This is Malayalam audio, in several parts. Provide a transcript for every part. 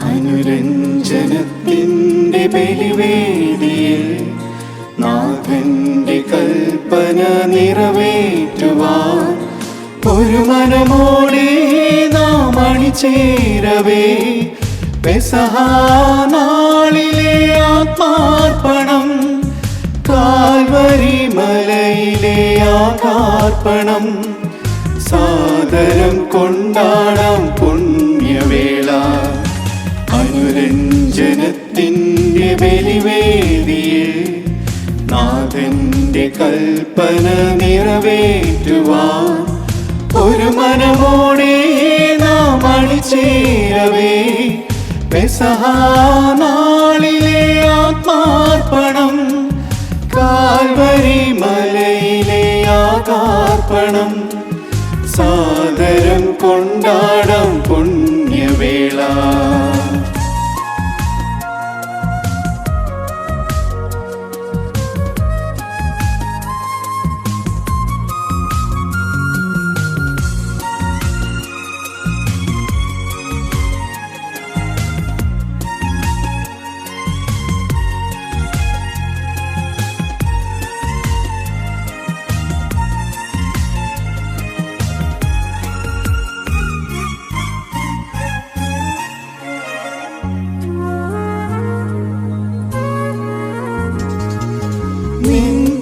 അനുരഞ്ജനത്തിൻ്റെ ബലിവേദിയിൽ നാഥന്റെ കൽപ്പന നിറവേറ്റുവാൻ ഒരു മനമോടെ നാം അണിചേരവേ പെസഹ നാളിലെ ആത്മാർപ്പണം, കാൽവരി മലയിലെ ആകാർപ്പണം, സാദരം കൊണ്ടാടാം പുണ്യവേള. അനുരഞ്ജനത്തിൻ്റെ ബലിവേദിയിൽ നാഥന്റെ കൽപ്പന നിറവേറ്റുവാൻ ഒരു മനമോടെ നാം അണിചേരവേ പെസഹ നാളിലെ ആത്മാർപ്പണം, കാൽവരി മലയിലെ ആകാർപ്പണം, സാദരം കൊണ്ടാടാം പുണ്യവേള.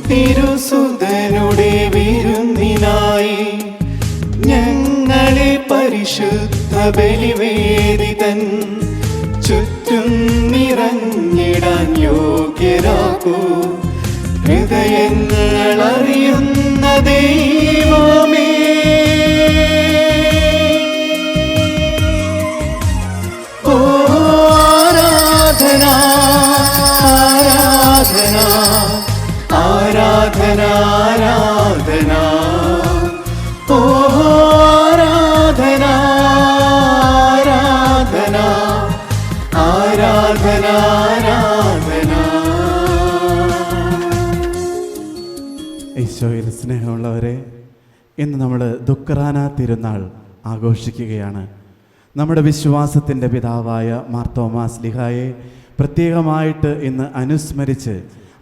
തിരുസുതനുടെ വിരുന്നിനായി ഞങ്ങളെ പരിശുദ്ധ ബലിവേദി തൻ ചുറ്റും നിറഞ്ഞിടാൻ യോഗ്യരാക്കൂ. ഹൃദയങ്ങൾ അറിയുന്ന ദൈവമേ, ഓ ആരാധന ആരാധന ആരാധന ആരാധന, ഓ ആരാധന ആരാധന ആരാധന ആരാധന. ഈശോയിൽ സ്നേഹമുള്ളവരെ, ഇന്ന് നമ്മൾ ദുഃഖറാന തിരുനാൾ ആഘോഷിക്കുകയാണ്. നമ്മുടെ വിശ്വാസത്തിൻ്റെ പിതാവായ മാർ തോമാസ് ലീഹായെ പ്രത്യേകമായിട്ട് ഇന്ന് അനുസ്മരിച്ച്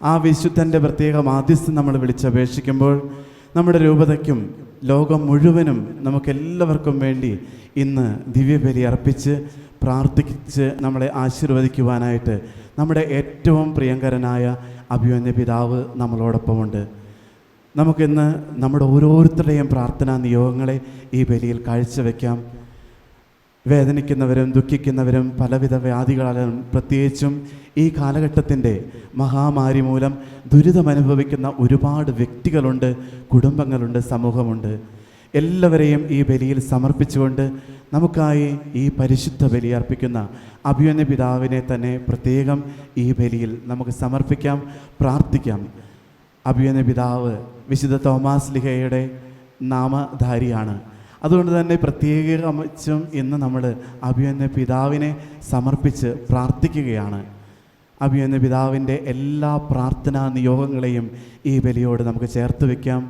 ആ വിശുദ്ധൻ്റെ പ്രത്യേക മാധ്യസ്ഥം നമ്മൾ വിളിച്ചപേക്ഷിക്കുമ്പോൾ നമ്മുടെ രൂപതയ്ക്കും ലോകം മുഴുവനും നമുക്കെല്ലാവർക്കും വേണ്ടി ഇന്ന് ദിവ്യബലി അർപ്പിച്ച് പ്രാർത്ഥിച്ച് നമ്മളെ ആശീർവദിക്കുവാനായിട്ട് നമ്മുടെ ഏറ്റവും പ്രിയങ്കരനായ അഭിമന്യ പിതാവ് നമ്മളോടൊപ്പമുണ്ട്. നമുക്കിന്ന് നമ്മുടെ ഓരോരുത്തരുടെയും പ്രാർത്ഥനാ നിയോഗങ്ങളെ ഈ ബലിയിൽ കാഴ്ചവെക്കാം. വേദനിക്കുന്നവരും ദുഃഖിക്കുന്നവരും പലവിധ വ്യാധികളാലും പ്രത്യേകിച്ചും ഈ കാലഘട്ടത്തിൻ്റെ മഹാമാരി മൂലം ദുരിതമനുഭവിക്കുന്ന ഒരുപാട് വ്യക്തികളുണ്ട്, കുടുംബങ്ങളുണ്ട്, സമൂഹമുണ്ട്. എല്ലാവരെയും ഈ ബലിയിൽ സമർപ്പിച്ചുകൊണ്ട് നമുക്കായി ഈ പരിശുദ്ധ ബലി അർപ്പിക്കുന്ന അഭിമന്യ പിതാവിനെ തന്നെ പ്രത്യേകം ഈ ബലിയിൽ നമുക്ക് സമർപ്പിക്കാം, പ്രാർത്ഥിക്കാം. അഭിമന്യ പിതാവ് വിശുദ്ധ തോമാസ് ലീഹയുടെ നാമധാരിയാണ്. അതുകൊണ്ട് തന്നെ പ്രത്യേകിച്ചും ഇന്ന് നമ്മൾ അഭിമന്യ പിതാവിനെ സമർപ്പിച്ച് പ്രാർത്ഥിക്കുകയാണ്. അഭിമന്യ പിതാവിൻ്റെ എല്ലാ പ്രാർത്ഥനാ നിയോഗങ്ങളെയും ഈ ബലിയോട് നമുക്ക് ചേർത്ത് വയ്ക്കാം.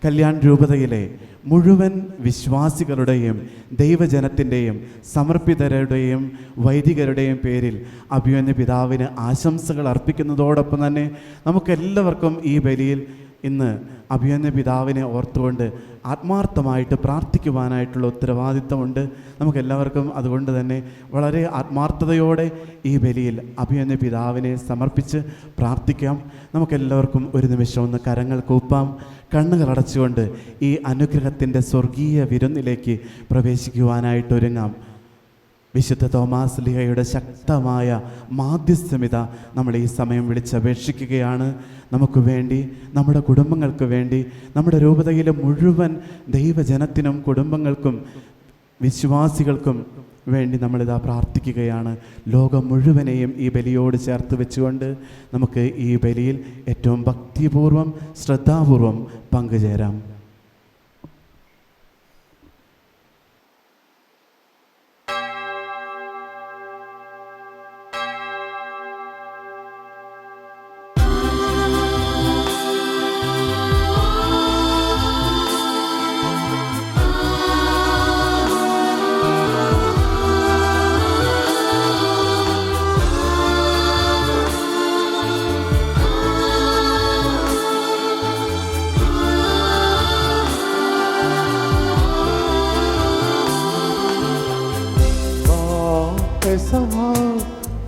കല്യാൺ രൂപതയിലെ മുഴുവൻ വിശ്വാസികളുടെയും ദൈവജനത്തിൻ്റെയും സമർപ്പിതരുടെയും വൈദികരുടെയും പേരിൽ അഭിമന്യ പിതാവിന് ആശംസകൾ അർപ്പിക്കുന്നതോടൊപ്പം തന്നെ നമുക്കെല്ലാവർക്കും ഈ ബലിയിൽ ഇന്ന് അഭിമന്യ പിതാവിനെ ഓർത്തുകൊണ്ട് ആത്മാർത്ഥമായിട്ട് പ്രാർത്ഥിക്കുവാനായിട്ടുള്ള ഉത്തരവാദിത്തമുണ്ട് നമുക്കെല്ലാവർക്കും. അതുകൊണ്ട് തന്നെ വളരെ ആത്മാർത്ഥതയോടെ ഈ ബലിയിൽ അഭിമന്യ പിതാവിനെ സമർപ്പിച്ച് പ്രാർത്ഥിക്കാം. നമുക്കെല്ലാവർക്കും ഒരു നിമിഷം ഒന്ന് കരങ്ങൾ കൂപ്പാം, കണ്ണുകൾ അടച്ചുകൊണ്ട് ഈ അനുഗ്രഹത്തിൻ്റെ സ്വർഗീയ വിരുന്നിലേക്ക് പ്രവേശിക്കുവാനായിട്ടൊരുങ്ങാം. വിശുദ്ധ തോമാസ് ലീഹയുടെ ശക്തമായ മാധ്യസ്ഥമിത നമ്മൾ ഈ സമയം വിളിച്ചപേക്ഷിക്കുകയാണ്. നമുക്ക് വേണ്ടി, നമ്മുടെ കുടുംബങ്ങൾക്ക് വേണ്ടി, നമ്മുടെ രൂപതയിലെ മുഴുവൻ ദൈവജനത്തിനും കുടുംബങ്ങൾക്കും വിശ്വാസികൾക്കും വേണ്ടി നമ്മളിതാ പ്രാർത്ഥിക്കുകയാണ്. ലോകം മുഴുവനെയും ഈ ബലിയോട് ചേർത്ത് വെച്ചുകൊണ്ട് നമുക്ക് ഈ ബലിയിൽ ഏറ്റവും ഭക്തിപൂർവം ശ്രദ്ധാപൂർവം പങ്കുചേരാം.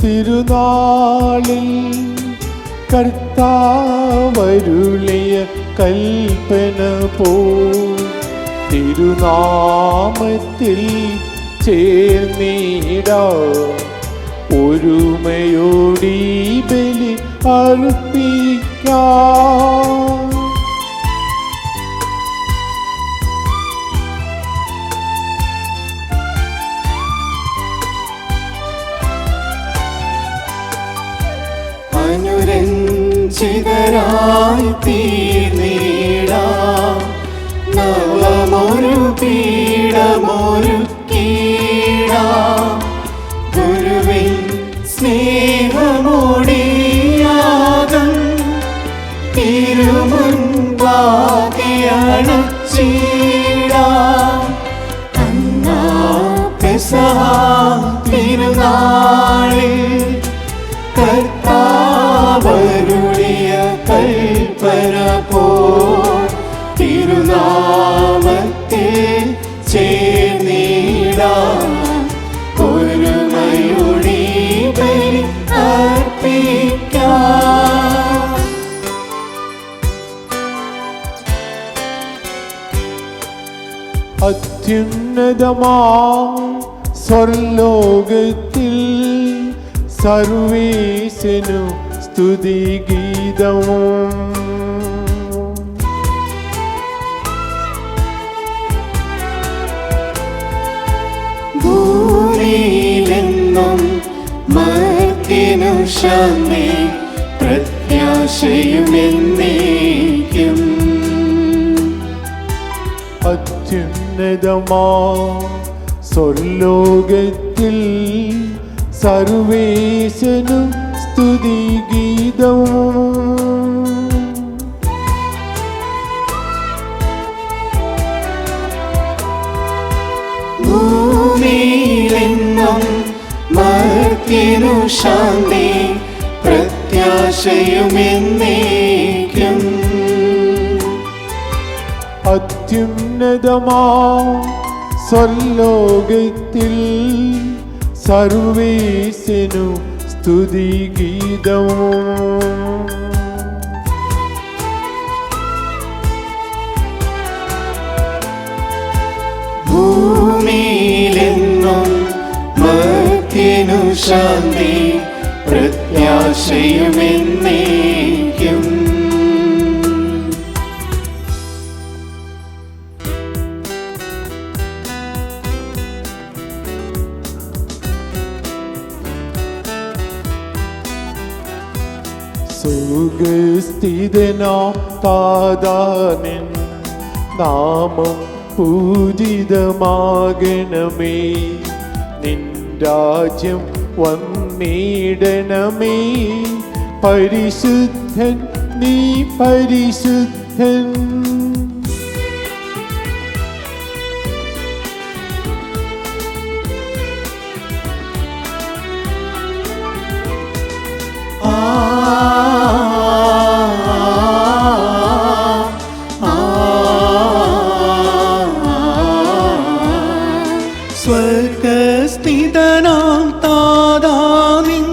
തിരുനാളിൽ കർത്താവരുളിയ കൽപ്പന പോ തിരുനാമത്തിൽ ചേർന്നിടാ ഒരുമയോടി ബലി അർപ്പിക്കാം. അനുരഞ്ജിതരായി തീർന്നിടാം നവമൊരു പീഠമൊരുക്കിടാം ഗുരുവിൻ സ്നേഹമോടിയാകം തിരുമുൻപാകെ അണച്ചിടാം. അന്നാ പെസഹ തിരുനാളിൽ കർത്താവരുളിയ കൽപ്പന പോ തിരുനാമത്തിൽ ചേർന്നിടാം ഒരുമയോടി ബലി അർപ്പിക്കാം. അത്യുന്നതമാ സ്വർലോകത്തിൽ സർവേശനു സ്തുതിഗീതവും ഭൂമിയിലെന്നും മർത്യനു ശാന്തി പ്രത്യാശയും എന്നേക്കും. അത്യുന്നതമാ സ്വർലോകത്തിൽ സർവേശനു സ്തുതിഗീതവും ഭൂമിയിലെന്നും മർത്യനു ശാന്തി പ്രത്യാശയും എന്നേക്കും. അത്യുന്നതമാ സ്വർലോകത്തിൽ സർവേശനു സ്തുതിഗീതവും ഭൂമിയിലെന്നും മർത്യനു ശാന്തി പ്രത്യാശയും എന്നേക്കും. സുഖസ്ഥിതനാം താതാനിൻ നാമം പൂജിതമാകണമേ നിൻ രാജ്യം വന്നിടണമേ പരിശുദ്ധൻ നീ പരിശുദ്ധൻ സ്വർഗസ്ഥിതനാം താതാനിൻ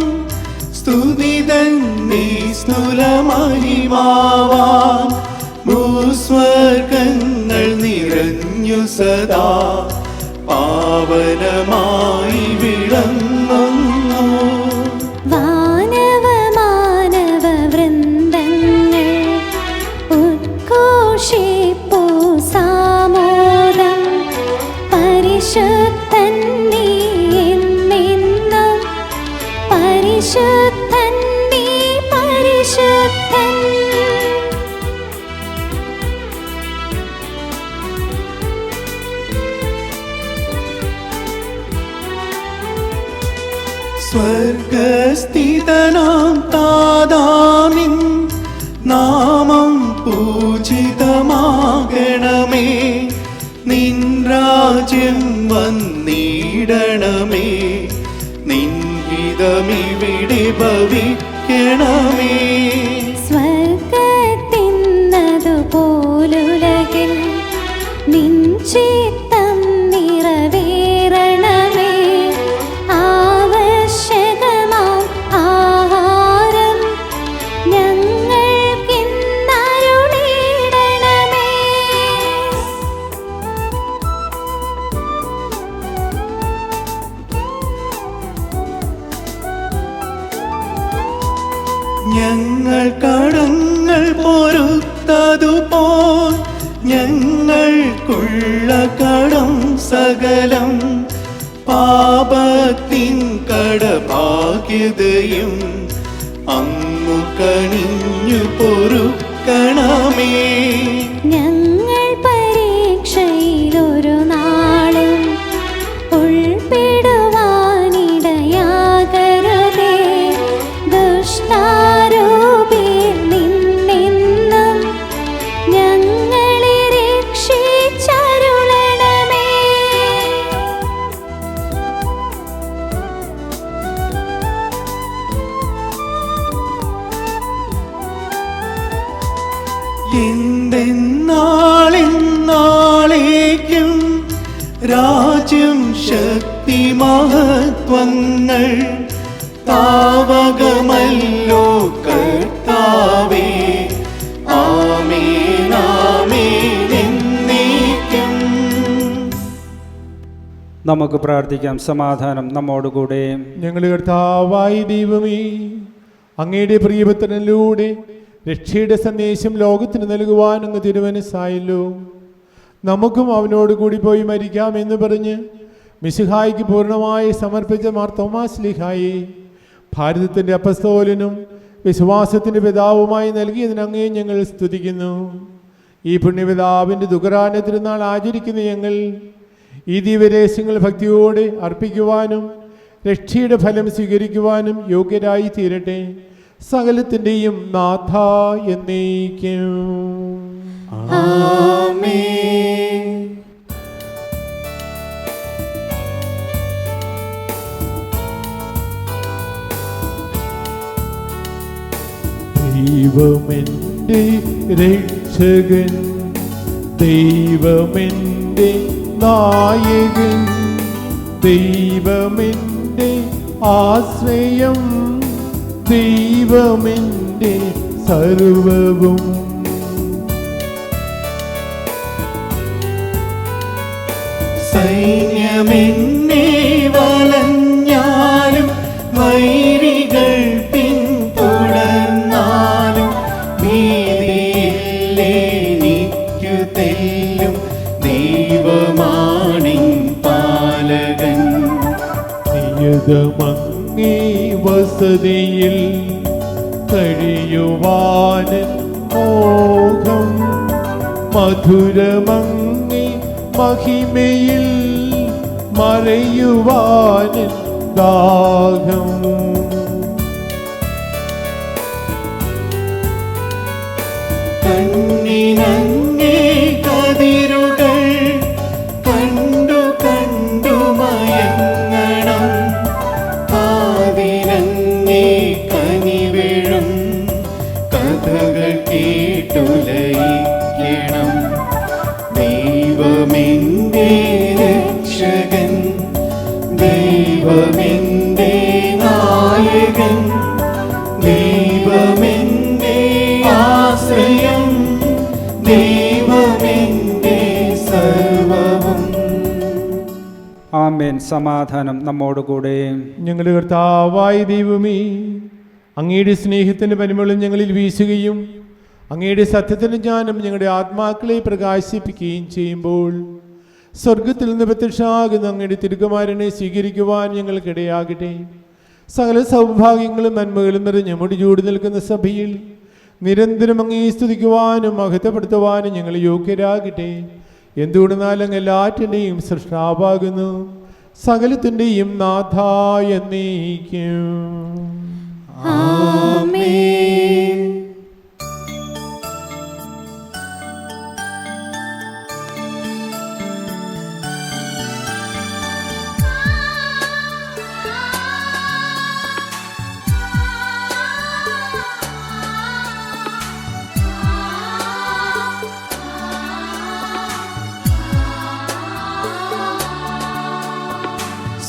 സ്തുതിതൻ നിസ്തുലമഹിമാവാൻ ഭൂസ്വർഗങ്ങൾ നിറഞ്ഞു സദാ പാവനമായി വിളങ്ങുന്നു. പരിശുദ്ധൻ നീ എന്നെന്നും പരിശുദ്ധൻ നീ പരിശുദ്ധൻ. സ്വർഗസ്ഥിതനാം താതാനിൻ നാമം പൂജിതമാകണമേ നിൻ രാജ്യം വന്നിടണമേ നിൻ ഹിതമിവിടെ ഭവിക്കണമേ. സ്വർഗത്തിന്നതുപോലുലകിൽ നിൻ ചിത്തം നിറവേറണമേ ആവശ്യകമാം ഞങ്ങൾ കടങ്ങൾ പൊറുത്തതുപോൽ ഞങ്ങൾക്കുള്ള കടം സകലം പാപത്തിൻ കടഭാഗ്യതയും അങ്ങു കനിഞ്ഞു പൊറുക്കണമേ. ഞങ്ങൾ പരീക്ഷയിലൊരു നാളും ഉൾപ്പെടുവാനിടയാകരുതേ. ദുഷ്ടാരൂപിയിൽ നിന്നെന്നും ഞങ്ങളെ രക്ഷിച്ചരുളണമേ. എന്തെന്നാളെന്നാളേക്കും രാജ്യം ശക്തി മഹത്വങ്ങൾ താവകമല്ലോ കർത്താവേ. ആമേൻ ആമേൻ എന്നേക്കും. നമുക്ക് പ്രാർത്ഥിക്കാം. സമാധാനം നമ്മോടുകൂടെ. ഞങ്ങളുടെ കർത്താവായ ദൈവമേ, അങ്ങയുടെ പ്രിയപുത്രനിലൂടെ രക്ഷയുടെ സന്ദേശം ലോകത്തിന് നൽകുവാൻ അങ്ങ് തിരുമനസ്സായല്ലോ. നമുക്കും അവനോട് കൂടി പോയി മരിക്കാമെന്ന് പറഞ്ഞ് മിശിഹായിക്ക് പൂർണ്ണമായി സമർപ്പിച്ച മാർ തോമാസ് ശ്ലീഹായെ ഭാരതത്തിൻ്റെ അപ്പസ്തോലനും വിശ്വാസത്തിൻ്റെ പിതാവുമായി നൽകിയതിന് അങ്ങേ ഞങ്ങൾ സ്തുതിക്കുന്നു. ഈ പുണ്യപിതാവിൻ്റെ ദുഃഖറാന തിരുനാൾ ആചരിക്കുന്ന ഞങ്ങൾ ഈ ദിവ്യരഹസ്യങ്ങൾ ഭക്തിയോടെ അർപ്പിക്കുവാനും രക്ഷയുടെ ഫലം സ്വീകരിക്കുവാനും യോഗ്യരായി തീരട്ടെ. സകലത്തിൻ്റെയും നാഥ എന്നേക്കും. ആമേൻ. ദൈവമെൻ്റെ രക്ഷകൻ, ദൈവമെൻ്റെ നായകൻ, ദൈവമെൻ്റെ ആശ്രയം, ദൈവമെൻ്റെ സർവവും. സൈന്യമെന്നെ വലഞ്ഞാലും വൈരികൾ പിന്തുടർന്നാലും ഭീതിയില്ലെനിക്കു തെല്ലും ദൈവമാണിൻ പാലകൻ. നിയതമങ്ങേ വസതിയിൽ കഴിയുവാന് മോഹം, മധുരമങ്ങേ മഹിമയിൽ മറയുവാന് ദാഹം. കണ്ണിനങ്ങേ കതിരുകൾ കണ്ടു കണ്ടു മയങ്ങണം, കാതിരങ്ങേ കനിവിഴും കഥകൾ കേട്ടുലയിക്കണം. ദൈവമെൻ്റെ രക്ഷകൻ, ദൈവമെൻ്റെ നായകൻ, ദൈവമെൻ്റെ ആശ്രയം, ദൈവമെൻ്റെ സർവവും. ആമേൻ. സമാധാനം നമ്മോടുകൂടെ. ഞങ്ങളുടെ കർത്താവായ ദൈവമേ, അങ്ങയുടെ സ്നേഹത്തിൻ്റെ പരിമളം ഞങ്ങളിൽ വീശുകയും അങ്ങയുടെ സത്യത്തിൻ്റെ ജ്ഞാനം ഞങ്ങളുടെ ആത്മാക്കളെ പ്രകാശിപ്പിക്കുകയും ചെയ്യുമ്പോൾ സ്വർഗത്തിൽ നിന്ന് പ്രത്യക്ഷമാകുന്ന അങ്ങയുടെ തിരുക്കുമാരനെ സ്വീകരിക്കുവാൻ ഞങ്ങൾക്കിടയാകട്ടെ. സകല സൗഭാഗ്യങ്ങളും നന്മകളും നിറഞ്ഞ് മുടി ചൂടി നിൽക്കുന്ന സഭയിൽ നിരന്തരം അങ്ങേ സ്തുതിക്കുവാനും മഹത്വപ്പെടുത്തുവാനും ഞങ്ങൾ യോഗ്യരാകട്ടെ. എന്തുകൊണ്ടെന്നാൽ അങ്ങ് എല്ലാറ്റിൻ്റെയും സൃഷ്ടാവാകുന്നു, സകലത്തിൻ്റെയും നാഥ എന്നേക്കും. ആമേൻ.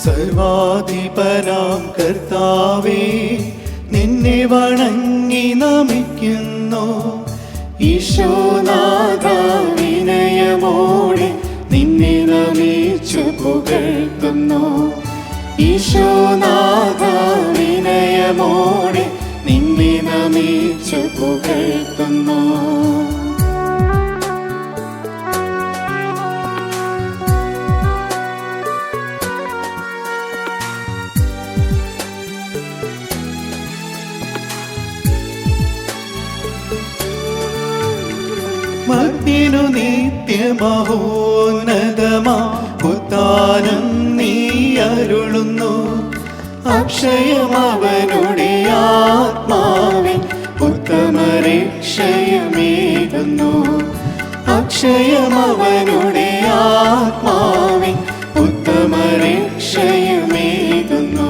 സർവാധിപനാം കർത്താവേ, നിന്നെ വണങ്ങി നമിക്കുന്നു. ഈശോനാഥ വിനയമോടെ നിന്നെ നമിച്ചു പുകഴ്ത്തുന്നു. ഈശോനാഥ വിനയമോടെ നിന്നെ നമിച്ചു നമിച്ചു പുകഴ്ത്തുന്നു. മർത്യനു നിത്യമഹോന്നതമാ ഉത്താനം നീ അരുളുന്നു. അക്ഷയമവനുടെ ആത്മാവിൻ ഉത്തമരക്ഷയമേകുന്നു. അക്ഷയമവനുടെ ആത്മാവിൻ ഉത്തമരക്ഷയമേകുന്നു.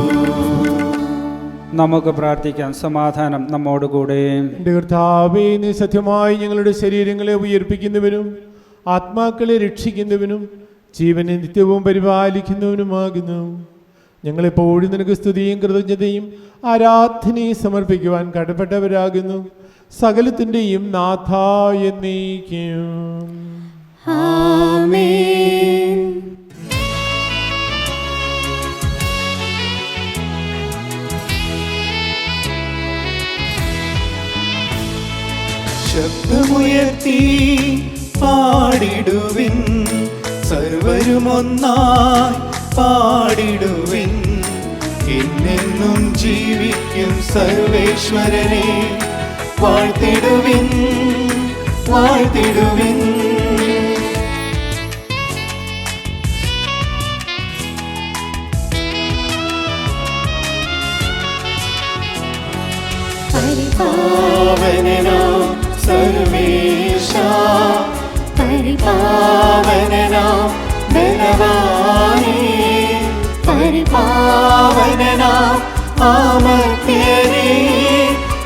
നമുക്ക് പ്രാർത്ഥിക്കാം. സമാധാനം നമ്മോടുകൂടെ. എൻ്റെ കർത്താവേ, നീ സത്യമായി ഞങ്ങളുടെ ശരീരങ്ങളെ ഉയർപ്പിക്കുന്നവനും ആത്മാക്കളെ രക്ഷിക്കുന്നവനും ജീവനെ നിത്യവും പരിപാലിക്കുന്നവനുമാകുന്നു. ഞങ്ങളെപ്പോഴും നിനക്ക് സ്തുതിയും കൃതജ്ഞതയും ആരാധനയും സമർപ്പിക്കുവാൻ കടപ്പെട്ടവരാകുന്നു. സകലത്തിൻ്റെയും നാഥ എന്നേക്കും. ആമേൻ. ശബ്ദമുയർത്തി പാടിടുവിൻ, സർവരുമൊന്നായി പാടിടുവിൻ. എന്നെന്നും ജീവിക്കും സർവേശ്വരനെ വാഴ്ത്തിടുവിൻ, വാഴ്ത്തിടുവിൻ. പരിപാവനനാം സർവേശ, പരിപാവനനാം ബലവാനേ, പരിപാവനനാം അമർത്യനേ,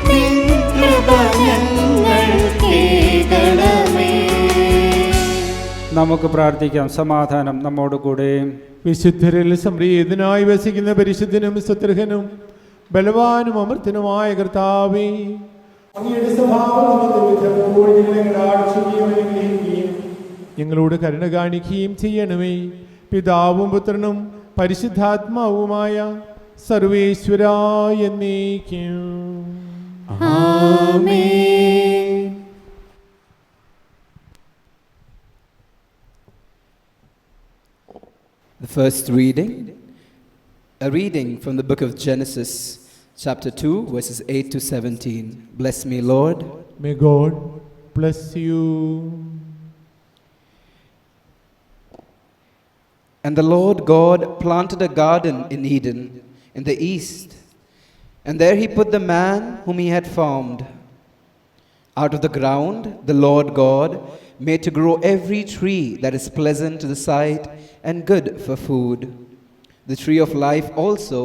നിൻ കൃപ ഞങ്ങൾ കേൾക്കണമേ. നമുക്ക് പ്രാർത്ഥിക്കാം. സമാധാനം നമ്മോടുകൂടെ. വിശുദ്ധരിൽ സംപ്രീതനായി വസിക്കുന്ന പരിശുദ്ധനും സ്തുത്യർഹനും ബലവാനും അമർത്തനുമായ കർത്താവേ, അങ്ങയുടെ ഞങ്ങളോട് കരുണ കാണിക്കുകയും ചെയ്യണമേ. പിതാവും പുത്രനും പരിശുദ്ധാത്മാവുമായ സർവേശ്വരായ എന്നേക്കും. ആമേൻ. The first reading, a reading from the book of Genesis, chapter 2, verses 8 to 17. Bless me, Lord. May God bless you. And the Lord God planted a garden in Eden in the east, and there he put the man whom he had formed. Out of the ground the Lord God made to grow every tree that is pleasant to the sight and good for food, the tree of life also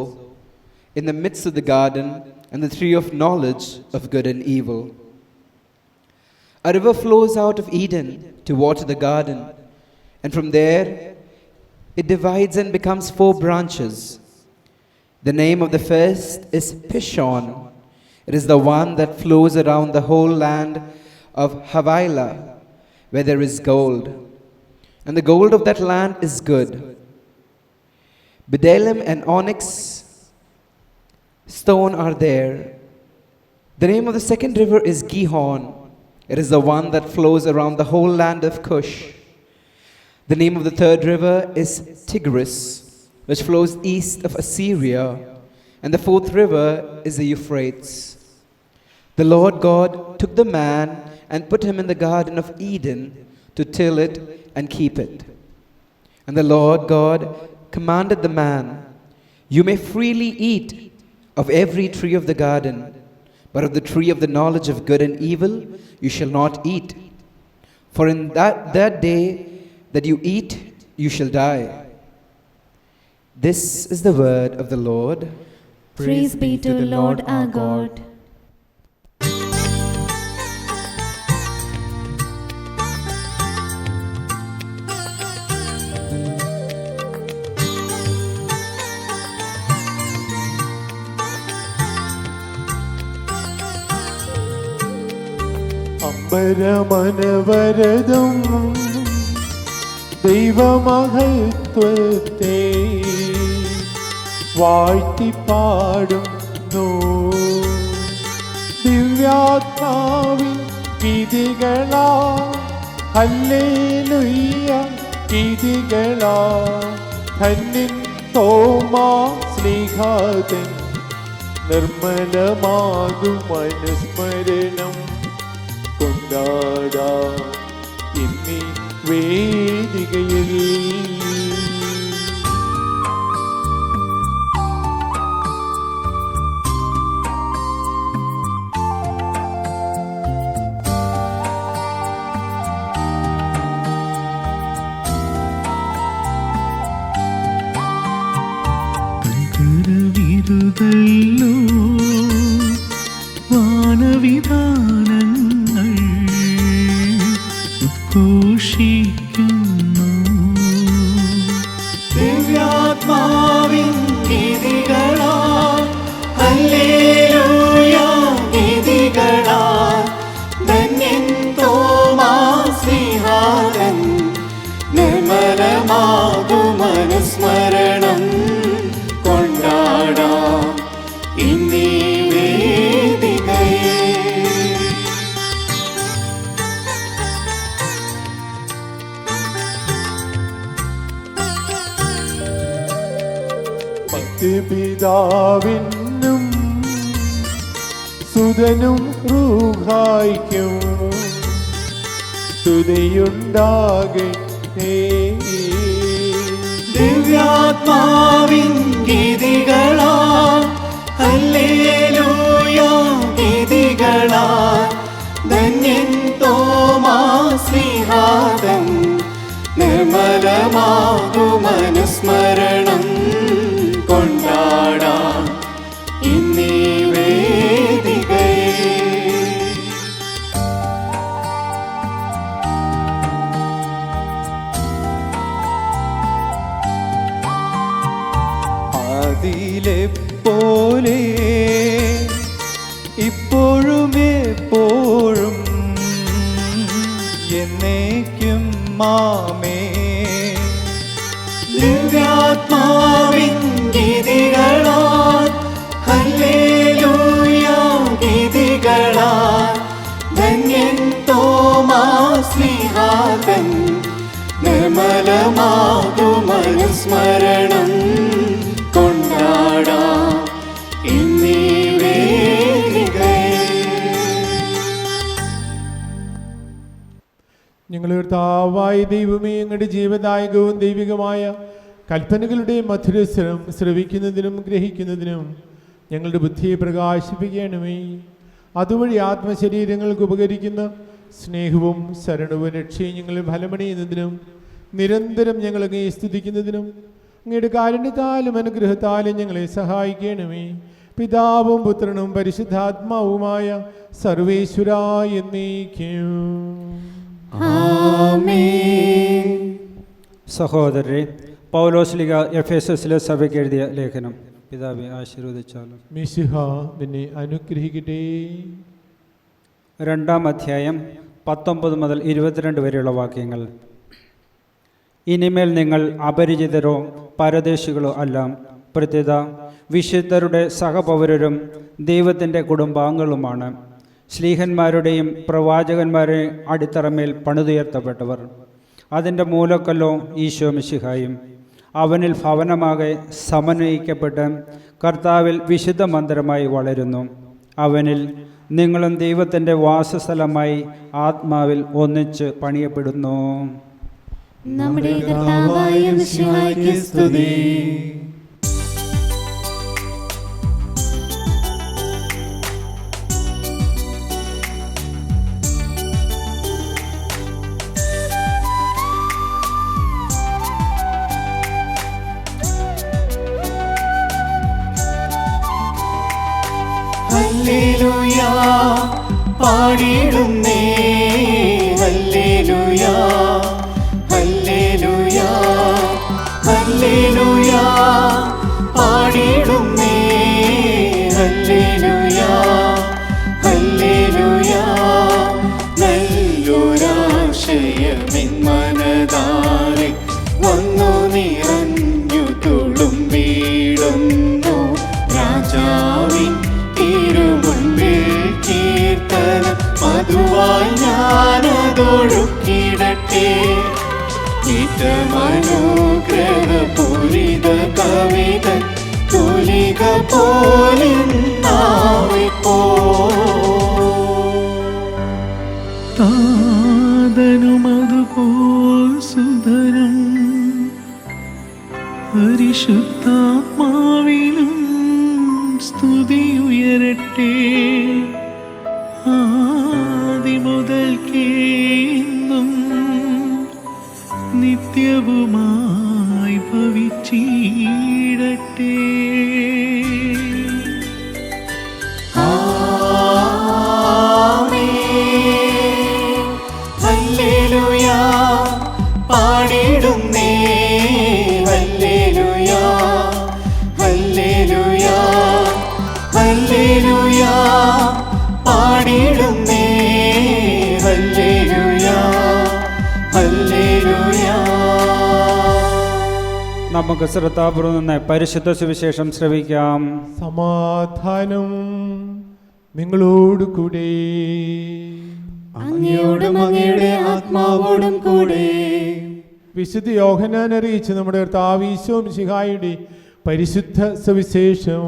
in the midst of the garden, and the tree of knowledge of good and evil. A river flows out of Eden to water the garden, and from there it divides and becomes 4 branches. The name of the first is Pishon. It is the one that flows around the whole land of Havilah, where there is gold, and the gold of that land is good. Bdellium and onyx stone are there. The name of the second river is Gihon. It is the one that flows around the whole land of Cush. The name of the third river is Tigris, which flows east of Assyria. And the fourth river is the Euphrates. The Lord God took the man and put him in the Garden of Eden to till it and keep it. And the Lord God commanded the man, "You may freely eat of every tree of the garden, but of the tree of the knowledge of good and evil you shall not eat. For in that day that you eat, you shall die." This is the word of the Lord. Praise be to the Lord our God. അമ്പരമനവരതം ദൈവമഹത്വത്തെ വാഴ്ത്തിപ്പാടുന്നു. ദിവ്യാരാധന ദിവ്യാത്മാവിൻ ഗീതികളാ ഹല്ലേലൂയ ഗീതികളാ ധന്യൻ തോമാ സ്നേഹാതൻ നിർമ്മലമാകും അനുസ്മരണം കൊണ്ടാടാം ഇന്നീ വേദികയിൽ. വിരുതല്ലോ വാനവിധാനങ്ങൾ ഉദ്ഘോഷിക്കുന്നു. ദിവ്യാത്മാവിൻ ഗീതികളാൽ ഹല്ലേലൂയ ഗീതികളാൽ ധന്യൻ തോമാസ്ലീഹാതൻ നിർമ്മലമാകും അനുസ്മരണം കൊണ്ടാടാം ഇന്നീ വേദികയിൽ. പിതാവിനും സുതനും റൂഹായ്ക്കും സ്തുതിയുണ്ടാകട്ടെ. ദിവ്യാത്മാവിൻ ഗീതികളാൽ ഹല്ലേലൂയ ഗീതികളാൽ ധന്യൻ തോമാസ്ലീഹാതൻ നിർമ്മലമാകും അനുസ്മരണം കൊണ്ടാടാം ഇന്നീ വേദികയിൽ. അതിലെപ്പോലെ ഇപ്പോഴും എപ്പോഴും എന്നേക്കും മാമേ. ദിവ്യാത്മാവിൻ ഗീതികളാൽ ഹല്ലേലൂയ ഗീതികളാൽ ധന്യൻ തോമാസ്ലീഹാതൻ നിർമ്മലമാകും അനുസ്മരണം കൊണ്ടാടാം ഇന്നീ വേദികയിൽ. ഞങ്ങളുടെ കർത്താവായ ദൈവമേ, ഞങ്ങളുടെ ജീവദായകവും ദൈവികമായ കൽപ്പനകളുടെ മധുരസ്വരം ശ്രവിക്കുന്നതിനും ഗ്രഹിക്കുന്നതിനും ഞങ്ങളുടെ ബുദ്ധിയെ പ്രകാശിപ്പിക്കണമേ. അതുവഴി ആത്മശരീരങ്ങൾക്ക് ഉപകരിക്കുന്ന സ്നേഹവും ശരണവും രക്ഷയും ഞങ്ങൾ ഫലമണിയുന്നതിനും നിരന്തരം ഞങ്ങളങ്ങേ സ്തുതിക്കുന്നതിനും അങ്ങയുടെ കാരുണ്യത്താലും അനുഗ്രഹത്താലും ഞങ്ങളെ സഹായിക്കണമേ. പിതാവും പുത്രനും പരിശുദ്ധാത്മാവുമായ സർവേശ്വരാ എന്നേക്കും. ആമേൻ. സഹോദരരെ, പൗലോസ്ലിഹ എഫേസസിലെ സഭയ്ക്ക് എഴുതിയ ലേഖനം. പിതാവേ ആശീർവദിച്ചാലും. മിശിഹ നിന്നെ അനുഗ്രഹിക്കട്ടെ. 2-ാം അധ്യായം 19 മുതൽ 22 വരെയുള്ള വാക്യങ്ങൾ. ഇനിമേൽ നിങ്ങൾ അപരിചിതരോ പരദേശികളോ അല്ല, പ്രത്യേക വിശുദ്ധരുടെ സഹപൗരരും ദൈവത്തിൻ്റെ കുടുംബാംഗങ്ങളുമാണ്. ശ്ലീഹന്മാരുടെയും പ്രവാചകന്മാരുടെയും അടിത്തറമേൽ പണിതുയർത്തപ്പെട്ടവർ. അതിൻ്റെ മൂലക്കല്ലോ ഈശോ മിശിഹായും. അവനിൽ ഭവനമാകെ സമന്വയിക്കപ്പെട്ട് കർത്താവിൽ വിശുദ്ധ മന്ദിരമായി വളരുന്നു. അവനിൽ നിങ്ങളും ദൈവത്തിൻ്റെ വാസസ്ഥലമായി ആത്മാവിൽ ഒന്നിച്ച് പണിയപ്പെടുന്നു. നമ്മുടെ കർത്താവായ മിശിഹായ്ക്ക് സ്തുതി. ഹല്ലേലൂയ പാടിടുന്നേ, ഹല്ലേലൂയ ഹല്ലേലൂയ ഹല്ലേലൂയ പാടിടുന്നേ, ഹല്ലേലൂയ ഹല്ലേലൂയ. നല്ലൊരാശയമെൻ മനതാലെ വന്നു നിറഞ്ഞു തുളുമ്പിടുന്നു രാജാവിൻ തിരുമുൻപിൽ കീർത്തന ഞാനതൊഴുക്കിടട്ടെ. നിജമനുഗ്രഹപൂരിത കവിത തുലിക പോലിന്നാവിപ്പോ. താതനുമതുപോൽ സുതരം പരിശുദ്ധാത്മാവിലും സ്തുതി ഉയരട്ടെ. ആദിമുതൽക്കേ ഇന്നും നിത്യവുമായി ഭവിച്ചിടട്ടെ. ആമേൻ. ഹല്ലേലൂയ പാടിടുന്നേ. ഹല്ലേലൂയ ഹല്ലേലൂയ ഹല്ലേലൂയ പാടിടുന്നേ. ഹല്ലേലൂയ ഹല്ലേലൂയ. നമുക്ക് ശ്രദ്ധാപൂർവം നിന്ന് പരിശുദ്ധ സുവിശേഷം ശ്രവിക്കാം. സമാധാനം നിങ്ങളോട് കൂടെ. അങ്ങയോടും അങ്ങയുടെ ആത്മാവോടും കൂടെ. വിശുദ്ധ യോഹന്നാൻ അറിയിച്ച നമ്മുടെ കർത്താവ് ഈശോ മിശിഹായുടെ പരിശുദ്ധ സുവിശേഷം.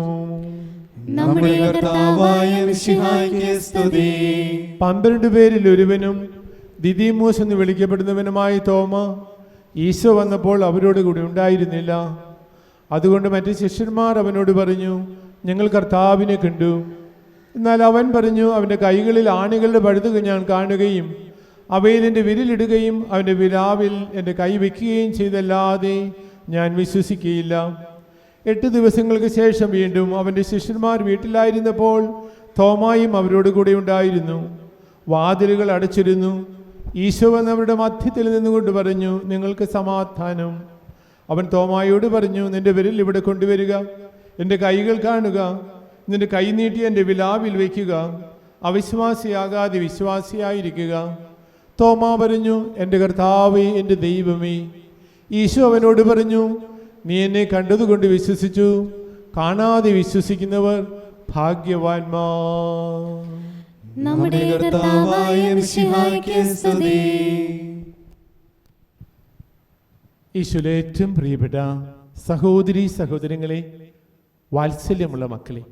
നമ്മുടെ കർത്താവായ മിശിഹായ്ക്ക് സ്തുതി. 12 പേരിൽ ഒരുവനും ദിദിമോസ് എന്ന് വിളിക്കപ്പെടുന്നവനുമായ തോമ ഈശോ വന്നപ്പോൾ അവരോട് കൂടി ഉണ്ടായിരുന്നില്ല. അതുകൊണ്ട് മറ്റ് ശിഷ്യന്മാർ അവനോട് പറഞ്ഞു, ഞങ്ങൾ കർത്താവിനെ കണ്ടു. എന്നാൽ അവൻ പറഞ്ഞു, അവൻ്റെ കൈകളിൽ ആണികളുടെ പഴുതുകൾ ഞാൻ കാണുകയും അവയിൽ എൻ്റെ വിരലിടുകയും അവൻ്റെ വിലാവിൽ എൻ്റെ കൈ വയ്ക്കുകയും ചെയ്തല്ലാതെ ഞാൻ വിശ്വസിക്കുകയില്ല. 8 ദിവസങ്ങൾക്ക് ശേഷം വീണ്ടും അവൻ്റെ ശിഷ്യന്മാർ വീട്ടിലായിരുന്നപ്പോൾ തോമായും അവരോട് കൂടെ ഉണ്ടായിരുന്നു. വാതിലുകൾ അടച്ചിരുന്നു. ഈശോ വന്നവരുടെ മധ്യത്തിൽ നിന്നുകൊണ്ട് പറഞ്ഞു, നിങ്ങൾക്ക് സമാധാനം. അവൻ തോമായോട് പറഞ്ഞു, നിന്റെ വിരൽ ഇവിടെ കൊണ്ടുവരിക, എൻ്റെ കൈകൾ കാണുക, നിന്റെ കൈ നീട്ടി എൻ്റെ വിലാവിൽ വയ്ക്കുക, അവിശ്വാസിയാകാതെ വിശ്വാസിയായിരിക്കുക. തോമാ പറഞ്ഞു, എൻ്റെ കർത്താവേ, എൻ്റെ ദൈവമേ. ഈശോ അവനോട് പറഞ്ഞു, നീ എന്നെ കണ്ടതുകൊണ്ട് വിശ്വസിച്ചു, കാണാതെ വിശ്വസിക്കുന്നവർ ഭാഗ്യവാന്മാർ. നമ്മുടെ കർത്താവായ മിശിഹായ്ക്ക് സ്തുതി. ഈശോയിലെ ഏറ്റവും പ്രിയപ്പെട്ട സഹോദരീ സഹോദരങ്ങളെ, വാത്സല്യമുള്ള മക്കളെ,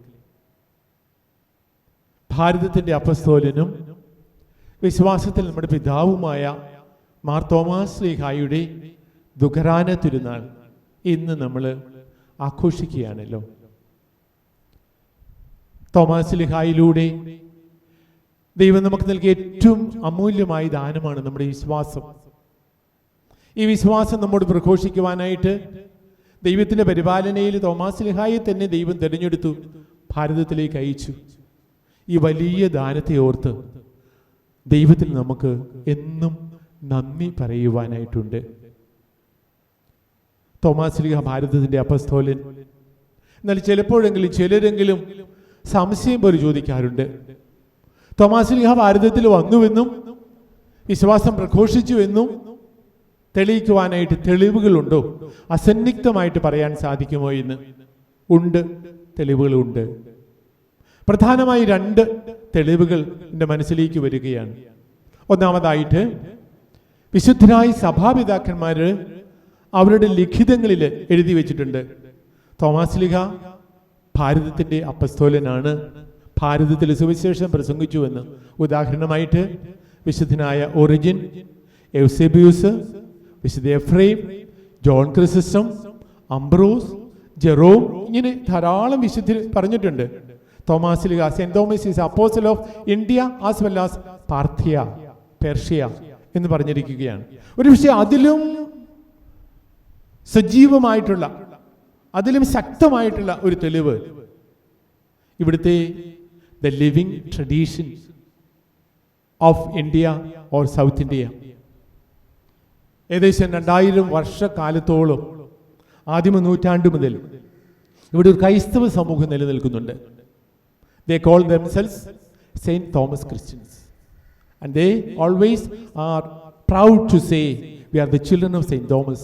ഭാരതത്തിൻ്റെ അപ്പസ്തോലനും വിശ്വാസത്തിൽ നമ്മുടെ പിതാവുമായ മാർ തോമാസ് ശ്ലീഹായുടെ ദുഃഖറാന തിരുനാൾ ഇന്ന് നമ്മൾ ആഘോഷിക്കുകയാണല്ലോ. തോമാസ് ശ്ലീഹായിലൂടെ ദൈവം നമുക്ക് നൽകിയ ഏറ്റവും അമൂല്യമായ ദാനമാണ് നമ്മുടെ വിശ്വാസം. ഈ വിശ്വാസം നമ്മോട് പ്രഘോഷിക്കുവാനായിട്ട് ദൈവത്തിൻ്റെ പരിപാലനയിൽ തോമാസ് ശ്ലീഹായെ തന്നെ ദൈവം തിരഞ്ഞെടുത്തു, ഭാരതത്തിലേക്ക് അയച്ചു. ഈ വലിയ ദാനത്തെ ഓർത്ത് ദൈവത്തിൽ നമുക്ക് എന്നും നന്ദി പറയുവാനായിട്ടുണ്ട്. തോമാസ് ശ്ലീഹ ഭാരതത്തിൻ്റെ അപ്പസ്തോലൻ. എന്നാൽ ചിലരെങ്കിലും സംശയം പോലെ ചോദിക്കാറുണ്ട്, തോമാസ് ശ്ലീഹ ഭാരതത്തിൽ വന്നുവെന്നും വിശ്വാസം പ്രഘോഷിച്ചുവെന്നും തെളിയിക്കുവാനായിട്ട് തെളിവുകളുണ്ടോ, അസന്നിഗ്ധമായിട്ട് പറയാൻ സാധിക്കുമോ എന്ന്? ഉണ്ട്, തെളിവുകളുണ്ട്. പ്രധാനമായി 2 തെളിവുകൾ എൻ്റെ മനസ്സിലേക്ക് വരികയാണ്. ഒന്നാമതായിട്ട്, വിശുദ്ധരായ സഭാപിതാക്കന്മാർ അവരുടെ ലിഖിതങ്ങളിൽ എഴുതി വെച്ചിട്ടുണ്ട്, തോമാസ് ശ്ലീഹ ഭാരതത്തിൻ്റെ അപ്പസ്തോലനാണ്, ഭാരതത്തിൽ സുവിശേഷം പ്രസംഗിച്ചുവെന്ന്. ഉദാഹരണമായിട്ട് വിശുദ്ധനായ ഒറിജിൻ, എവ്സേബിയൂസ്, വിശുദ്ധ Ephrem, John Chrysostom, Ambrose, Jerome, ഇങ്ങനെ ധാരാളം വിശുദ്ധർ പറഞ്ഞിട്ടുണ്ട്. തോമാസ് ശ്ലീഹ Saint Thomas is apostle of India as well as Parthia, Persia എന്ന് പറഞ്ഞിരിക്കുകയാണ്. ഒരു പക്ഷേ അതിലും സജീവമായിട്ടുള്ള, അതിലും ശക്തമായിട്ടുള്ള ഒരു തെളിവ് ഇവിടുത്തെ the living tradition of India or south India. ഏകദേശം 2000 വർഷക്കാലത്തോളം, ആദിമ നൂറ്റാണ്ട് മുതൽ ഇവിടെ ഒരു ക്രൈസ്തവ സമൂഹം നിലനിൽക്കുന്നുണ്ട്. They call themselves Saint Thomas Christians. And they always are proud to say, we are the children of Saint Thomas.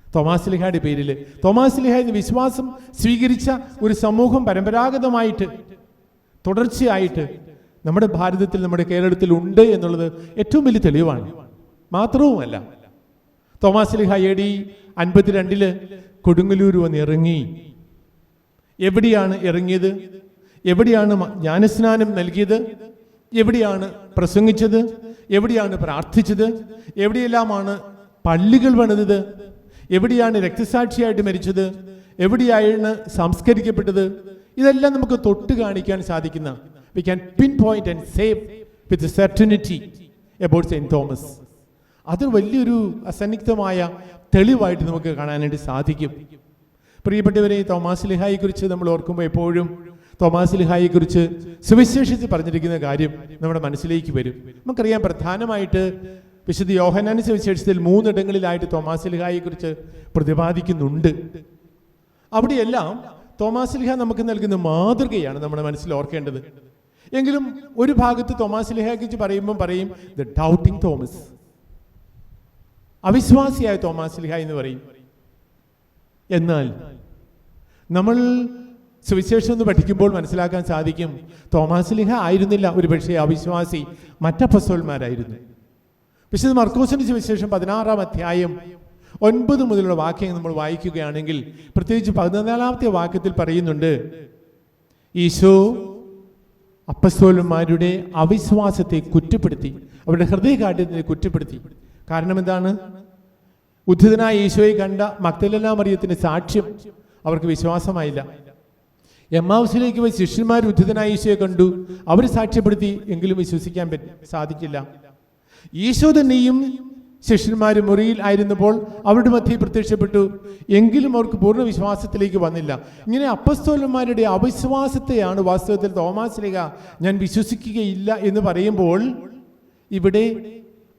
Thomas ശ്ലീഹയുടെ പേരിൽ, തോമാസ് ശ്ലീഹ എന്ന വിശ്വാസം സ്വീകരിച്ച ഒരു സമൂഹം പരമ്പരാഗതമായിട്ട് തുടർച്ചയായിട്ട് നമ്മുടെ ഭാരതത്തിൽ, നമ്മുടെ കേരളത്തിൽ ഉണ്ട് എന്നുള്ളത് ഏറ്റവും വലിയ തെളിവാണ്. മാത്രവുമല്ല, തോമാസ് ലീഹ AD 52 കൊടുങ്ങല്ലൂർ വന്ന് ഇറങ്ങി. എവിടെയാണ് ഇറങ്ങിയത്? എവിടെയാണ് ജ്ഞാനസ്നാനം നൽകിയത്? എവിടെയാണ് പ്രസംഗിച്ചത്? എവിടെയാണ് പ്രാർത്ഥിച്ചത്? എവിടെയെല്ലാമാണ് പള്ളികൾ പണിതത്? എവിടെയാണ് രക്തസാക്ഷിയായിട്ട് മരിച്ചത്? എവിടെയാണ് സംസ്കരിക്കപ്പെട്ടത്? ഇതെല്ലാം നമുക്ക് തൊട്ട് കാണിക്കാൻ സാധിക്കുന്ന, we can pinpoint and say with certainty about St. Thomas. അത് വലിയൊരു അസന്നിഗ്ധമായ തെളിവായിട്ട് നമുക്ക് കാണാനായിട്ട് സാധിക്കും. പ്രിയപ്പെട്ടവരെ, തോമാസ് ലീഹായെ കുറിച്ച് നമ്മൾ ഓർക്കുമ്പോൾ എപ്പോഴും തോമാസ് ലീഹായെ കുറിച്ച് സുവിശേഷത്തിൽ പറഞ്ഞിരിക്കുന്ന കാര്യം നമ്മുടെ മനസ്സിലേക്ക് വരും. നമുക്കറിയാം, പ്രധാനമായിട്ട് വിശുദ്ധ യോഹന്നാൻ സുവിശേഷത്തിൽ 3 ഇടങ്ങളിലായിട്ട് തോമാസ് ലീഹായെ കുറിച്ച് പ്രതിപാദിക്കുന്നുണ്ട്. അവിടെയെല്ലാം തോമാസ് ലീഹ നമുക്ക് നൽകുന്ന മാതൃകയാണ് നമ്മുടെ മനസ്സിൽ ഓർക്കേണ്ടത്. എങ്കിലും ഒരു ഭാഗത്ത് തോമാസ് ലീഹയെ കുറിച്ച് പറയുമ്പോൾ പറയും ദ ഡൗട്ടിംഗ് തോമസ്, അവിശ്വാസിയായ തോമാസ് ലീഹ എന്ന് പറയും. എന്നാൽ നമ്മൾ സുവിശേഷം ഒന്ന് പഠിക്കുമ്പോൾ മനസ്സിലാക്കാൻ സാധിക്കും, തോമാസ് ലീഹ ആയിരുന്നില്ല ഒരു പക്ഷേ അവിശ്വാസി, മറ്റപ്പസ്തോലന്മാരായിരുന്നു. വിശുദ്ധ മർക്കോസിന്റെ സുവിശേഷം 16-ാം അധ്യായം 9 മുതലുള്ള വാക്യം നമ്മൾ വായിക്കുകയാണെങ്കിൽ, പ്രത്യേകിച്ച് 14-ാമത്തെ വാക്യത്തിൽ പറയുന്നുണ്ട്, ഈശോ അപ്പസ്തോലന്മാരുടെ അവിശ്വാസത്തെ കുറ്റപ്പെടുത്തി, അവരുടെ ഹൃദയകാഠിന്യത്തെ കുറ്റപ്പെടുത്തി. കാരണം എന്താണ്? ഉദ്ധിതനായ ഈശോയെ കണ്ട മഗ്ദലേന മറിയത്തിന്റെ സാക്ഷ്യം അവർക്ക് വിശ്വാസമായില്ല. എമ്മാവുസിലേക്ക് പോയി ശിഷ്യന്മാർ ഉദ്ധിതനായ ഈശോയെ കണ്ടു, അവർ സാക്ഷ്യപ്പെടുത്തി, എങ്കിലും വിശ്വസിക്കാൻ സാധിച്ചില്ല. ഈശോ തന്നെയും ശിഷ്യന്മാർ മുറിയിൽ ആയിരുന്നപ്പോൾ അവരുടെ മധ്യേ പ്രത്യക്ഷപ്പെട്ടു, എങ്കിലും അവർക്ക് പൂർണ്ണ വിശ്വാസത്തിലേക്ക് വന്നില്ല. ഇങ്ങനെ അപ്പസ്തോലന്മാരുടെ അവിശ്വാസത്തെയാണ് വാസ്തവത്തിൽ തോമാസ് ലീഹ ഞാൻ വിശ്വസിക്കുകയില്ല എന്ന് പറയുമ്പോൾ ഇവിടെ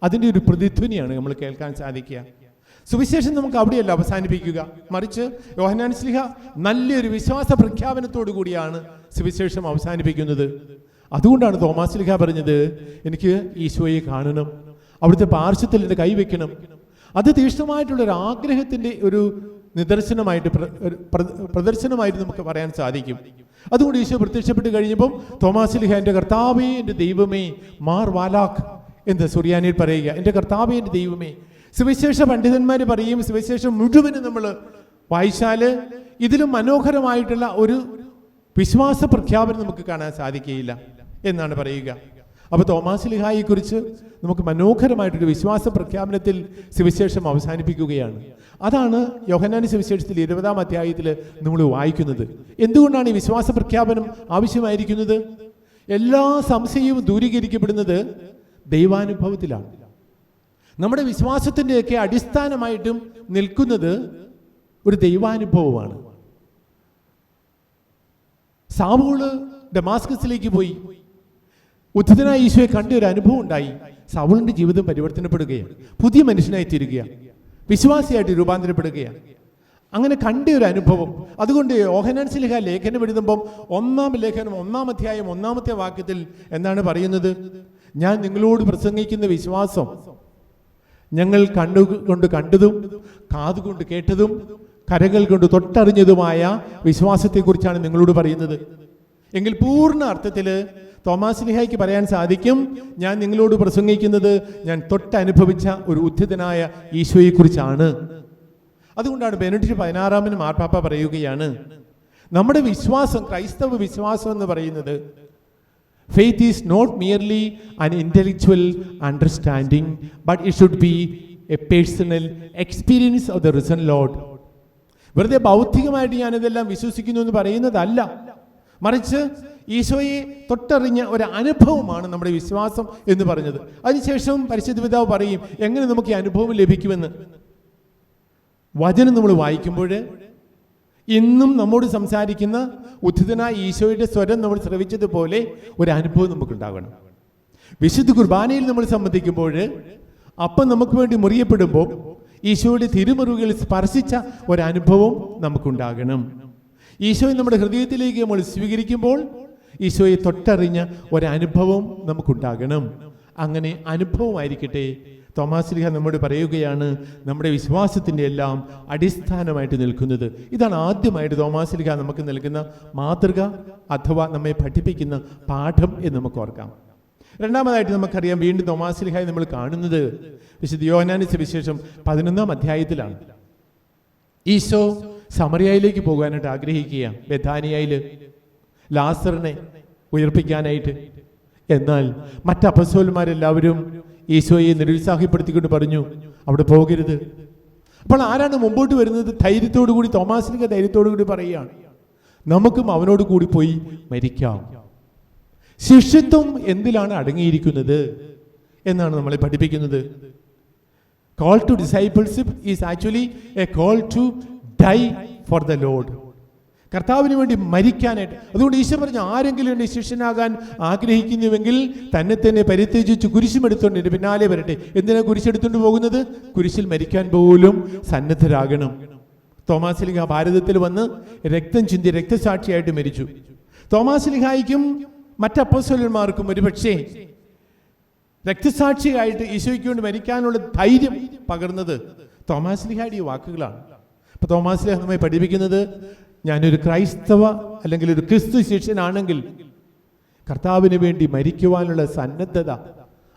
അതിൻ്റെ ഒരു പ്രതിധ്വനിയാണ് നമ്മൾ കേൾക്കാൻ സാധിക്കുക. സുവിശേഷം നമുക്ക് അവിടെയല്ല അവസാനിപ്പിക്കുക, മറിച്ച് യോഹന്നാൻ ശ്ലീഹ നല്ലൊരു വിശ്വാസ പ്രഖ്യാപനത്തോടു കൂടിയാണ് സുവിശേഷം അവസാനിപ്പിക്കുന്നത്. അതുകൊണ്ടാണ് തോമാസ് ശ്ലീഹ പറഞ്ഞത്, എനിക്ക് ഈശോയെ കാണണം, അവിടുത്തെ പാർശ്വത്തിൽ എൻ്റെ കൈവയ്ക്കണം. അത് തീക്ഷ്ണമായിട്ടുള്ളൊരു ആഗ്രഹത്തിൻ്റെ ഒരു നിദർശനമായിട്ട് പ്രദർശനമായിട്ട് നമുക്ക് പറയാൻ സാധിക്കും. അതുകൊണ്ട് ഈശോ പ്രത്യക്ഷപ്പെട്ട് കഴിഞ്ഞപ്പം തോമാസ് ശ്ലീഹ എൻ്റെ കർത്താവേ എൻ്റെ ദൈവമേ, മാർ വാലാഖ് എന്ന് സുറിയാനിയിൽ പറയുക, എൻ്റെ കർത്താവേ എൻ്റെ ദൈവമേ. സുവിശേഷ പണ്ഡിതന്മാർ പറയും, സുവിശേഷം മുഴുവനും നമ്മൾ വായിച്ചാൽ ഇതിലും മനോഹരമായിട്ടുള്ള ഒരു വിശ്വാസ പ്രഖ്യാപനം നമുക്ക് കാണാൻ സാധിക്കുകയില്ല എന്നാണ് പറയുക. അപ്പോൾ തോമാസ് ലീഹായെ കുറിച്ച് നമുക്ക് മനോഹരമായിട്ടൊരു വിശ്വാസ പ്രഖ്യാപനത്തിൽ സുവിശേഷം അവസാനിപ്പിക്കുകയാണ്. അതാണ് യോഹന്നാൻ സുവിശേഷത്തിൽ 20-ാം അധ്യായത്തിൽ നമ്മൾ വായിക്കുന്നത്. എന്തുകൊണ്ടാണ് ഈ വിശ്വാസ പ്രഖ്യാപനം ആവശ്യമായിരിക്കുന്നത്? എല്ലാ സംശയവും ദൂരീകരിക്കപ്പെടുന്നത് ദൈവാനുഭവത്തിലാണ്. നമ്മുടെ വിശ്വാസത്തിൻ്റെയൊക്കെ അടിസ്ഥാനമായിട്ടും നിൽക്കുന്നത് ഒരു ദൈവാനുഭവമാണ്. സാവൂള് ഡമാസ്കസിലേക്ക് പോയി ഉദ്ധിതനായ ഈശോയെ കണ്ട ഒരു അനുഭവം ഉണ്ടായി. സാവൂളിന്റെ ജീവിതം പരിവർത്തനപ്പെടുകയാണ്, പുതിയ മനുഷ്യനായി തീരുകയാണ്, വിശ്വാസിയായിട്ട് രൂപാന്തരപ്പെടുകയാണ്. അങ്ങനെ കണ്ട ഒരു അനുഭവം. അതുകൊണ്ട് യോഹന്നാൻ ശ്ലീഹ ലേഖനം എഴുതുമ്പം 1-ാം ലേഖനം 1-ാം അധ്യായം 1-ാമത്തെ വാക്യത്തിൽ എന്താണ് പറയുന്നത്? ഞാൻ നിങ്ങളോട് പ്രസംഗിക്കുന്ന വിശ്വാസം ഞങ്ങൾ കണ്ണുകൊണ്ട് കണ്ടതും കാതുകൊണ്ട് കേട്ടതും കരങ്ങൾ കൊണ്ട് തൊട്ടറിഞ്ഞതുമായ വിശ്വാസത്തെക്കുറിച്ചാണ് നിങ്ങളോട് പറയുന്നത്. എങ്കിൽ പൂർണ്ണ അർത്ഥത്തിൽ തോമാസ് ശ്ലീഹായ്ക്ക് പറയാൻ സാധിക്കും, ഞാൻ നിങ്ങളോട് പ്രസംഗിക്കുന്നത് ഞാൻ തൊട്ടനുഭവിച്ച ഒരു ഉദ്ധിതനായ ഈശോയെക്കുറിച്ചാണ്. അതുകൊണ്ടാണ് ബെനഡിക്ട് 16-ാമൻ മാർപ്പാപ്പ പറയുകയാണ്, നമ്മുടെ വിശ്വാസം, ക്രൈസ്തവ വിശ്വാസം എന്ന് പറയുന്നത്, faith is not merely an intellectual understanding, but it should be a personal experience of the risen Lord. വെറുതെ ബൗദ്ധികമായിട്ട് ഞാനിതെല്ലാം വിശ്വസിക്കുന്നു എന്ന് പറയുന്നതല്ല, മറിച്ച് ഈശോയെ തൊട്ടറിഞ്ഞ ഒരു അനുഭവമാണ് നമ്മുടെ വിശ്വാസം എന്ന് പറഞ്ഞത്. അതിനുശേഷം പരിശുദ്ധ പിതാവ് പറയും എങ്ങനെ നമുക്ക് ഈ അനുഭവം ലഭിക്കുമെന്ന്. വചനം നമ്മൾ വായിക്കുമ്പോൾ ഇന്നും നമ്മോട് സംസാരിക്കുന്ന ഉദ്ധിതനായ ഈശോയുടെ സ്വരം നമ്മൾ ശ്രവിച്ചതുപോലെ ഒരു അനുഭവം നമുക്കുണ്ടാകണം. വിശുദ്ധ കുർബാനയിൽ നമ്മൾ സംബന്ധിക്കുമ്പോൾ അപ്പം നമുക്ക് വേണ്ടി മുറിയപ്പെടുമ്പോൾ ഈശോയുടെ തിരുമുറിവുകൾ സ്പർശിച്ച ഒരനുഭവം നമുക്കുണ്ടാകണം. ഈശോയെ നമ്മുടെ ഹൃദയത്തിലേക്ക് നമ്മൾ സ്വീകരിക്കുമ്പോൾ ഈശോയെ തൊട്ടറിഞ്ഞ ഒരനുഭവം നമുക്കുണ്ടാകണം. അങ്ങനെ അനുഭവമായിരിക്കട്ടെ തോമാശ്ലീഹ നമ്മോട് പറയുകയാണ് നമ്മുടെ വിശ്വാസത്തിൻ്റെ എല്ലാം അടിസ്ഥാനമായിട്ട് നിൽക്കുന്നത്. ഇതാണ് ആദ്യമായിട്ട് തോമാശ്ലീഹ നമുക്ക് നൽകുന്ന മാതൃക അഥവാ നമ്മെ പഠിപ്പിക്കുന്ന പാഠം എന്ന് നമുക്ക് ഓർക്കാം. രണ്ടാമതായിട്ട് നമുക്കറിയാം, വീണ്ടും തോമാശ്ലീഹയെ നമ്മൾ കാണുന്നത് വിശുദ്ധ യോഹന്നാന്റെ സുവിശേഷം 11-ാം അധ്യായത്തിലാണ്. ഈശോ സമറിയയിലേക്ക് പോകാനായിട്ട് ആഗ്രഹിക്കുക, ബെഥാനിയയിൽ ലാസറിനെ ഉയർപ്പിക്കാനായിട്ട്. എന്നാൽ മറ്റ് അപ്പസ്തോലന്മാരെല്ലാവരും ഈശോയെ നിരുത്സാഹപ്പെടുത്തിക്കൊണ്ട് പറഞ്ഞു, അവിടെ പോകരുത്. അപ്പോൾ ആരാണ് മുമ്പോട്ട് വരുന്നത്? ധൈര്യത്തോടു കൂടി തോമാശ്ലീഹ ധൈര്യത്തോടു കൂടി പറയുകയാണ്, നമുക്കും അവനോട് കൂടി പോയി മരിക്കാം. ശിഷ്യത്വം എന്തിലാണ് അടങ്ങിയിരിക്കുന്നത് എന്നാണ് നമ്മളെ പഠിപ്പിക്കുന്നത്. Call to discipleship is actually a call to die for the Lord. കർത്താവിന് വേണ്ടി മരിക്കാനായിട്ട്. അതുകൊണ്ട് ഈശോ പറഞ്ഞു, ആരെങ്കിലും എൻ്റെ ശിഷ്യനാകാൻ ആഗ്രഹിക്കുന്നുവെങ്കിൽ തന്നെ തന്നെ പരിത്യജിച്ച് കുരിശുമെടുത്തോണ്ട് എൻ്റെ പിന്നാലെ വരട്ടെ. എന്തിനാ കുരിശെടുത്തോണ്ട് പോകുന്നത്? കുരിശിൽ മരിക്കാൻ പോലും സന്നദ്ധരാകണം. തോമാശ്ലീഹ ഭാരതത്തിൽ വന്ന് രക്തം ചിന്തി രക്തസാക്ഷിയായിട്ട് മരിച്ചു. തോമാശ്ലീഹായ്ക്കും മറ്റ് അപ്പോസ്തലന്മാർക്കും ഒരുപക്ഷേ രക്തസാക്ഷിയായിട്ട് ഈശോയ്ക്ക് വേണ്ടി മരിക്കാനുള്ള ധൈര്യം പകർന്നത് തോമാശ്ലീഹയുടെ ഈ വാക്കുകളാണ്. അപ്പോൾ തോമാശ്ലീഹ നമ്മെ പഠിപ്പിക്കുന്നത്, ഞാനൊരു ക്രൈസ്തവ അല്ലെങ്കിൽ ഒരു ക്രിസ്തു ശിഷ്യനാണെങ്കിൽ കർത്താവിന് വേണ്ടി മരിക്കുവാനുള്ള സന്നദ്ധത,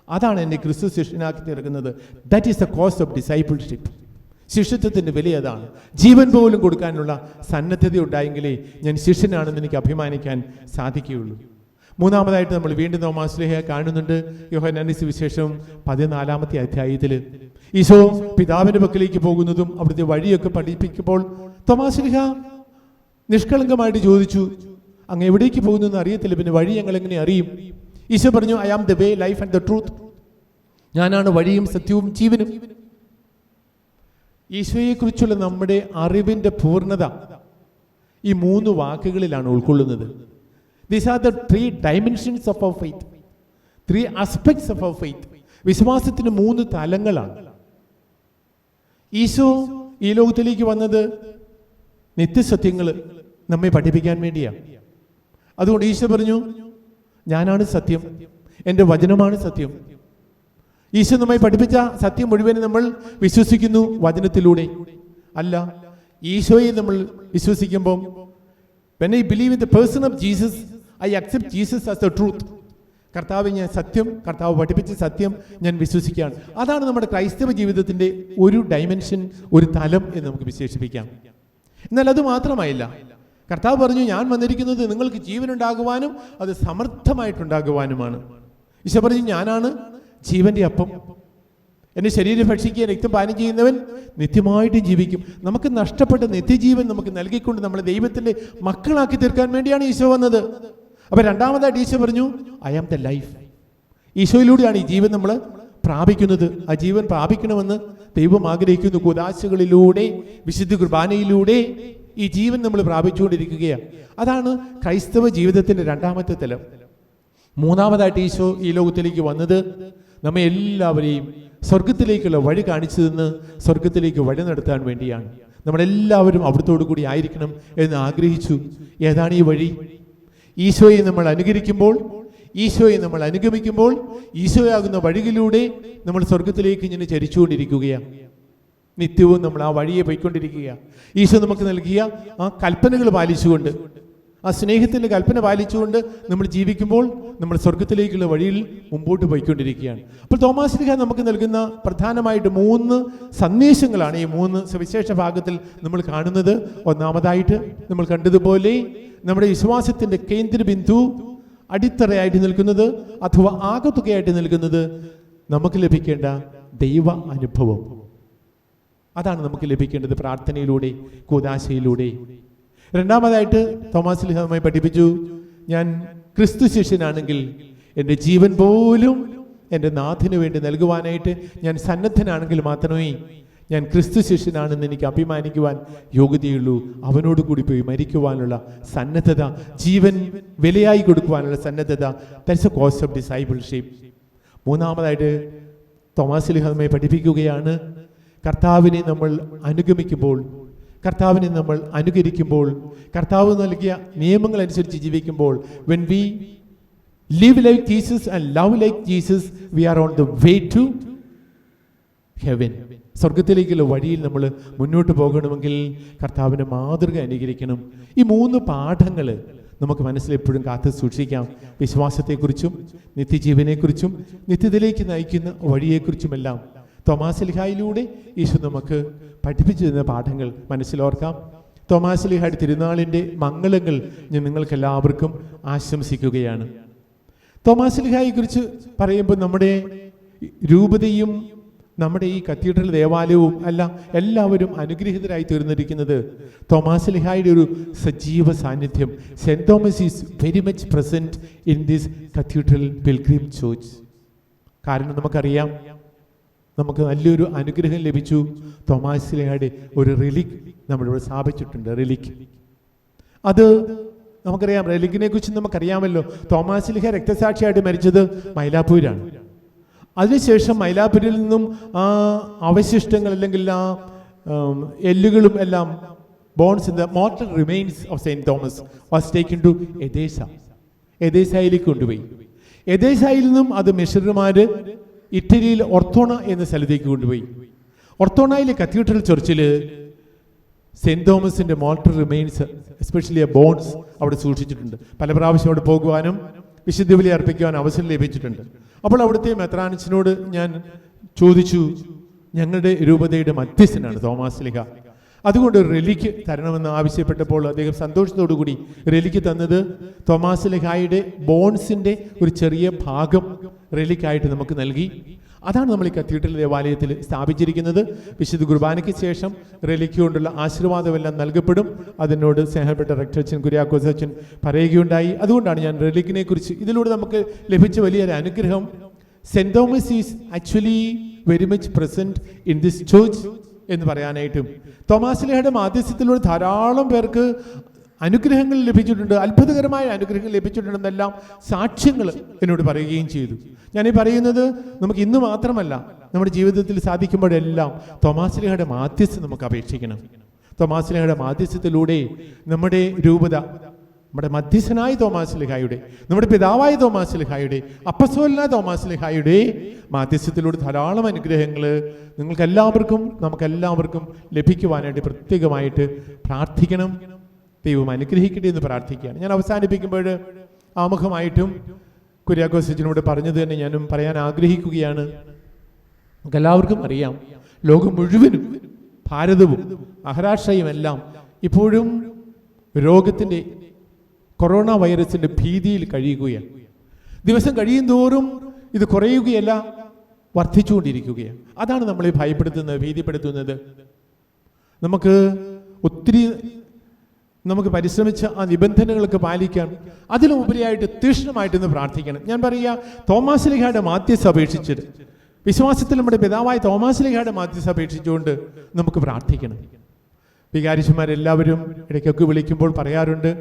അതാണ് എന്നെ ക്രിസ്തു ശിഷ്യനാക്കി തീർക്കുന്നത്. That is the cost of discipleship. ശിഷ്യത്വത്തിൻ്റെ വില അതാണ്. ജീവൻ പോലും കൊടുക്കാനുള്ള സന്നദ്ധത ഉണ്ടായെങ്കിലേ ഞാൻ ശിഷ്യനാണെന്ന് എനിക്ക് അഭിമാനിക്കാൻ സാധിക്കുകയുള്ളൂ. മൂന്നാമതായിട്ട് നമ്മൾ വീണ്ടും തോമാശ്ലീഹയെ കാണുന്നുണ്ട്. യോഹന്നാന്റെ സുവിശേഷം 14-ാമത്തെ അധ്യായത്തിൽ ഈശോ പിതാവിന്റെ പക്കലേക്ക് പോകുന്നതും അവിടുത്തെ വഴിയൊക്കെ പഠിപ്പിക്കുമ്പോൾ തോമാശ്ലീഹ നിഷ്കളങ്കമായിട്ട് ചോദിച്ചു, അങ്ങ് എവിടേക്ക് പോകുന്നു എന്ന് അറിയത്തില്ല, പിന്നെ വഴി ഞങ്ങൾ എങ്ങനെ അറിയും? ഈശോ പറഞ്ഞു, I am the way, life and the truth. ഞാനാണ് വഴിയും സത്യവും ജീവനും. ഈശോയെക്കുറിച്ചുള്ള നമ്മുടെ അറിവിന്റെ പൂർണ്ണത ഈ 3 വാക്കുകളിലാണ് ഉൾക്കൊള്ളുന്നത്. These are the 3 dimensions of our faith, 3 aspects of our faith. വിശ്വാസത്തിന് 3 തലങ്ങളാണ്. ഈശോ ഈ ലോകത്തിലേക്ക് വന്നത് നിത്യസത്യങ്ങൾ നമ്മെ പഠിപ്പിക്കാൻ വേണ്ടിയാണ്. അതുകൊണ്ട് ഈശോ പറഞ്ഞു, ഞാനാണ് സത്യം, എൻ്റെ വചനമാണ് സത്യം. ഈശോ നമ്മെ പഠിപ്പിച്ച സത്യം മുഴുവൻ നമ്മൾ വിശ്വസിക്കുന്നു വചനത്തിലൂടെ അല്ല. ഈശോയെ നമ്മൾ വിശ്വസിക്കുമ്പോൾ, when I believe in the person of Jesus, I accept Jesus as the truth. കർത്താവ് ഞാൻ സത്യം, കർത്താവ് പഠിപ്പിച്ച സത്യം ഞാൻ വിശ്വസിക്കുകയാണ്. അതാണ് നമ്മുടെ ക്രൈസ്തവ ജീവിതത്തിൻ്റെ ഒരു ഡയമെൻഷൻ, ഒരു തലം എന്ന് നമുക്ക് വിശേഷിപ്പിക്കാം. എന്നാൽ അത് മാത്രമായില്ല. കർത്താവ് പറഞ്ഞു, ഞാൻ വന്നിരിക്കുന്നത് നിങ്ങൾക്ക് ജീവനുണ്ടാകുവാനും അത് സമർത്ഥമായിട്ടുണ്ടാകുവാനുമാണ്. ഈശോ പറഞ്ഞു, ഞാനാണ് ജീവന്റെ അപ്പം. എൻ്റെ ശരീരം ഭക്ഷിക്കുക, രക്തം പാനം ചെയ്യുന്നവൻ നിത്യമായിട്ടും ജീവിക്കും. നമുക്ക് നഷ്ടപ്പെട്ട നിത്യജീവൻ നമുക്ക് നൽകിക്കൊണ്ട് നമ്മളെ ദൈവത്തിൻ്റെ മക്കളാക്കി തീർക്കാൻ വേണ്ടിയാണ് ഈശോ വന്നത്. അപ്പോൾ രണ്ടാമതായിട്ട് ഈശോ പറഞ്ഞു, ഐ ആം ദ ലൈഫ്. ഈശോയിലൂടെയാണ് ഈ ജീവൻ നമ്മൾ പ്രാപിക്കുന്നത്. ആ ജീവൻ പ്രാപിക്കണമെന്ന് ദൈവം ആഗ്രഹിക്കുന്നു. കൂദാശകളിലൂടെ, വിശുദ്ധ കുർബാനയിലൂടെ ഈ ജീവൻ നമ്മൾ പ്രാപിച്ചുകൊണ്ടിരിക്കുകയാണ്. അതാണ് ക്രൈസ്തവ ജീവിതത്തിൻ്റെ രണ്ടാമത്തെ തലം. മൂന്നാമതായിട്ട് ഈശോ ഈ ലോകത്തിലേക്ക് വന്നത് നമ്മെ എല്ലാവരെയും സ്വർഗത്തിലേക്കുള്ള വഴി കാണിച്ചു തന്ന് സ്വർഗത്തിലേക്ക് വഴി നടത്താൻ വേണ്ടിയാണ്. നമ്മളെല്ലാവരും അവിടത്തോടു കൂടി ആയിരിക്കണം എന്ന് ആഗ്രഹിച്ചു. ഏതാണ് ഈ വഴി? ഈശോയെ നമ്മൾ അനുകരിക്കുമ്പോൾ, ഈശോയെ നമ്മൾ അനുഗമിക്കുമ്പോൾ, ഈശോയാകുന്ന വഴിയിലൂടെ നമ്മൾ സ്വർഗത്തിലേക്ക് ഇങ്ങനെ ചരിച്ചുകൊണ്ടിരിക്കുകയാണ്. നിത്യവും നമ്മൾ ആ വഴിയെ പോയിക്കൊണ്ടിരിക്കുകയാണ്. ഈശോ നമുക്ക് നൽകിയ ആ കൽപ്പനകൾ പാലിച്ചുകൊണ്ട്, ആ സ്നേഹത്തിൻ്റെ കൽപ്പന പാലിച്ചുകൊണ്ട് നമ്മൾ ജീവിക്കുമ്പോൾ നമ്മൾ സ്വർഗത്തിലേക്കുള്ള വഴിയിൽ മുമ്പോട്ട് പോയിക്കൊണ്ടിരിക്കുകയാണ്. അപ്പോൾ തോമാശ്ലീഹ നമുക്ക് നൽകുന്ന പ്രധാനമായിട്ട് 3 സന്ദേശങ്ങളാണ് ഈ 3 സുവിശേഷ ഭാഗത്തിൽ നമ്മൾ കാണുന്നത്. ഒന്നാമതായിട്ട് നമ്മൾ കണ്ടതുപോലെ നമ്മുടെ വിശ്വാസത്തിൻ്റെ കേന്ദ്രബിന്ദു, അടിത്തറയായിട്ട് നിൽക്കുന്നത് അഥവാ ആകത്തുകയായിട്ട് നിൽക്കുന്നത് നമുക്ക് ലഭിക്കേണ്ട ദൈവ അനുഭവം. അതാണ് നമുക്ക് ലഭിക്കേണ്ടത് പ്രാർത്ഥനയിലൂടെ, കൂദാശയിലൂടെ. രണ്ടാമതായിട്ട് തോമാശ്ലീഹ നമ്മെ പഠിപ്പിച്ചു, ഞാൻ ക്രിസ്തു ശിഷ്യനാണെങ്കിൽ എൻ്റെ ജീവൻ പോലും എൻ്റെ നാഥന് വേണ്ടി നൽകുവാനായിട്ട് ഞാൻ സന്നദ്ധനാണെങ്കിൽ മാത്രമേ ഞാൻ ക്രിസ്തു ശിഷ്യനാണെന്ന് എനിക്ക് അഭിമാനിക്കുവാൻ യോഗ്യതയുള്ളൂ. അവനോട് കൂടി പോയി മരിക്കുവാനുള്ള സന്നദ്ധത, ജീവൻ വിലയായി കൊടുക്കുവാനുള്ള സന്നദ്ധത, that's A cost of discipleship. മൂന്നാമതായിട്ട് തോമാശ്ലീഹ നമ്മെ പഠിപ്പിക്കുകയാണ്, കർത്താവിനെ നമ്മൾ അനുഗമിക്കുമ്പോൾ, കർത്താവിനെ നമ്മൾ അനുകരിക്കുമ്പോൾ, കർത്താവ് നൽകിയ നിയമങ്ങൾ അനുസരിച്ച് ജീവിക്കുമ്പോൾ, when we live like Jesus and love like Jesus, we are on the way to heaven, സ്വർഗത്തിലേക്കുള്ള വഴിയിൽ നമ്മൾ മുന്നോട്ട് പോകണമെങ്കിൽ കർത്താവിൻ്റെ മാതൃക അനുകരിക്കണം. ഈ 3 പാഠങ്ങൾ നമുക്ക് മനസ്സിലെപ്പോഴും കാത്തു സൂക്ഷിക്കാം. വിശ്വാസത്തെക്കുറിച്ചും നിത്യജീവനെക്കുറിച്ചും നിത്യത്തിലേക്ക് നയിക്കുന്ന വഴിയെക്കുറിച്ചുമെല്ലാം തോമാശ്ലീഹായിലൂടെ ഈശോ നമുക്ക് പഠിപ്പിച്ചു തരുന്ന പാഠങ്ങൾ മനസ്സിലോർക്കാം. തോമാശ്ലീഹായുടെ തിരുനാളിൻ്റെ മംഗളങ്ങൾ ഞാൻ നിങ്ങൾക്കെല്ലാവർക്കും ആശംസിക്കുകയാണ്. തോമാശ്ലീഹായെക്കുറിച്ച് പറയുമ്പോൾ നമ്മുടെ രൂപതയും നമ്മുടെ ഈ കത്തീഡ്രൽ ദേവാലയവും എല്ലാവരും അനുഗ്രഹീതരായി തീർന്നിരിക്കുന്നത് തോമാശ്ലീഹായുടെ ഒരു സജീവ സാന്നിധ്യം. Saint Thomas is very much present in this cathedral pilgrim church. കാരണം നമുക്കറിയാം, നമുക്ക് നല്ലൊരു അനുഗ്രഹം ലഭിച്ചു. തോമാശ്ലീഹായുടെ ഒരു റിലിക് നമ്മളിവിടെ സ്ഥാപിച്ചിട്ടുണ്ട്. റിലിക് അത് നമുക്കറിയാം. റിലിക്കിനെ കുറിച്ച് നമുക്കറിയാമല്ലോ. തോമാശ്ലീഹ രക്തസാക്ഷിയായിട്ട് മരിച്ചത് മൈലാപ്പൂരാണ്. അതിനുശേഷം മൈലാപ്പൂരിൽ നിന്നും ആ അവശിഷ്ടങ്ങൾ അല്ലെങ്കിൽ ആ എല്ലുകളും എല്ലാം bones in the mortal remains of Saint Thomas was taken to എദേസയിലേക്ക് കൊണ്ടുപോയി. എദേസയിൽ നിന്നും അത് മിഷണറിമാർ ഇറ്റലിയിൽ ഒർത്തോണ എന്ന സ്ഥലത്തേക്ക് കൊണ്ടുപോയി. ഒർത്തോണയിലെ കത്തീഡ്രൽ ചർച്ചിൽ സെയിന്റ് തോമസിന്റെ മോർട്ടൽ റിമെയിൻസ്, എസ്പെഷ്യലി ബോൺസ്, അവിടെ സൂക്ഷിച്ചിട്ടുണ്ട്. പല പ്രാവശ്യം അവിടെ പോകുവാനും വിശുദ്ധ ബലി അർപ്പിക്കുവാൻ അവസരം ലഭിച്ചിട്ടുണ്ട്. അപ്പോൾ അവിടുത്തെ മെത്രാനിച്ചിനോട് ഞാൻ ചോദിച്ചു, ഞങ്ങളുടെ രൂപതയുടെ മധ്യസ്ഥനാണ് തോമാശ്ലീഹ, അതുകൊണ്ട് ഒരു റെലിക്ക് തരണമെന്ന് ആവശ്യപ്പെട്ടപ്പോൾ അദ്ദേഹം സന്തോഷത്തോടു കൂടി റെലിക്ക് തന്നത് തോമാശ്ലീഹായുടെ ബോൺസിന്റെ ഒരു ചെറിയ ഭാഗം റെലിക്കായിട്ട് നമുക്ക് നൽകി. അതാണ് നമ്മൾ ഈ കത്തീഡ്രൽ ദേവാലയത്തിൽ സ്ഥാപിച്ചിരിക്കുന്നത്. വിശുദ്ധ കുർബാനയ്ക്ക് ശേഷം റെലിക്ക് കൊണ്ടുള്ള ആശീർവാദമെല്ലാം നൽകപ്പെടും. അതിനോട് സ്നേഹപ്പെട്ട റക്ടച്ചൻ കുര്യാക്കോസ് അച്ഛൻ പറയുകയുണ്ടായി. അതുകൊണ്ടാണ് ഞാൻ റെലിക്കിനെ കുറിച്ച്, ഇതിലൂടെ നമുക്ക് ലഭിച്ച വലിയൊരു അനുഗ്രഹം, saint Thomas is actually very much present in this church എന്ന് പറയാനായിട്ടും തോമാശ്ലീഹയുടെ മാധ്യസ്ഥത്തിലൂടെ ധാരാളം പേർക്ക് അനുഗ്രഹങ്ങൾ ലഭിച്ചിട്ടുണ്ട്, അത്ഭുതകരമായ അനുഗ്രഹങ്ങൾ ലഭിച്ചിട്ടുണ്ടെന്നെല്ലാം സാക്ഷ്യങ്ങൾ എന്നോട് പറയുകയും ചെയ്തു. ഞാനീ പറയുന്നത് നമുക്ക് ഇന്ന് മാത്രമല്ല, നമ്മുടെ ജീവിതത്തിൽ സാധിക്കുമ്പോഴെല്ലാം തോമാശ്ലീഹയുടെ മാധ്യസ്ഥം നമുക്ക് അപേക്ഷിക്കണം. തോമാശ്ലീഹയുടെ മാധ്യസ്ഥത്തിലൂടെ നമ്മുടെ രൂപത, നമ്മുടെ മധ്യസ്ഥനായ തോമാശ്ലീഹായുടെ, നമ്മുടെ പിതാവായ തോമാശ്ലീഹായുടെ, അപ്പസ്തോലനായ തോമാശ്ലീഹായുടെ മാധ്യസ്ഥത്തിലൂടെ ധാരാളം അനുഗ്രഹങ്ങൾ നിങ്ങൾക്കെല്ലാവർക്കും നമുക്കെല്ലാവർക്കും ലഭിക്കുവാനായിട്ട് പ്രത്യേകമായിട്ട് പ്രാർത്ഥിക്കണം. ദൈവം അനുഗ്രഹിക്കട്ടെ എന്ന് പ്രാർത്ഥിക്കുകയാണ്. ഞാൻ അവസാനിപ്പിക്കുമ്പോൾ ആമുഖമായിട്ടും കുര്യാക്കോസ് അച്ഛനോട് പറഞ്ഞത് തന്നെ ഞാനും പറയാൻ ആഗ്രഹിക്കുകയാണ്. നമുക്കെല്ലാവർക്കും അറിയാം, ലോകം മുഴുവനും ഭാരതവും മഹാരാഷ്ട്രയും എല്ലാം ഇപ്പോഴും രോഗത്തിൻ്റെ, കൊറോണ വൈറസിന്റെ ഭീതിയിൽ കഴിയുകയാണ്. ദിവസം കഴിയും തോറും ഇത് കുറയുകയല്ല, വർദ്ധിച്ചുകൊണ്ടിരിക്കുകയാണ്. അതാണ് നമ്മളെ ഭയപ്പെടുത്തുന്നത്, ഭീതിപ്പെടുത്തുന്നത്. നമുക്ക് പരിശ്രമിച്ച ആ നിബന്ധനകളൊക്കെ പാലിക്കാൻ, അതിലുപരിയായിട്ട് തീക്ഷ്ണമായിട്ടൊന്ന് പ്രാർത്ഥിക്കണം. ഞാൻ പറയുക, തോമാശ്ലീഹയുടെ മാധ്യസ്ഥ അപേക്ഷിച്ചിട്ട്, വിശ്വാസത്തിൽ നമ്മുടെ പിതാവായ തോമാശ്ലീഹയുടെ മാധ്യസ്ഥ അപേക്ഷിച്ചുകൊണ്ട് നമുക്ക് പ്രാർത്ഥിക്കണം. വികാരിച്ചന്മാരെല്ലാവരും ഇടയ്ക്കൊക്കെ വിളിക്കുമ്പോൾ പറയാറുണ്ട്,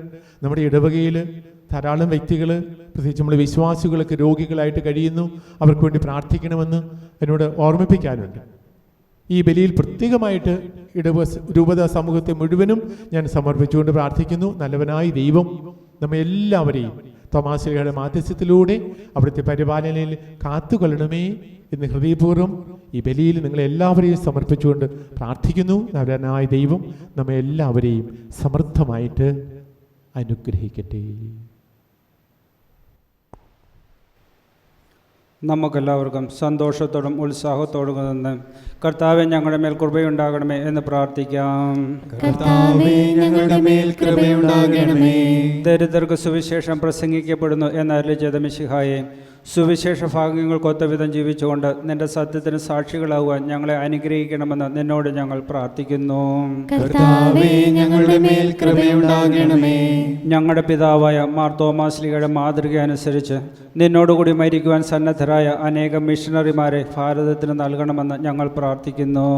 നമ്മുടെ ഇടവകയിൽ ധാരാളം വ്യക്തികൾ, പ്രത്യേകിച്ച് നമ്മൾ വിശ്വാസികളൊക്കെ രോഗികളായിട്ട് കഴിയുന്നു, അവർക്ക് വേണ്ടി പ്രാർത്ഥിക്കണമെന്ന് എന്നോട് ഓർമ്മിപ്പിക്കാറുണ്ട്. ഈ ബലിയിൽ പ്രത്യേകമായിട്ട് രൂപത സമൂഹത്തെ മുഴുവനും ഞാൻ സമർപ്പിച്ചുകൊണ്ട് പ്രാർത്ഥിക്കുന്നു. നല്ലവനായ ദൈവം നമ്മെ എല്ലാവരെയും തോമാശ്ലീഹയുടെ മാധ്യസ്ഥത്തിലൂടെ അവിടുത്തെ പരിപാലനയിൽ കാത്തുകൊള്ളണമേ എന്ന് ഹൃദയപൂർവ്വം ഈ ബലിയിൽ നിങ്ങളെല്ലാവരെയും സമർപ്പിച്ചുകൊണ്ട് പ്രാർത്ഥിക്കുന്നു. നല്ലവനായ ദൈവം നമ്മെ എല്ലാവരെയും സമൃദ്ധമായിട്ട് അനുഗ്രഹിക്കട്ടെ. നമുക്കെല്ലാവർക്കും സന്തോഷത്തോടും ഉത്സാഹത്തോടും നിന്ന് കർത്താവെ ഞങ്ങളുടെ മേൽ കൃപയുണ്ടാകണമേ എന്ന് പ്രാർത്ഥിക്കാം. കർത്താവേ ഞങ്ങളുടെ മേൽ കൃപയുണ്ടാകണമേ. ദരിദ്രർക്ക് സുവിശേഷം പ്രസംഗിക്കപ്പെടുന്നു എന്നരുളി ചെയ്ത മിശിഹായെ, സുവിശേഷ ഭാഗ്യങ്ങൾക്കൊത്തവിധം ജീവിച്ചുകൊണ്ട് നിന്റെ സത്യത്തിന് സാക്ഷികളാകുവാൻ ഞങ്ങളെ അനുഗ്രഹിക്കണമെന്ന് നിന്നോട് ഞങ്ങൾ പ്രാർത്ഥിക്കുന്നു. കർത്താവേ ഞങ്ങളുടെ മേൽ കൃപയുണ്ടാകണമേ. ഞങ്ങളുടെ പിതാവായ മാർ തോമാശ്ലീഹയുടെ മാതൃക അനുസരിച്ച് നിന്നോടുകൂടി മരിക്കുവാൻ സന്നദ്ധരായ അനേകം മിഷണറിമാരെ ഭാരതത്തിന് നൽകണമെന്ന് ഞങ്ങൾ പ്രാർത്ഥിക്കുന്നു.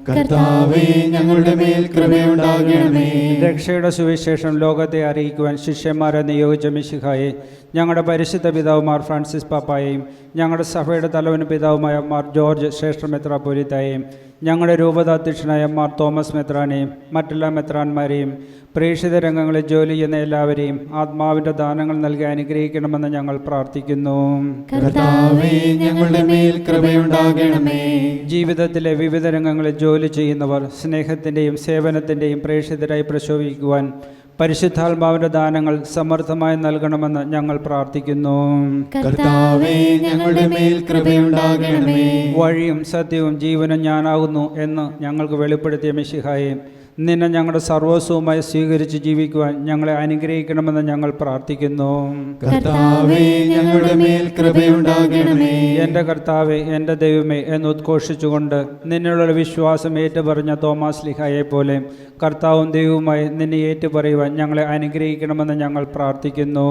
കർത്താവേ ഞങ്ങളുടെ മേൽ കൃപയുണ്ടാകണമേ. രക്ഷയുടെ സുവിശേഷം ലോകത്തെ അറിയിക്കുവാൻ ശിഷ്യന്മാരെ നിയോഗിച്ച മിശിഹായെ, ഞങ്ങളുടെ പരിശുദ്ധ പിതാവ് മാർ ഫ്രാൻസിസ് പാപ്പായെയും ഞങ്ങളുടെ സഭയുടെ തലവന് പിതാവുമായ മാർ ജോർജ് ശ്രേഷ്ഠ മെത്രാപ്പൊലീത്തായെയും ഞങ്ങളുടെ രൂപതാധ്യക്ഷനായ മാർ തോമസ് മെത്രാനെയും മറ്റെല്ലാ മെത്രാന്മാരെയും പ്രേക്ഷിത രംഗങ്ങളിൽ ജോലി ചെയ്യുന്ന എല്ലാവരെയും ആത്മാവിൻ്റെ ദാനങ്ങൾ നൽകി അനുഗ്രഹിക്കണമെന്ന് ഞങ്ങൾ പ്രാർത്ഥിക്കുന്നു. കർത്താവേ, ഞങ്ങളുടെ മേൽ കൃപയുണ്ടാകണമേ. ജീവിതത്തിലെ വിവിധ രംഗങ്ങളിൽ ജോലി ചെയ്യുന്നവർ സ്നേഹത്തിൻ്റെയും സേവനത്തിൻ്റെയും പ്രേക്ഷിതരായി പ്രശോഭിക്കുവാൻ പരിശുദ്ധാത്മാവിൻ്റെ ദാനങ്ങൾ സമർത്ഥമായി നൽകണമെന്ന് ഞങ്ങൾ പ്രാർത്ഥിക്കുന്നു. കർത്താവേ, ഞങ്ങളുടെ മേൽ കൃപയുണ്ടാകണമേ. വഴിയും സത്യവും ജീവനും ഞാനാകുന്നു എന്ന് ഞങ്ങൾക്ക് വെളിപ്പെടുത്തിയ മിശിഹായെ, നിന്നെ ഞങ്ങളുടെ സർവസ്വവുമായി സ്വീകരിച്ച് ജീവിക്കുവാൻ ഞങ്ങളെ അനുഗ്രഹിക്കണമെന്ന് ഞങ്ങൾ പ്രാർത്ഥിക്കുന്നു. കർത്താവേ, ഞങ്ങളുടെ മേൽ കൃപയുണ്ടാകണമേ. എൻ്റെ കർത്താവേ, എൻ്റെ ദൈവമേ എന്ന് ഉദ്ഘോഷിച്ചുകൊണ്ട് നിന്നുള്ള വിശ്വാസം ഏറ്റുപറഞ്ഞ തോമാസ് ലീഹായെ പോലെ കർത്താവും ദൈവവുമായി നിന്നെ ഏറ്റുപറയുവാൻ ഞങ്ങളെ അനുഗ്രഹിക്കണമെന്ന് ഞങ്ങൾ പ്രാർത്ഥിക്കുന്നു.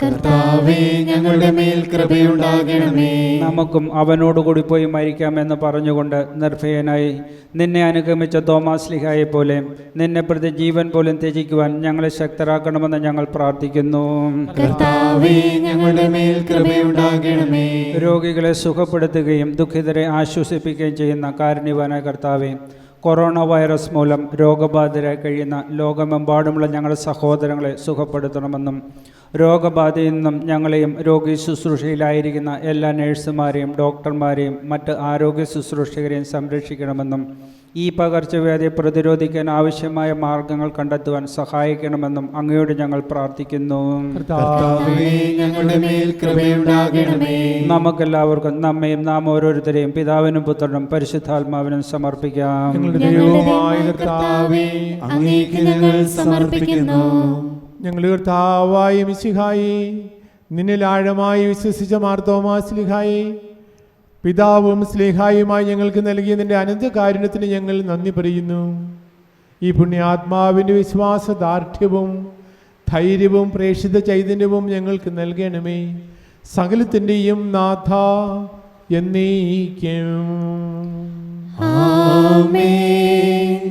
കർത്താവേ, ഞങ്ങളുടെ മേൽ കൃപയുണ്ടാകണമേ. നമുക്കും അവനോടുകൂടി പോയി മരിക്കാമെന്ന് പറഞ്ഞുകൊണ്ട് നിർഭയനായി നിന്നെ അനുഗമിച്ച തോമാസ് ലീഹായെ പോലെ നിന്നെ പ്രതി ജീവൻ പോലും ത്യജിക്കുവാൻ ഞങ്ങളെ ശക്തരാക്കണമെന്ന് ഞങ്ങൾ പ്രാർത്ഥിക്കുന്നു. കർത്താവേ, ഞങ്ങളുടെ മേൽ കൃപയുണ്ടാകണമേ. രോഗികളെ സുഖപ്പെടുത്തുകയും ദുഃഖിതരെ ആശ്വസിപ്പിക്കുകയും ചെയ്യുന്ന കാരുണ്യവാനായ കർത്താവേ, കൊറോണ വൈറസ് മൂലം രോഗബാധിതരായി കഴിയുന്ന ലോകമെമ്പാടുമുള്ള ഞങ്ങളുടെ സഹോദരങ്ങളെ സുഖപ്പെടുത്തണമെന്നും രോഗബാധയിൽ നിന്നും ഞങ്ങളെയും രോഗി ശുശ്രൂഷയിലായിരിക്കുന്ന എല്ലാ നഴ്സുമാരെയും ഡോക്ടർമാരെയും മറ്റ് ആരോഗ്യ ശുശ്രൂഷകരെയും സംരക്ഷിക്കണമെന്നും ഈ പകർച്ചവ്യാധിയെ പ്രതിരോധിക്കാൻ ആവശ്യമായ മാർഗങ്ങൾ കണ്ടെത്തുവാൻ സഹായിക്കണമെന്നും അങ്ങയോട് ഞങ്ങൾ പ്രാർത്ഥിക്കുന്നു. കർത്താവേ, ഞങ്ങളുടെ മേൽ കൃപയുണ്ടാകണമേ. നമുക്കെല്ലാവർക്കും നമ്മയും നാം ഓരോരുത്തരെയും പിതാവിനും പുത്രനും പരിശുദ്ധാത്മാവിനും സമർപ്പിക്കാം. ഞങ്ങളുടെ ദൈവമായ കർത്താവേ, അങ്ങേക്ക് ഞങ്ങൾ സമർപ്പിക്കുന്നു. ഞങ്ങളുടെ കർത്താവായ മിശിഹായി, നിന്നിൽ ആഴമായി വിശ്വസിച്ച മാർ തോമാസ് ലീഹായെ, പിതാവും സ്ലീഹായുമായി ഞങ്ങൾക്ക് നൽകിയ നിന്റെ അനന്തകാരുണ്യത്തിന് ഞങ്ങൾ നന്ദി പറയുന്നു. ഈ പുണ്യാത്മാവിൻ്റെ വിശ്വാസദാർഢ്യവും ധൈര്യവും പ്രേക്ഷിത ചൈതന്യവും ഞങ്ങൾക്ക് നൽകണമേ. സകലത്തിൻ്റെയും നാഥ എന്നേക്കും. ആമേൻ.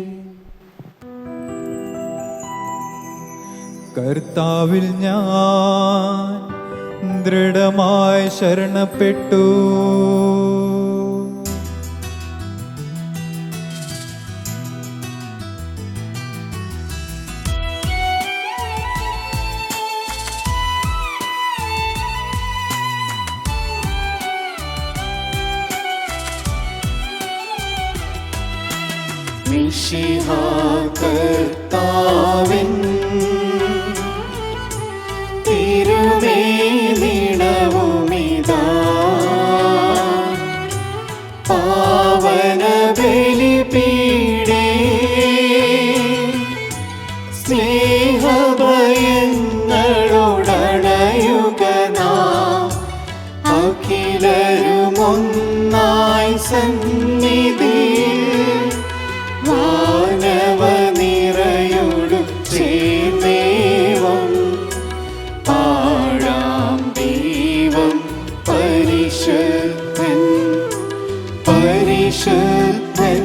കർത്താവിൽ ഞാൻ ദൃഢമായി ശരണപ്പെട്ടു. മിശിഹാ കർത്താവിൻ തിരുമേനിടവുമിതാ, പാവന ബലിപീഠേ സ്നേഹഭയങ്ങളോടണയുക നാം അഖിലരുമൊന്നായി സന്നിധി വാനവനിരയോടു ചേർന്നേവം പാഴാം ദൈവം പരിശുദ്ധൻ പരിശുദ്ധൻ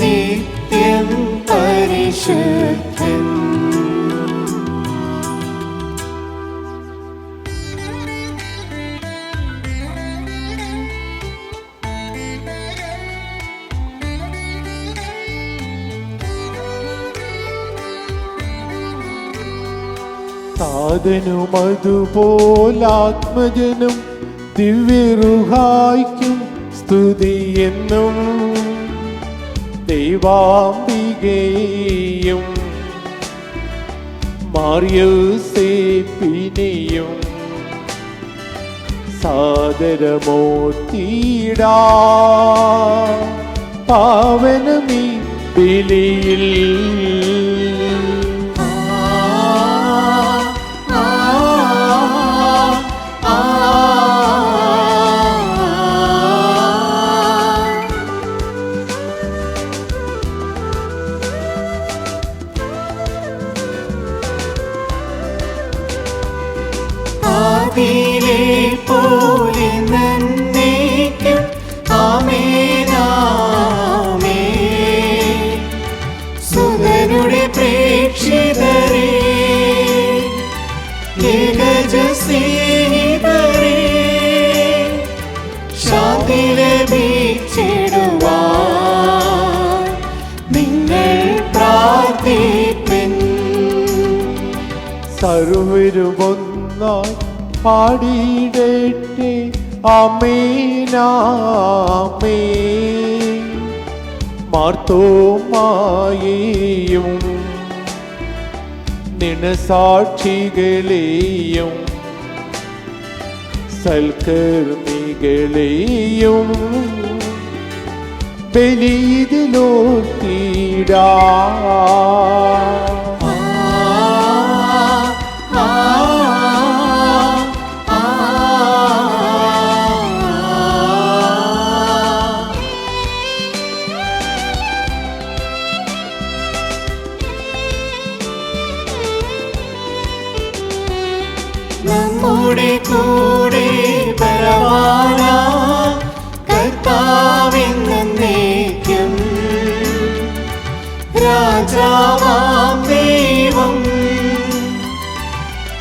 നിത്യം പരിശുദ്ധൻ. താതനും അതുപോലാത്മജനും ദിവ്യറുഹായ്ക്കും സ്തുതിയെന്നും ദൈവാംബികയെയും മാർയോസേപ്പിനെയും സാദരമോത്തീടാ പാവനമീ ബലിയിൽ. പോലെ നന്നേക്കും ആമേനാമേ. സുതരുടെ പ്രേക്ഷിതരേ ഏകജ സർവരുമൊന്നായി പാടിയിടട്ടെ ആമേനാമേൻ. മാർത്തോമായെയും നിണസാക്ഷികളെയും സൽക്കർമ്മികളെയും ബലിയിലോർത്തിടാ. നമ്മുടെ കൂടെ ബലവാനാം കർത്താവെന്നേക്കും രാജാവാം ദൈവം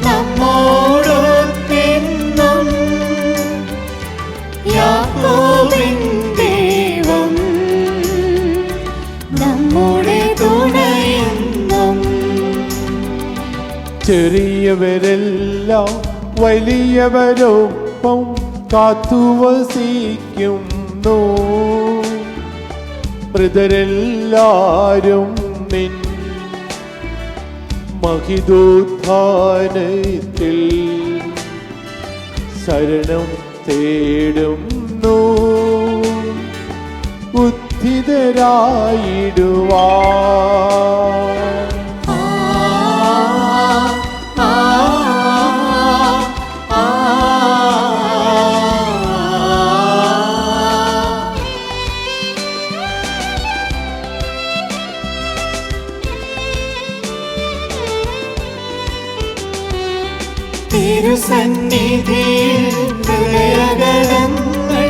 നമ്മോടൊത്തെന്നും യാക്കോബിൻ ദൈവം നമ്മുടെ തുണയെന്നും. ചെറിയവരെല്ലാം വലിയവരൊപ്പം കാത്തുവസിക്കുന്നു. മൃതരെല്ലാരും നിൻ മഹിതോത്ഥാനത്തിൽ ശരണം തേടുന്നു. ഉദ്ധിതരായിടുവാൻ തിരുസന്നിധിയിൽ ഹൃദയകലങ്ങൾ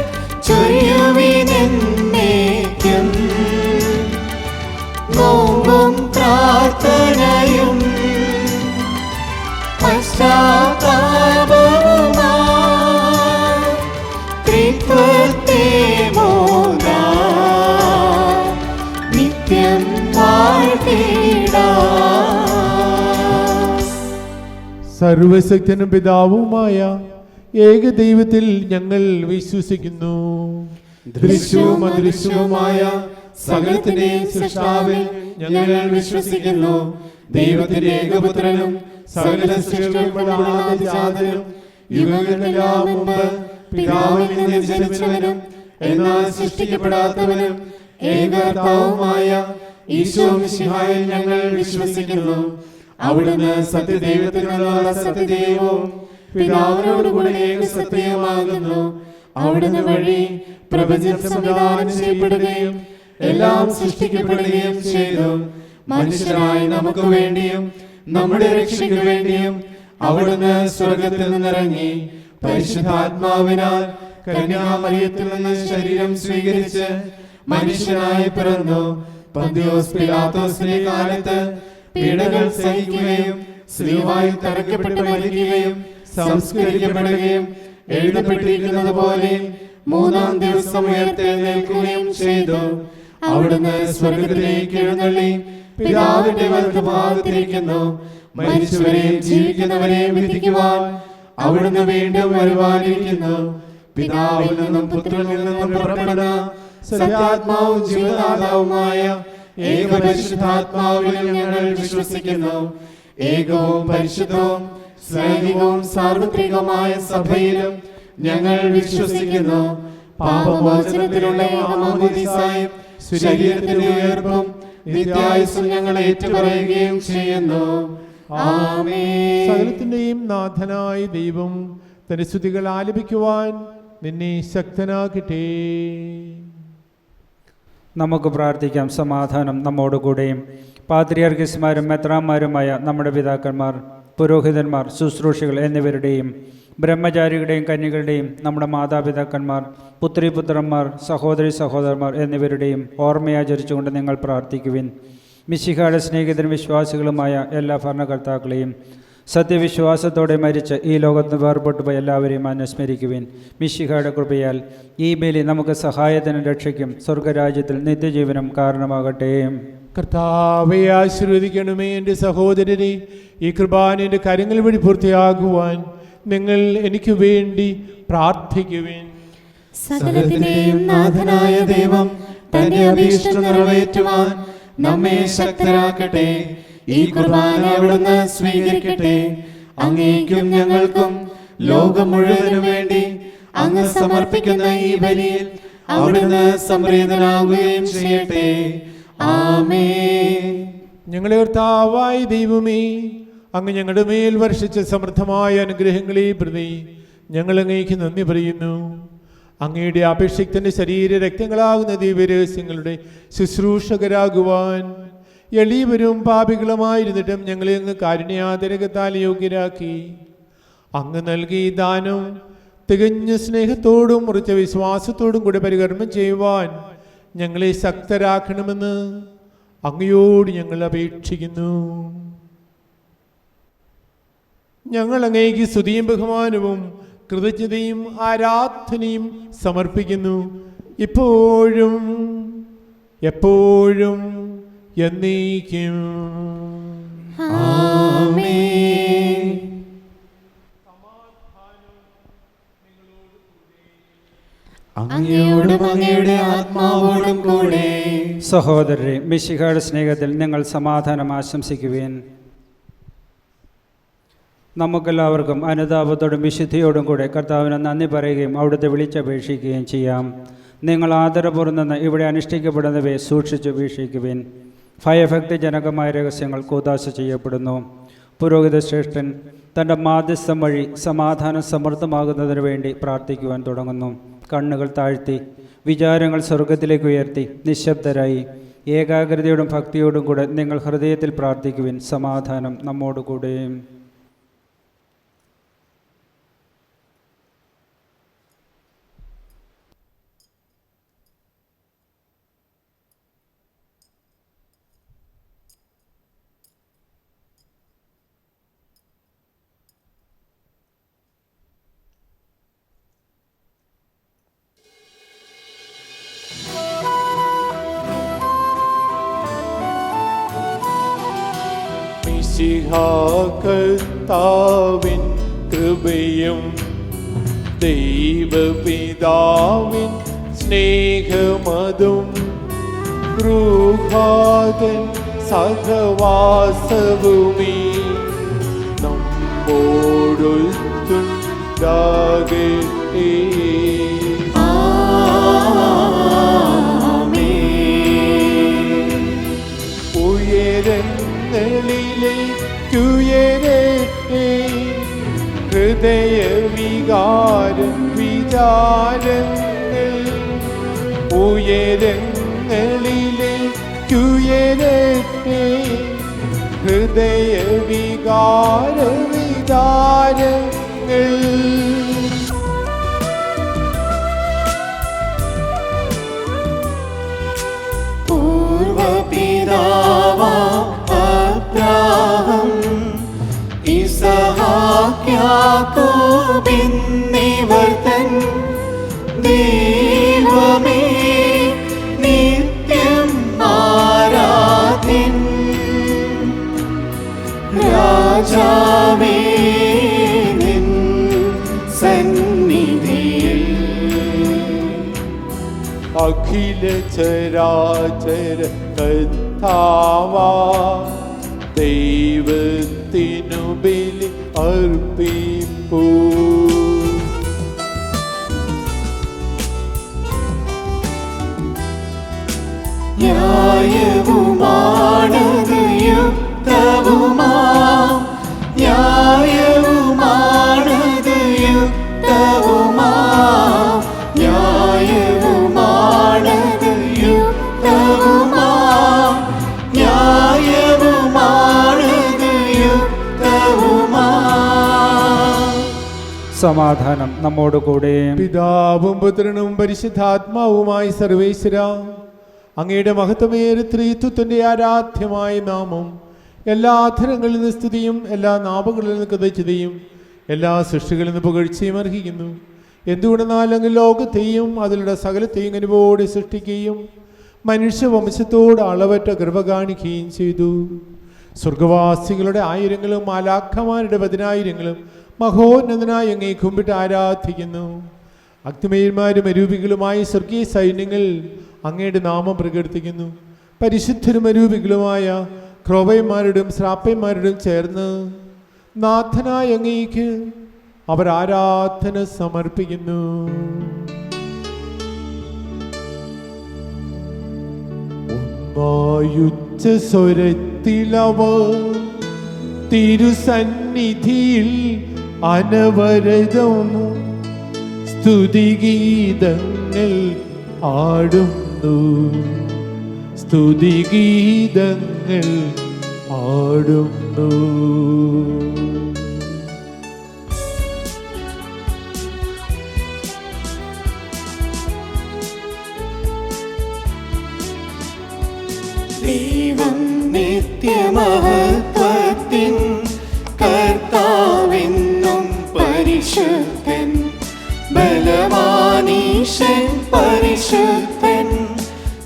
ചൊരിയുവിനെന്നേക്കും. നോമ്പും പ്രാർത്ഥനയും പശ്ചാത്താപവുമായി ത്രിത്വത്തെ മോദാൻ നിത്യം വാഴ്ത്തിടാം. സർവശക്തനും പിതാവുമായ ഏകദൈവത്തിൽ ഞങ്ങൾ വിശ്വസിക്കുന്നു. ദൃശ്യവും അദൃശ്യവുമായ സകലത്തിന്റെയും സൃഷ്ടാവിൽ ഞങ്ങൾ വിശ്വസിക്കുന്നു. ദൈവത്തിന്റെ ഏകപുത്രനും സകല സൃഷ്ടികൾക്കും യുഗങ്ങൾക്കെല്ലാം മുമ്പ് പിതാവിൽ നിന്ന് ജനിച്ചവനും എന്നാൽ സൃഷ്ടിക്കപ്പെടാത്തവനും ഏകകർത്താവുമായ ഈശോ മിശിഹായിൽ ഞങ്ങൾ വിശ്വസിക്കുന്നു. അവിടുന്ന് സത്യദൈവത്തിനുള്ള സത്യദൈവവും പിതാവിനോടുകൂടെ ഏകസത്യമാകുന്നു. അവിടുന്ന് വഴി പ്രപഞ്ചം സംവിധാനം ചെയ്യപ്പെടുകയും എല്ലാം സൃഷ്ടിക്കപ്പെടുകയും ചെയ്തു. മനുഷ്യരായി നമുക്ക് വേണ്ടിയും നമ്മുടെ രക്ഷയ്ക്ക് വേണ്ടിയും അവിടുന്ന് സ്വർഗത്തിൽ നിന്നിറങ്ങി പരിശുദ്ധാത്മാവിനാൽ കന്യാമറിയത്തിൽ നിന്ന് ശരീരം സ്വീകരിച്ച് മനുഷ്യനായി പിറന്നു. പന്തിയോസ് പിലാത്തോസിന്റെ കാലത്ത് പീഡകൾ സഹിക്കുകയും സ്ലീവായി തറയ്ക്കപ്പെട്ട് മരിക്കുകയും സംസ്കരിക്കപ്പെടുകയും എഴുതപ്പെട്ടിരിക്കുന്നത് പോലെ മൂന്നാം ദിവസം ഉയർത്തെഴുന്നേൽക്കുകയും ചെയ്തു. അവിടുന്ന് സ്വർഗത്തിലേക്ക് എഴുന്നള്ളി പിതാവിന്റെ വലതുഭാഗത്തിരിക്കുന്നു. മരിച്ചവരെയും ജീവിക്കുന്നവരെയും വിധിക്കുവാൻ അവിടുന്ന് വീണ്ടും വരുവാനിരിക്കുന്നു. പിതാവിൽ നിന്നും പുത്രനിൽ നിന്നും പുറപ്പെടുന്ന സത്യാത്മാവും ജീവദാതാവുമായ ഏകപരിശുദ്ധാത്മാവിൽ ഞങ്ങൾ വിശ്വസിക്കുന്നു. ഏകവും പരിശുദ്ധവും സ്നേഹികവും സാർവത്രികമായ സഭയിലും ഞങ്ങൾ വിശ്വസിക്കുന്നു. പാപമോചനത്തിലുള്ള മാമോദീസായും ശരീരത്തിന്റെ ഉയർപ്പും നിത്യായുസ്സും ഞങ്ങൾ ഏറ്റുപറയുകയും ചെയ്യുന്നു. ആമേൻ. സകലത്തിന്റെയും നാഥനായ ദൈവം തന്റെ സ്തുതികൾ ആലപിക്കുവാൻ നിന്നെ ശക്തനാക്കട്ടെ. നമുക്ക് പ്രാർത്ഥിക്കാം. സമാധാനം നമ്മോടുകൂടെയും. പാത്രിയാർക്കീസുമാരും മെത്രാന്മാരുമായ നമ്മുടെ പിതാക്കന്മാർ, പുരോഹിതന്മാർ, ശുശ്രൂഷികൾ എന്നിവരുടെയും ബ്രഹ്മചാരികളുടെയും കന്യകളുടെയും നമ്മുടെ മാതാപിതാക്കന്മാർ, പുത്രിപുത്രന്മാർ, സഹോദരി സഹോദരന്മാർ എന്നിവരുടെയും ഓർമ്മയാചരിച്ചുകൊണ്ട് നിങ്ങൾ പ്രാർത്ഥിക്കുവിൻ. മിശിഹായുടെ സ്നേഹിതരും വിശ്വാസികളുമായ എല്ലാ ഭരണകർത്താക്കളെയും സത്യവിശ്വാസത്തോടെ മരിച്ച് ഈ ലോകത്ത് വേർപെട്ടു പോയ എല്ലാവരെയും അനുസ്മരിക്കുവിൻ. മിശിഹായുടെ കൃപയാൽ ഈ ബലി നമുക്ക് സഹായത്തിനും രക്ഷയ്ക്കും സ്വർഗരാജ്യത്തിൽ നിത്യജീവനം കാരണമാകട്ടെ. കർത്താവെ ആശീർവദിക്കണമേ. എൻ്റെ സഹോദരനെ, ഈ കൃപാന എൻ്റെ കരങ്ങൾ വഴി പൂർത്തിയാകുവാൻ നിങ്ങൾ എനിക്ക് വേണ്ടി പ്രാർത്ഥിക്കുവിൻ. സകലത്തിന്റെയും നാഥനായ ദൈവം തന്റെ അഭീഷ്ടം നിറവേറ്റുവാൻ നമ്മെ ശക്തരാക്കട്ടെ. ഈ കുർബാന അവിടുന്ന് സ്വീകരിക്കട്ടെ. അങ്ങേക്കും ഞങ്ങൾക്കും ലോകം മുഴുവനും വേണ്ടി അങ്ങ് സമർപ്പിക്കുന്ന ഈ ബലിയിൽ അവിടുന്ന് സംപ്രീതനാകുകയും ചെയ്യട്ടെ. ആമേൻ. ഞങ്ങളെ കർത്താവായ ദൈവമേ, അങ്ങ് ഞങ്ങളുടെ മേൽ വർഷിച്ച സമൃദ്ധമായ അനുഗ്രഹങ്ങളെ പ്രതി ഞങ്ങൾ അങ്ങേക്ക് നന്ദി പറയുന്നു. അങ്ങയുടെ അഭിഷിക്തന്റെ ശരീര രക്തങ്ങളാകുന്ന ദിവ്യരഹസ്യങ്ങളുടെ ശുശ്രൂഷകരാകുവാൻ എളിയവരും പാപികളുമായിരുന്നിട്ടും ഞങ്ങളെ അങ്ങ് കാരുണ്യാതിരകത്താൽ യോഗ്യരാക്കി. അങ്ങ് നൽകി ദാനം തികഞ്ഞ സ്നേഹത്തോടും ഉറച്ച വിശ്വാസത്തോടും കൂടെ പരികർമ്മം ചെയ്യുവാൻ ഞങ്ങളെ ശക്തരാക്കണമെന്ന് അങ്ങയോട് ഞങ്ങൾ അപേക്ഷിക്കുന്നു. ഞങ്ങൾ അങ്ങേക്ക് സ്തുതിയും ബഹുമാനവും കൃതജ്ഞതയും ആരാധനയും സമർപ്പിക്കുന്നു, ഇപ്പോഴും എപ്പോഴും എന്നേക്കും. ആമേൻ. അങ്ങയോടും അങ്ങയുടെ ആത്മാവോടും കൂടെ. സഹോദരരെ, മിശിഹായുടെ സ്നേഹത്തിൽ നിങ്ങൾ സമാധാനം ആശംസിക്കുവിൻ. നമുക്കെല്ലാവർക്കും അനുതാപത്തോടും വിശുദ്ധിയോടും കൂടെ കർത്താവിന് നന്ദി പറയുകയും അവിടുത്തെ വിളിച്ചപേക്ഷിക്കുകയും ചെയ്യാം. നിങ്ങൾ ആദരപൂർവ്വം നിന്ന് ഇവിടെ അനുഷ്ഠിക്കപ്പെടുന്നവയെ സൂക്ഷിച്ചു വീക്ഷിക്കുവിൻ. ഭയഭക്തിജനകമായ രഹസ്യങ്ങൾ കൂദാശ ചെയ്യപ്പെടുന്നു. പുരോഹിത ശ്രേഷ്ഠൻ തൻ്റെ മാധ്യസ്ഥം വഴി സമാധാനം സമൃദ്ധമാകുന്നതിന് വേണ്ടി പ്രാർത്ഥിക്കുവാൻ തുടങ്ങുന്നു. കണ്ണുകൾ താഴ്ത്തി വിചാരങ്ങൾ സ്വർഗത്തിലേക്ക് ഉയർത്തി നിശബ്ദരായി ഏകാഗ്രതയോടും ഭക്തിയോടും കൂടെ നിങ്ങൾ ഹൃദയത്തിൽ പ്രാർത്ഥിക്കുവിൻ. സമാധാനം നമ്മോടുകൂടെ. കർത്താവിൻ കൃപയും ദൈവപിതാവിൻ സ്നേഹമതും റൂഹാതൻ സഹവാസവുമീ നമ്മോടൊത്തുണ്ടാകട്ടെ. ഉയരങ്ങളിലേക്കുയരട്ടെ ഹൃദയവികാരങ്ങൾ, ഉയരങ്ങളിലേക്കുയരട്ടെ ഹൃദയവികാരവിചാരങ്ങൾ. അബ്രാഹം ഇസഹാക്ക് യാക്കോബ് എന്നിവർ തൻ ദൈവമേ നിത്യം ആരാധ്യൻ. രാജാവേ നിൻ സന്നിധിയിൽ അഖില ചരാചര കർത്താവാ ദൈവത്തിനു ബലി അർപ്പിപ്പൂ. ന്യായവുമാണത് യുക്തവുമാ, ന്യായവുമാണത് യുക്തവുമാ, ന്യായവുമാണത് യുക്തവുമാ, ന്യായവുമാണത് യുക്തവുമാ. സമാധാനം നമ്മോടുകൂടെ. പിതാവും പുത്രനും പരിശുദ്ധാത്മാവുമായി സർവേശ്വര, അങ്ങയുടെ മഹത്വമേറെ ത്രിത്വത്തിന്റെ ആരാധ്യമായ നാമം എല്ലാ അധരങ്ങളിൽ നിന്ന് സ്തുതിയും എല്ലാ നാവുകളിൽ നിന്ന് കൃതജ്ഞതയും എല്ലാ സൃഷ്ടികളിൽ നിന്ന് പുകഴ്ചയും അർഹിക്കുന്നു. എന്തുകൊണ്ടെന്നാൽ അങ്ങ് ലോകത്തെയും അതിലുള്ള സകലത്തെയും അനുഭവോടെ സൃഷ്ടിക്കുകയും മനുഷ്യവംശത്തോട് അളവറ്റ കൃപ കാണിക്കുകയും ചെയ്തു. സ്വർഗവാസികളുടെ ആയിരങ്ങളും മാലാഖമാരുടെ 10,000-ങ്ങളും മഹോന്നതനായി അങ്ങേ കുമ്പിട്ട് ആരാധിക്കുന്നു. അഗ്നിമയന്മാരും അരൂപികളുമായി സ്വർഗീയ സൈന്യങ്ങൾ അങ്ങയുടെ നാമം പ്രകീർത്തിക്കുന്നു. പരിശുദ്ധരും അരൂപികളുമായ ക്രോവന്മാരോടും ശ്രാപ്പന്മാരോടും ചേർന്ന് നാഥനായ അങ്ങേക്ക് അവർ ആരാധന സമർപ്പിക്കുന്നു. ഉച്ച സ്വരത്തിലവർ തിരുസന്നിധിയിൽ അനവരതം സ്തുതിഗീതങ്ങൾ ആടുന്നു. സ്തുതിഗീതങ്ങൾ ആടുന്നു. ദൈവം നിത്യമഹത്വത്തിൻ കർത്താവെന്നും പരിശുദ്ധൻ, ബലവാനീശൻ പരിശുദ്ധൻ,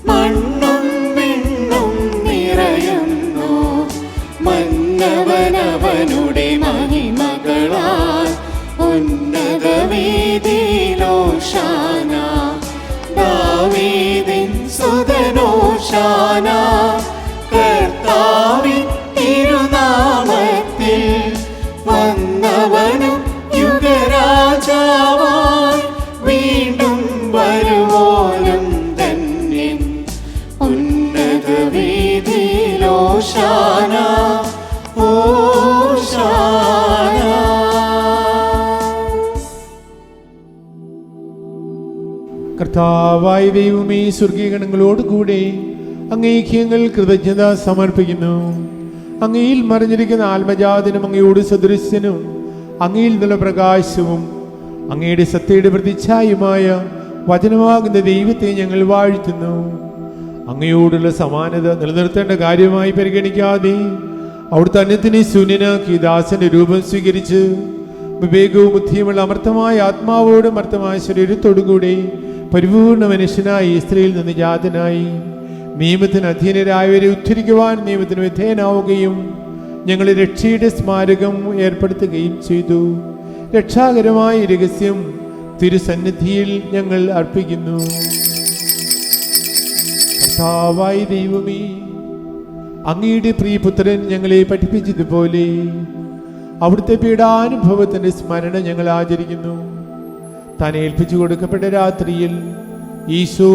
മണ്ണും വിണ്ണും നിറയുന്നു. മന്നവനവനുടെ മഹിമകളാൽ ഉന്നത വീതിയിലോശാന. ദാവീദിൻ സുതനോശാന. കർത്താവിൻ തിരുനാമത്തിൽ വന്നവനും യുഗരാജാവായി വീണ്ടും വരുവോനും ധന്യൻ. ഉന്നത വീതിയിലോശാന ഓശാന. കർത്താവായ ദൈവമേ, സ്വർഗീയഗണങ്ങളോടുകൂടെ അങ്ങേക്ക് ഞങ്ങൾ കൃതജ്ഞത സമർപ്പിക്കുന്നു. അങ്ങയിൽ മറിഞ്ഞിരിക്കുന്ന ആത്മജാതനും അങ്ങയോട് സദൃശ്യനും അങ്ങയിൽ നിന്നുള്ള പ്രകാശവും അങ്ങയുടെ സത്യയുടെ പ്രതിച്ഛായുമായ വചനമാകുന്ന ദൈവത്തെ ഞങ്ങൾ വാഴ്ത്തുന്നു. അങ്ങയോടുള്ള സമാനത നിലനിർത്തേണ്ട കാര്യമായി പരിഗണിക്കാതെ അവിടുത്തെ അന്യത്തിനെ ശൂന്യനാക്കി ദാസന്റെ രൂപം സ്വീകരിച്ച് വിവേകവും ബുദ്ധിയുമുള്ള അമർത്തമായ ആത്മാവോടും അമർത്തമായ ശരീരത്തോടുകൂടി പരിപൂർണ മനുഷ്യനായി സ്ത്രീയിൽ നിന്ന് ജാതനായി നിയമത്തിന് അധീനരായവരെ ഉദ്ധരിക്കുവാൻ നിയമത്തിന് വിധേയനാവുകയും ഞങ്ങളെ രക്ഷയുടെ സ്മാരകം ഏർപ്പെടുത്തുകയും ചെയ്തു. രക്ഷാകരമായ രഹസ്യം തിരുസന്നിധിയിൽ ഞങ്ങൾ അർപ്പിക്കുന്നു. കർത്താവായ ദൈവമേ, അങ്ങയുടെ പ്രിയപുത്രൻ ഞങ്ങളെ പഠിപ്പിച്ചതുപോലെ അവിടുത്തെ പീഡാനുഭവത്തിന്റെ സ്മരണ ഞങ്ങൾ ആചരിക്കുന്നു. താൻ ഏൽപ്പിച്ചു കൊടുക്കപ്പെട്ട രാത്രിയിൽ ഈശോ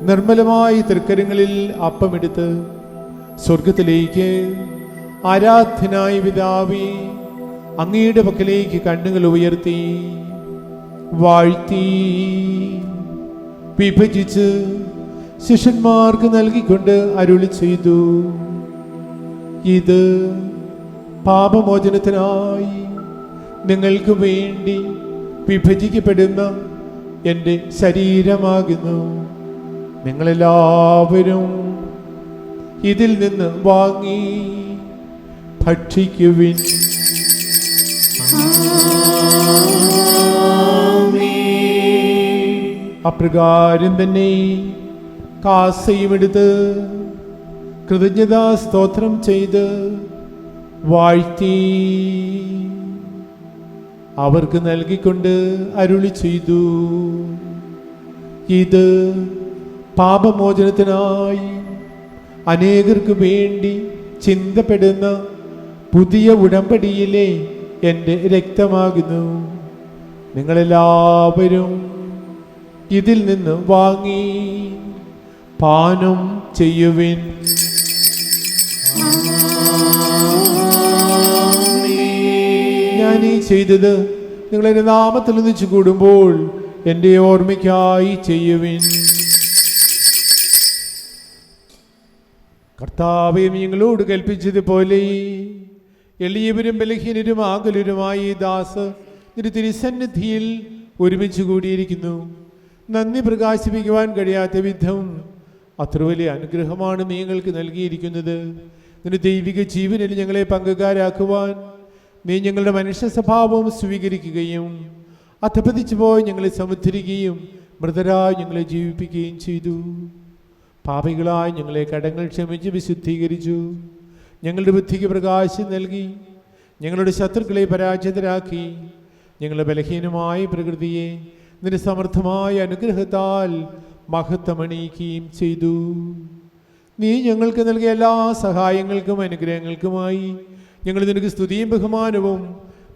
നിർമ്മലമായ തൃക്കരങ്ങളിൽ അപ്പമെടുത്ത് സ്വർഗത്തിലേക്ക് ആരാധനായ പിതാവേ അങ്ങയുടെ പക്കലേക്ക് കണ്ണുകൾ ഉയർത്തി വാഴ്ത്തി വിഭജിച്ച് ശിഷ്യന്മാർക്ക് നൽകിക്കൊണ്ട് അരുളി ചെയ്തു, ഇത് പാപമോചനത്തിനായി നിങ്ങൾക്ക് വേണ്ടി വിഭജിക്കപ്പെടുന്ന എൻ്റെ ശരീരമാകുന്നു. നിങ്ങളെല്ലാവരും ഇതിൽ നിന്ന് വാങ്ങി ഭക്ഷിക്കുവിൻ. അപ്രകാരം തന്നെ കാസയും എടുത്ത് കൃതജ്ഞതാ സ്തോത്രം ചെയ്ത് വാഴ്ത്തി അവർക്ക് നൽകിക്കൊണ്ട് അരുളി ചെയ്തു, ഇത് പാപമോചനത്തിനായി അനേകർക്ക് വേണ്ടി ചിന്തപ്പെടുന്ന പുതിയ ഉടമ്പടിയിലെ എൻ്റെ രക്തമാകുന്നു. നിങ്ങളെല്ലാവരും ഇതിൽ നിന്ന് വാങ്ങി പാനം ചെയ്യുവിൻ. ഞാനീ ചെയ്തത് നിങ്ങളെൻ്റെ നാമത്തിൽ ഒന്നിച്ചു കൂടുമ്പോൾ എൻ്റെ ഓർമ്മയ്ക്കായി ചെയ്യുവിൻ. കർത്താവേ, നിങ്ങളോട് കൽപ്പിച്ചതുപോലെ എളിയവരും ബലഹീനരും ആകുലരുമായി ദാസ് നിന്റെ തിരുസന്നിധിയിൽ ഒരുമിച്ച് കൂടിയിരിക്കുന്നു. നന്ദി പ്രകാശിപ്പിക്കുവാൻ കഴിയാത്ത വിധം അത്ര വലിയ അനുഗ്രഹമാണ് നിങ്ങൾക്ക് നൽകിയിരിക്കുന്നത്. നിന്റെ ദൈവിക ജീവനിൽ ഞങ്ങളെ പങ്കുകാരാക്കുവാൻ നീ ഞങ്ങളുടെ മനുഷ്യ സ്വഭാവം സ്വീകരിക്കുകയും അധപതിച്ചു പോയി ഞങ്ങളെ സമുദ്ധരിക്കുകയും മൃതരായി ഞങ്ങളെ ജീവിപ്പിക്കുകയും ചെയ്തു. പാപികളായി ഞങ്ങളെ കടങ്ങൾ ക്ഷമിച്ച് വിശുദ്ധീകരിച്ചു. ഞങ്ങളുടെ ബുദ്ധിക്ക് പ്രകാശം നൽകി. ഞങ്ങളുടെ ശത്രുക്കളെ പരാജിതരാക്കി. ഞങ്ങളുടെ ബലഹീനമായ പ്രകൃതിയെ നിന്റെ സമർത്ഥമായ അനുഗ്രഹത്താൽ മഹത്വമണിയിക്കുകയും ചെയ്തു. നീ ഞങ്ങൾക്ക് നൽകിയ എല്ലാ സഹായങ്ങൾക്കും അനുഗ്രഹങ്ങൾക്കുമായി ഞങ്ങൾ നിനക്ക് സ്തുതിയും ബഹുമാനവും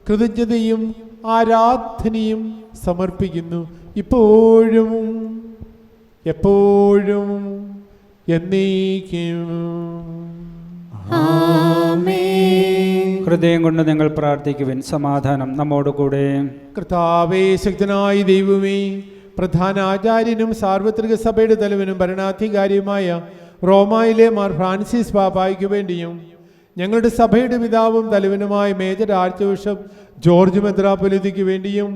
കൃതജ്ഞതയും ആരാധനയും സമർപ്പിക്കുന്നു, ഇപ്പോഴും എപ്പോഴും എന്നേക്കും. ഹൃദയം കൊണ്ട് നിങ്ങൾ പ്രാർത്ഥിക്കുവിൻ. സമാധാനം നമ്മോടുകൂടെ. കർത്താവേ, ശക്തനായ ദൈവമേ, പ്രധാന ആചാര്യനും സാർവത്രിക സഭയുടെ തലവനും ഭരണാധികാരിയുമായ റോമായിലെ മാർ ഫ്രാൻസിസ് പാപ്പായ്ക്ക് വേണ്ടിയും ഞങ്ങളുടെ സഭയുടെ പിതാവും തലവനുമായ മേജർ ആർച്ച് ബിഷപ്പ് ജോർജ് മെത്രാപ്പൊലീത്തയ്ക്ക് വേണ്ടിയും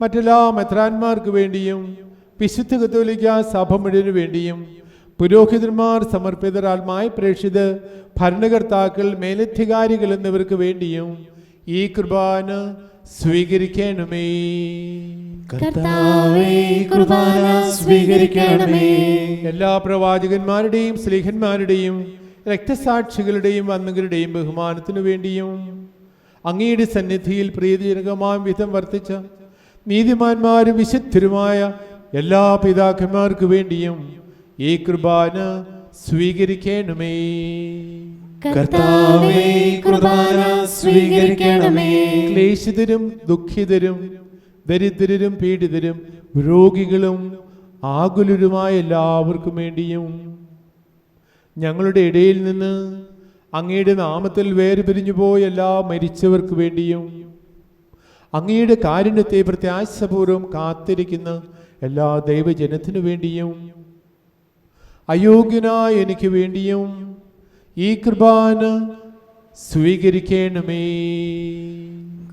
മറ്റെല്ലാ മെത്രാന്മാർക്ക് വേണ്ടിയും വിശുദ്ധ കത്തോലിക്ക സഭ മുഴുവന് വേണ്ടിയും പുരോഹിതന്മാർ, സമർപ്പിതർ, ആത്മായ പ്രേക്ഷിതർ, ഭരണകർത്താക്കൾ, മേലധികാരികൾ എന്നിവർക്ക് വേണ്ടിയും ഈ കുർബാന സ്വീകരിക്കണമേ. കർത്താവേ, കുർബാന സ്വീകരിക്കണമേ. എല്ലാ പ്രവാചകന്മാരുടെയും സ്ലീഹന്മാരുടെയും രക്തസാക്ഷികളുടെയും വന്ദകരുടെയും ബഹുമാനത്തിനു വേണ്ടിയും അങ്ങയുടെ സന്നിധിയിൽ പ്രീതിജനകമായ വിധം വർത്തിച്ച നീതിമാന്മാരും വിശുദ്ധരുമായ എല്ലാ പിതാക്കന്മാർക്ക് വേണ്ടിയും ഈ കുർബാന സ്വീകരിക്കണമേ. കർത്താവേ, കുർബാന സ്വീകരിക്കണമേ. ക്ലേശിതരും ദുഃഖിതരും ദരിദ്രരും പീഡിതരും രോഗികളും ആകുലരുമായ എല്ലാവർക്കും വേണ്ടിയും ഞങ്ങളുടെ ഇടയിൽ നിന്ന് അങ്ങയുടെ നാമത്തിൽ വേർപിരിഞ്ഞു പോയ എല്ലാ മരിച്ചവർക്ക് വേണ്ടിയും അങ്ങയുടെ കാരുണ്യത്തെ പ്രത്യാശപൂർവ്വം കാത്തിരിക്കുന്ന എല്ലാ ദൈവജനത്തിനു വേണ്ടിയും അയോഗ്യനായ എനിക്ക് വേണ്ടിയും ഈ കുർബാന സ്വീകരിക്കണമേ.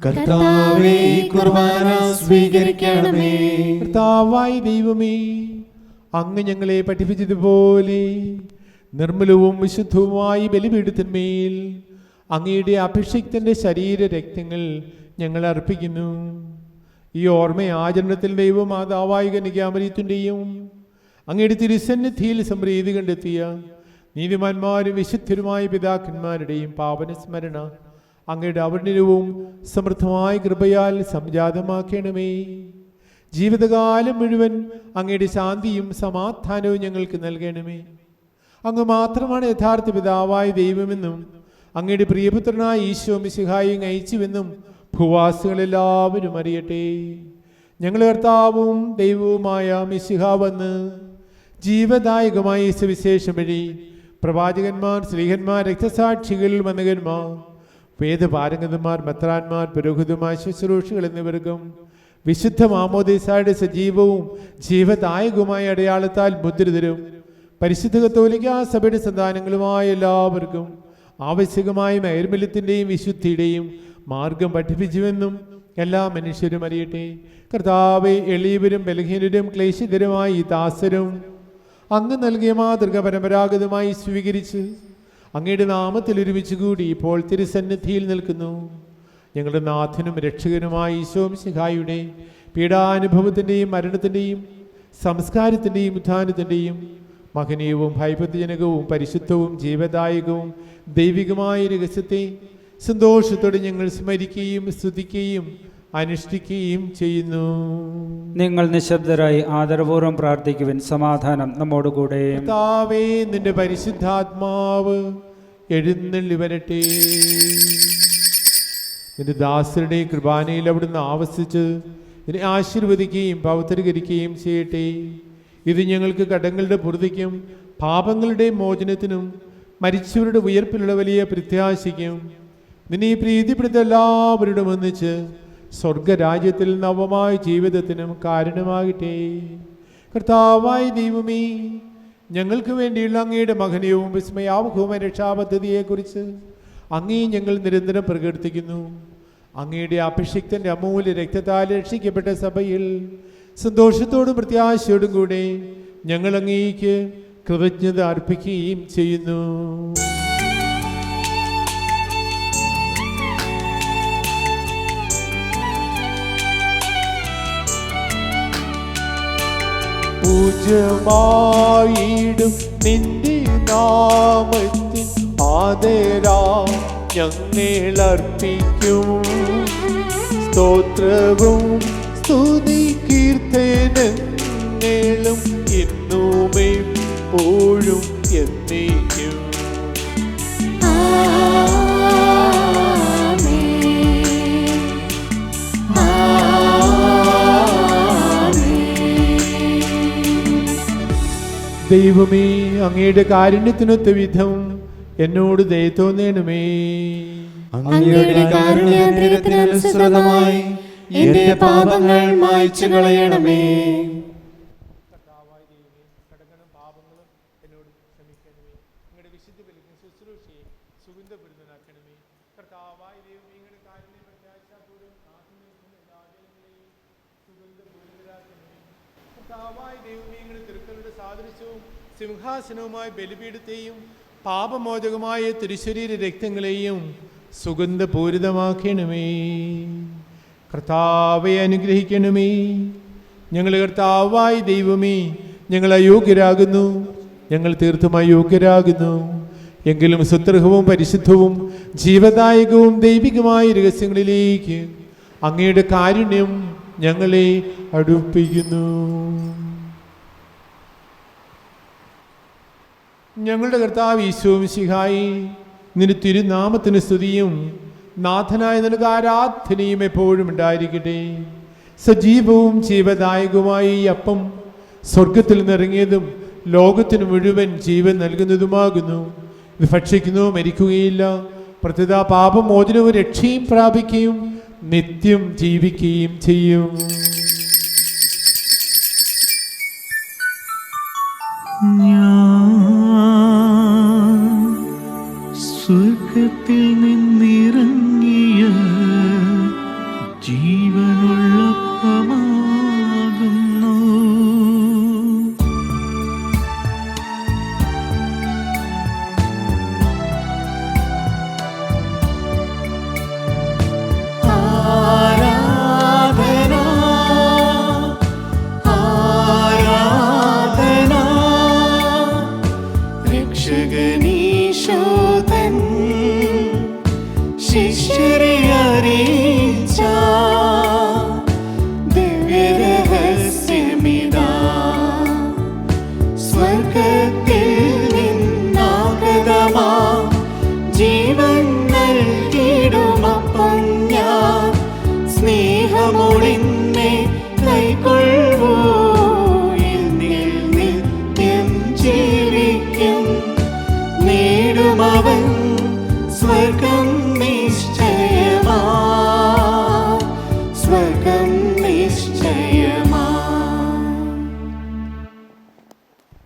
കർത്താവേ, കുർബാന സ്വീകരിക്കണമേ. കർത്താവായ ദൈവമേ, അങ്ങ് ഞങ്ങളെ പഠിപ്പിച്ചതുപോലെ നിർമ്മലവും വിശുദ്ധവുമായി ബലിപീഠത്തിന്മേൽ അങ്ങയുടെ അഭിഷിക്തന്റെ ശരീര രക്തങ്ങൾ ഞങ്ങൾ അർപ്പിക്കുന്നു. ഈ ഓർമ്മയാചരണത്തിൽ ദൈവമാതാവായ കന്യകാമറിയത്തിൻ്റെയും അങ്ങയുടെ തിരുസന്നിധിയിൽ സമൃദ്ധി കണ്ടെത്തിയ നീതിമാന്മാരും വിശുദ്ധരുമായ പിതാക്കന്മാരുടെയും പാവന സ്മരണ അങ്ങയുടെ അവർണ്ണനവും സമൃദ്ധമായ കൃപയാൽ സംജാതമാക്കണമേ. ജീവിതകാലം മുഴുവൻ അങ്ങയുടെ ശാന്തിയും സമാധാനവും ഞങ്ങൾക്ക് നൽകണമേ. അങ്ങ് മാത്രമാണ് യഥാർത്ഥ പിതാവായ ദൈവമെന്നും അങ്ങയുടെ പ്രിയപുത്രനായ ഈശോ മിശിഹായും അയച്ചുവെന്നും ഭൂവാസികളെല്ലാവരും അറിയട്ടെ. ഞങ്ങളുടെ കർത്താവും ദൈവവുമായ മിശിഹ വന്ന് ജീവദായകമായ സുവിശേഷം വഴി പ്രവാചകന്മാർ, സ്ലീഹന്മാർ, രക്തസാക്ഷികൾ, വന്ദകന്മാർ, വേദപാരംഗതന്മാർ, മെത്രാന്മാർ, പുരോഹിതന്മാർ, ശുശ്രൂഷകൾ എന്നിവർക്കും വിശുദ്ധ മാമോദീസായുടെ സജീവവും ജീവദായകവുമായ അടയാളത്താൽ മുദ്രിതരും പരിശുദ്ധ കത്തോലിക്ക സഭയുടെ സന്താനങ്ങളുമായ എല്ലാവർക്കും ആവശ്യകമായ നൈർമല്യത്തിൻ്റെയും വിശുദ്ധിയുടെയും മാർഗം പഠിപ്പിച്ചുവെന്നും എല്ലാ മനുഷ്യരും അറിയട്ടെ. കർത്താവെ, എളിയവരും ബലഹീനരും ക്ലേശിതരുമായ ഈ ദാസരും അങ്ങ് നൽകിയ മാതൃക പരമ്പരാഗതമായി സ്വീകരിച്ച് അങ്ങയുടെ നാമത്തിൽ ഒരുമിച്ച് കൂടി ഇപ്പോൾ തിരുസന്നിധിയിൽ നിൽക്കുന്നു. ഞങ്ങളുടെ നാഥനും രക്ഷകനുമായ ഈശോ മിശിഹായുടെ പീഡാനുഭവത്തിൻ്റെയും മരണത്തിൻ്റെയും സംസ്കാരത്തിൻ്റെയും ഉത്ഥാനത്തിൻ്റെയും മഹനീയവും ഭയഭക്തിജനകവും പരിശുദ്ധവും ജീവദായകവും ദൈവികമായ രഹസ്യത്തെ സന്തോഷത്തോടെ ഞങ്ങൾ സ്മരിക്കുകയും സ്തുതിക്കുകയും അനുഷ്ഠിക്കുകയും ചെയ്യുന്നു. നിങ്ങൾ നിശബ്ദരായി ആദരപൂർവ്വം പ്രാർത്ഥിക്കുവിൻ. സമാധാനം നമ്മോടുകൂടെ. കർത്താവേ, നിന്റെ പരിശുദ്ധാത്മാവ് എഴുന്നള്ളി വരട്ടെ. നിന്റെ ദാസരുടെ കൃപാനയിൽ അവിടുന്ന് ആവസിച്ച് ഇതിനെ ആശീർവദിക്കുകയും പവിത്രീകരിക്കുകയും ചെയ്യട്ടെ. ഇത് ഞങ്ങൾക്ക് കടങ്ങളുടെ പൂർത്തിക്കും പാപങ്ങളുടെ മോചനത്തിനും മരിച്ചവരുടെ ഉയർപ്പിലുള്ള വലിയ പ്രത്യാശയ്ക്കും നിന്നെ പ്രീതിപ്പെടുത്ത എല്ലാവരോടും ഒന്നിച്ച് സ്വർഗരാജ്യത്തിൽ നവമായ ജീവിതത്തിനും കാരണമാകട്ടെ. കർത്താവായ ദൈവമേ, ഞങ്ങൾക്ക് വേണ്ടിയുള്ള അങ്ങയുടെ മഹനീയവും വിസ്മയാവഹവുമായ രക്ഷാപദ്ധതിയെക്കുറിച്ച് അങ്ങേ ഞങ്ങൾ നിരന്തരം പ്രകീർത്തിക്കുന്നു. അങ്ങയുടെ അഭിഷിക്തന്റെ അമൂല്യ രക്തത്താൽ രക്ഷിക്കപ്പെട്ട സഭയിൽ സന്തോഷത്തോടും പ്രത്യാശയോടും കൂടെ ഞങ്ങൾ അങ്ങേക്ക് കൃതജ്ഞത അർപ്പിക്കുകയും ചെയ്യുന്നു. പൂജ്യമായിടും നിന്റെ നാമത്തിൽ ആദരാ ഞങ്ങളർപ്പിക്കും. സ്തോത്രവും സ്തുതി കീർത്തനങ്ങളും ഇന്നും എപ്പോഴും എന്നേക്കും. ദൈവമേ, അങ്ങയുടെ കാരുണ്യത്തിനൊത്ത വിധം എന്നോട് ദയ തോന്നണമേ. അങ്ങയുടെ കാരുണ്യാതിരത്തിനനുസൃതമായി എന്റെ പാപങ്ങൾ മായ്ച്ചു കളയണമേ. സിംഹാസനവുമായ ബലിപീഠത്തെയും പാപമോചകമായ തിരുശരീര രക്തങ്ങളെയും സുഗന്ധപൂരിതമാക്കണമേ. കർത്താവെ അനുഗ്രഹിക്കണമേ. ഞങ്ങളുടെ കർത്താവായ ദൈവമേ, ഞങ്ങൾ അയോഗ്യരാകുന്നു, ഞങ്ങൾ തീർത്തും അയോഗ്യരാകുന്നു. എങ്കിലും സുത്രഹവും പരിശുദ്ധവും ജീവദായകവും ദൈവികമായ രഹസ്യങ്ങളിലേക്ക് അങ്ങയുടെ കാരുണ്യം ഞങ്ങളെ അടുപ്പിക്കുന്നു. ഞങ്ങളുടെ കർത്താവ് ഈശോ മിശിഹായി, നിന്റെ തിരുനാമത്തിന് സ്തുതിയും നാഥനായ നിനക്ക് ആരാധനയും എപ്പോഴും ഉണ്ടായിരിക്കട്ടെ. സജീവവും ജീവദായകവുമായ ഈ അപ്പം സ്വർഗത്തിൽ നിന്നിറങ്ങിയതും ലോകത്തിന് മുഴുവൻ ജീവൻ നൽകുന്നതുമാകുന്നു. ഇത് ഭക്ഷിക്കുന്നതും മരിക്കുകയില്ല, പ്രത്യുത പാപമോചനവും രക്ഷയും പ്രാപിക്കുകയും നിത്യം ജീവിക്കുകയും ചെയ്യും. സ്വർഗത്തിൽ നിന്നിറങ്ങിയ ജീവനുള്ളപ്പമാകുന്നു.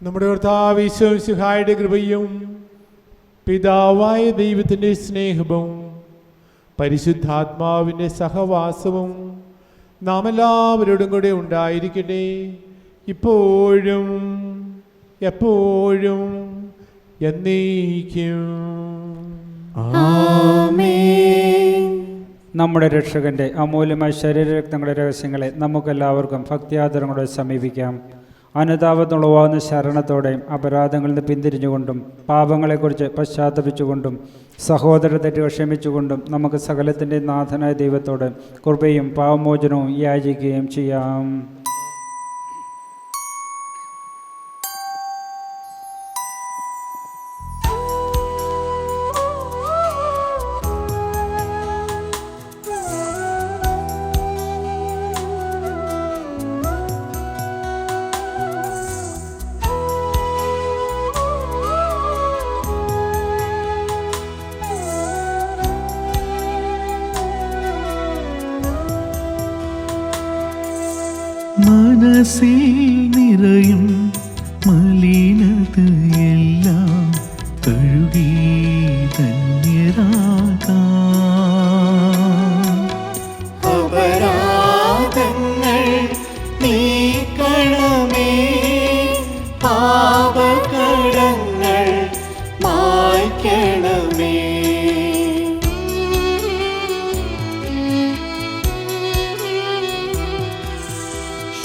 നമ്മുടെ കർത്താവ് ഈശോ മിശിഹായുടെ കൃപയും പിതാവായ ദൈവത്തിൻ്റെ സ്നേഹവും പരിശുദ്ധാത്മാവിൻ്റെ സഹവാസവും നാം എല്ലാവരോടും കൂടെ ഉണ്ടായിരിക്കട്ടെ, ഇപ്പോഴും എപ്പോഴും എന്നേക്കും. നമ്മുടെ രക്ഷകന്റെ അമൂല്യമായ ശരീരരക്തങ്ങളുടെ രഹസ്യങ്ങളെ നമുക്കെല്ലാവർക്കും ഭക്തിയാദരങ്ങളോടെ സമീപിക്കാം. അനുതാപത്തുളവാകുന്ന ശരണത്തോടെയും അപരാധങ്ങളിൽ നിന്ന് പിന്തിരിഞ്ഞുകൊണ്ടും പാപങ്ങളെക്കുറിച്ച് പശ്ചാത്തപിച്ചുകൊണ്ടും സഹോദര തെറ്റുകൾ ക്ഷമിച്ചുകൊണ്ടും നമുക്ക് സകലത്തിൻ്റെ നാഥനായ ദൈവത്തോട് കൃപയും പാപമോചനവും യാചിക്കുകയും ചെയ്യാം. മനസ്സിൽ നിറയും മലിനതയെല്ലാം കഴുകി ധന്യരാകാം. അപരാധങ്ങൾ നീക്കണമേ, പാപകടങ്ങൾ മായ്ക്കണമേ.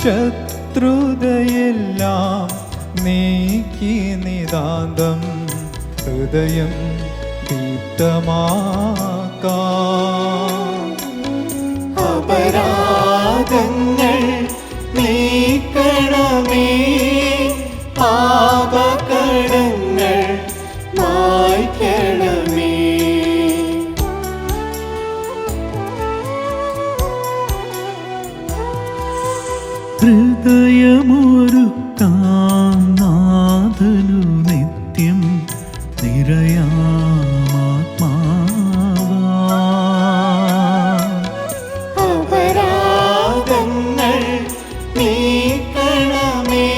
ശക്തനായ ശത്രുതയെല്ലാം നീക്കി നിതാന്തം ഹൃദയം ദീപ്തമാക്കാം. അപരാധങ്ങൾ നീക്കണമേ, പാപകടങ്ങൾ മായ്ക്കണമേ. ഹൃദയമൊരുക്കാം നാഥനു നിത്യം നിറയാമാത്മാവാ. അപരാധങ്ങൾ നീക്കണമേ,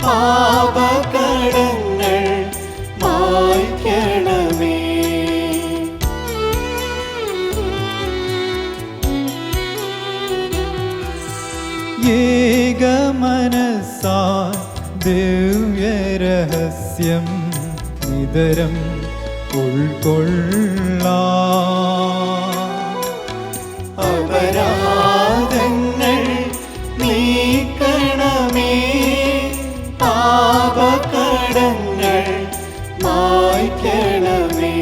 പാപകടങ്ങൾ മായ്ക്കണമേ. ഏകമനസാ ദിവ്യരഹസ്യം നിതരം ഉൾക്കൊള്ളാം. അപരാധങ്ങൾ നീക്കണമേ, പാപകടങ്ങൾ മായ്ക്കണമേ.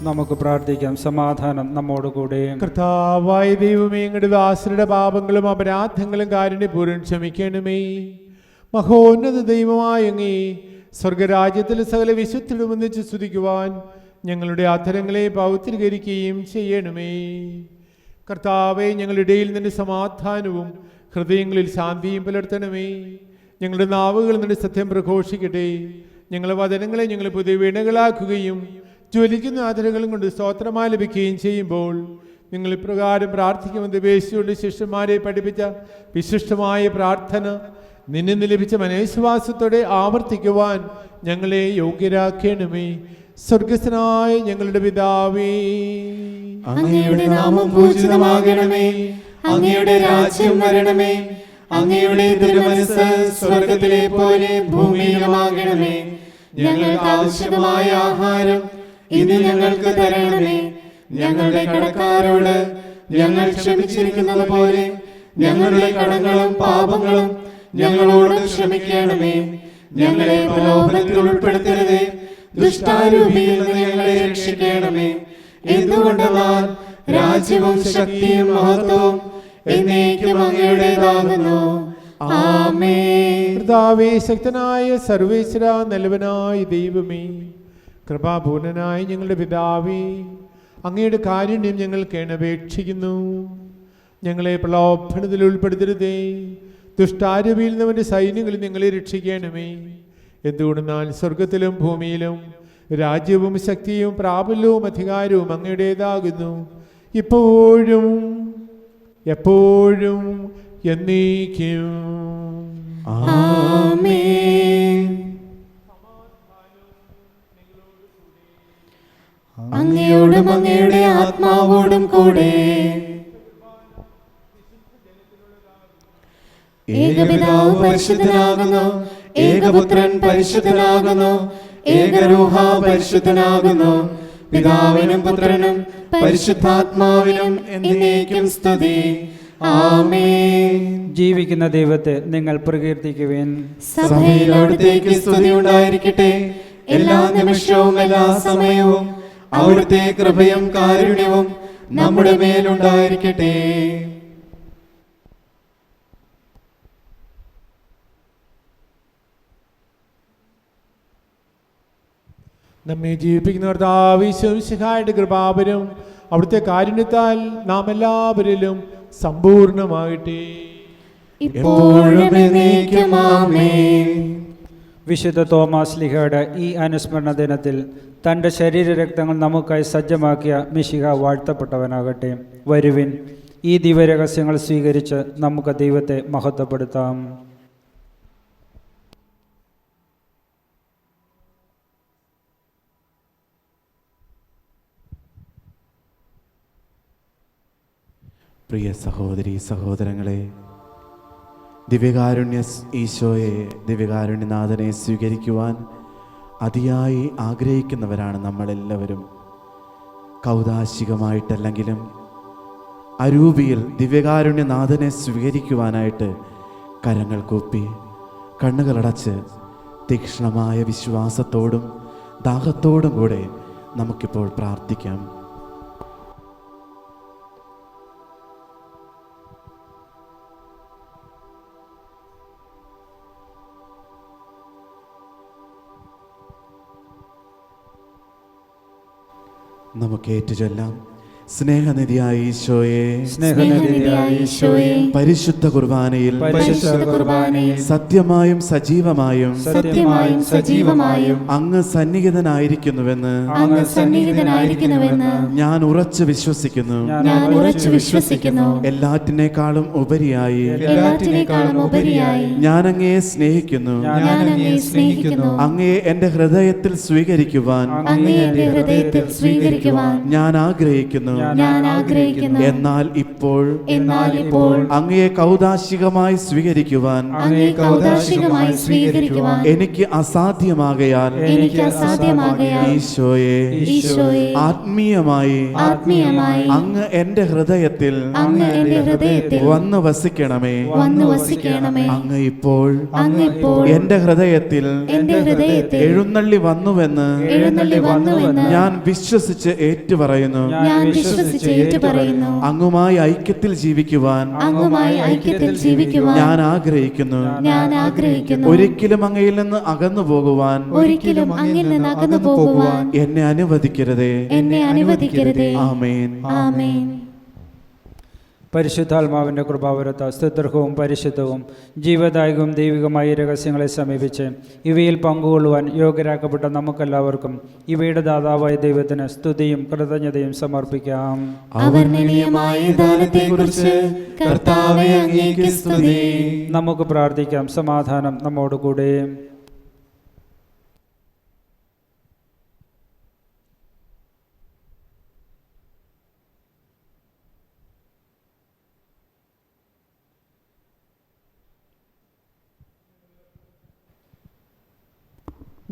നമുക്ക് പ്രാർത്ഥിക്കാം. സമാധാനം നമ്മോടുകൂടെ. കർത്താവായ ദൈവമേ, അങ്ങയുടെ ദാസരുടെ പാപങ്ങളും അപരാധങ്ങളും കാരുണ്യപൂർവ്വം ക്ഷമിക്കണമേ. മഹോന്നത ദൈവമായ അങ്ങേ സ്വർഗരാജ്യത്തിലെ സകല വിശുദ്ധരും ഒന്നിച്ച് സ്തുതിക്കുവാൻ ഞങ്ങളുടെ അധരങ്ങളെ പൗത്രീകരിക്കുകയും ചെയ്യണമേ. കർത്താവെ, ഞങ്ങളുടെ ഇടയിൽ നിന്റെ സമാധാനവും ഹൃദയങ്ങളിൽ ശാന്തിയും പുലർത്തണമേ. ഞങ്ങളുടെ നാവുകൾ നിന്റെ സത്യം പ്രഘോഷിക്കട്ടെ. ഞങ്ങളുടെ വചനങ്ങളെ ഞങ്ങൾ പുതിയ വീണകളാക്കുകയും ജ്വലിക്കുന്ന ആദരങ്ങളും കൊണ്ട് സ്തോത്രമായി ലഭിക്കുകയും ചെയ്യുമ്പോൾ നിങ്ങൾ ഇപ്രകാരം പ്രാർത്ഥിക്കുമെന്ന് ഉപേക്ഷിച്ചുകൊണ്ട് ശിഷ്യന്മാരെ പഠിപ്പിച്ച വിശിഷ്ടമായ പ്രാർത്ഥന നിന്നിൽ ലഭിച്ച മനോവിശ്വാസത്തോടെ ആവർത്തിക്കുവാൻ ഞങ്ങളെ യോഗ്യരാക്കണമേ. സ്വർഗസ്ഥനായ ഞങ്ങളുടെ പിതാവേ, അങ്ങയുടെ നാമം പൂജിതമാകണമേ, അങ്ങയുടെ രാജ്യം വരണമേ, അങ്ങയുടെ തിരുമനസ്സ് സ്വർഗത്തിലെ പോലെ ഭൂമിയിലുമാകണമേ. ഞങ്ങൾക്ക് ആവശ്യമായ ആഹാരം ഇന്ന് ഞങ്ങൾക്ക് തരണമേ. ഞങ്ങളുടെ കടക്കാരോട് ഞങ്ങൾ ക്ഷമിച്ചിരിക്കുന്നത് പോലെ ഞങ്ങളുടെ കടങ്ങളും പാപങ്ങളും ഞങ്ങളോട് ക്ഷമിക്കണമേ. ഞങ്ങളെ പ്രലോഭനത്തിൽ ഉൾപ്പെടുത്തരുതേ, ദുഷ്ടാരൂപിയിൽ നിന്ന് ഞങ്ങളെ രക്ഷിക്കണമേ. എന്തുകൊണ്ടെന്നാൽ രാജ്യവും ശക്തിയും മഹത്വവും എന്നേക്കും അങ്ങയുടേതാകുന്നു. ആമേൻ. കർത്താവേ, ശക്തനായ സർവേശ്വര, നല്ലവനായ ദൈവമേ, കൃപാപൂർണനായ ഞങ്ങളുടെ പിതാവേ, അങ്ങയുടെ കാരുണ്യം ഞങ്ങൾ കേണപേക്ഷിക്കുന്നു. ഞങ്ങളെ പ്രലോഭനത്തിൽ ഉൾപ്പെടുത്തരുതേ, ദുഷ്ടാരൂപിയിൽ നിന്നവന്റെ സൈന്യങ്ങളിൽ ഞങ്ങളെ രക്ഷിക്കണമേ. എന്തുകൊണ്ടെന്നാൽ സ്വർഗത്തിലും ഭൂമിയിലും രാജ്യവും ശക്തിയും പ്രാബല്യവും അധികാരവും അങ്ങയുടേതാകുന്നു, ഇപ്പോഴും എപ്പോഴും എന്നേക്കും. ആമേൻ. അങ്ങയോടും അങ്ങയുടെ ആത്മാവോടും കൂടെ. ഏകപിതാവ് പരിശുദ്ധനാകുന്നു, ഏകപുത്രൻ പരിശുദ്ധനാകുന്നു, ഏകരൂഹ പരിശുദ്ധനാകുന്നു. പിതാവിനും പുത്രനും പരിശുദ്ധാത്മാവിനും എന്നേക്കും സ്തുതി. ആമേൻ. ജീവിക്കുന്ന ദൈവത്തെ നിങ്ങൾ പ്രകീർത്തിക്കുവിൻ. സഭയിൽ അവിടുത്തേക്ക് സ്തുതി ഉണ്ടായിരിക്കട്ടെ. എല്ലാ നിമിഷവും എല്ലാ സമയവും അവിടുത്തെ കൃപയും കാരുണ്യവും നമ്മുടെ മേലുണ്ടായിരിക്കട്ടെ. നമ്മെ ജീവിപ്പിക്കുന്ന കർത്താവിശ്വസിഹായുടെ കൃപാവരം അവിടുത്തെ കാരുണ്യത്താൽ നാം എല്ലാവരിലും സമ്പൂർണമാകട്ടെ. ഇപ്പോഴും എന്നേക്കും ആമേൻ. വിശുദ്ധ തോമാസ് ലീഹയുടെ ഈ അനുസ്മരണ ദിനത്തിൽ തൻ്റെ ശരീരരക്തങ്ങൾ നമുക്കായി സജ്ജമാക്കിയ മിശിഹ വാഴ്ത്തപ്പെട്ടവനാകട്ടെ. വരുവിൻ, ഈ ദിവ്യരഹസ്യങ്ങൾ സ്വീകരിച്ച് നമുക്ക് ദൈവത്തെ മഹത്വപ്പെടുത്താം. പ്രിയ സഹോദരി സഹോദരങ്ങളെ, ദിവ്യകാരുണ്യ ഈശോയെ, ദിവ്യകാരുണ്യനാഥനെ സ്വീകരിക്കുവാൻ അതിയായി ആഗ്രഹിക്കുന്നവരാണ് നമ്മളെല്ലാവരും. കൗതാശികമായിട്ടല്ലെങ്കിലും അരൂപിയിൽ ദിവ്യകാരുണ്യനാഥനെ സ്വീകരിക്കുവാനായിട്ട് കരങ്ങൾ കൂപ്പി കണ്ണുകളടച്ച് തീക്ഷ്ണമായ വിശ്വാസത്തോടും ദാഹത്തോടും കൂടെ നമുക്കിപ്പോൾ പ്രാർത്ഥിക്കാം. നമുക്ക് ഏറ്റുചൊല്ലാം. സ്നേഹനിധിയായ ഈശോയെ, സ്നേഹനിധിയായ ഈശോയെ, പരിശുദ്ധ കുർബാനയിൽ പരിശുദ്ധ കുർബാനയിൽ സത്യമായും സജീവമായും സത്യമായും സജീവമായും അങ്ങ് സന്നിഹിതനായിരിക്കുന്നുവെന്ന് അങ്ങ് സന്നിഹിതനായിരിക്കുന്നുവെന്ന് ഞാൻ ഉറച്ചു വിശ്വസിക്കുന്നു. ഞാൻ ഉറച്ചു വിശ്വസിക്കുന്നു. എല്ലാറ്റിനേക്കാളും ഉപരിയായി എല്ലാറ്റിനേക്കാളും ഉപരിയായി ഞാൻ അങ്ങയെ സ്നേഹിക്കുന്നു. ഞാൻ അങ്ങയെ സ്നേഹിക്കുന്നു. അങ്ങയെ എന്റെ ഹൃദയത്തിൽ സ്വീകരിക്കുവാൻ അങ്ങയെ എന്റെ ഹൃദയത്തിൽ സ്വീകരിക്കുവാൻ ഞാൻ ആഗ്രഹിക്കുന്നു. ഞാൻ ആഗ്രഹിക്കുന്നു. എന്നാൽ ഇപ്പോൾ അങ്ങയെ കൗദാശികമായി സ്വീകരിക്കുവാൻ എനിക്ക് അസാധ്യമാകയാൽ ഈശോയെ, ആത്മീയമായി അങ്ങ് എന്റെ ഹൃദയത്തിൽ വന്നു വസിക്കണമേ. അങ്ങ് ഇപ്പോൾ എന്റെ ഹൃദയത്തിൽ എഴുന്നള്ളി വന്നുവെന്ന് ഞാൻ വിശ്വസിച്ച് ഏറ്റുപറയുന്നു. അങ്ങുമായി ഐക്യത്തിൽ ജീവിക്കുവാൻ ഞാൻ ആഗ്രഹിക്കുന്നു. ഒരിക്കലും അങ്ങയിൽ നിന്ന് അകന്നു പോകുവാൻ എന്നെ അനുവദിക്കരുതേ. ആമേൻ. പരിശുദ്ധാത്മാവിൻ്റെ കൃപാവരത്ത സ്തുത്യർഹവും പരിശുദ്ധവും ജീവദായകവും ദൈവികമായ രഹസ്യങ്ങളെ സമീപിച്ച് ഇവയിൽ പങ്കുകൊള്ളുവാൻ യോഗ്യരാക്കപ്പെട്ട നമുക്കെല്ലാവർക്കും ഇവയുടെ ദാതാവായ ദൈവത്തിന് സ്തുതിയും കൃതജ്ഞതയും സമർപ്പിക്കാം. നമുക്ക് പ്രാർത്ഥിക്കാം. സമാധാനം നമ്മോടുകൂടെ.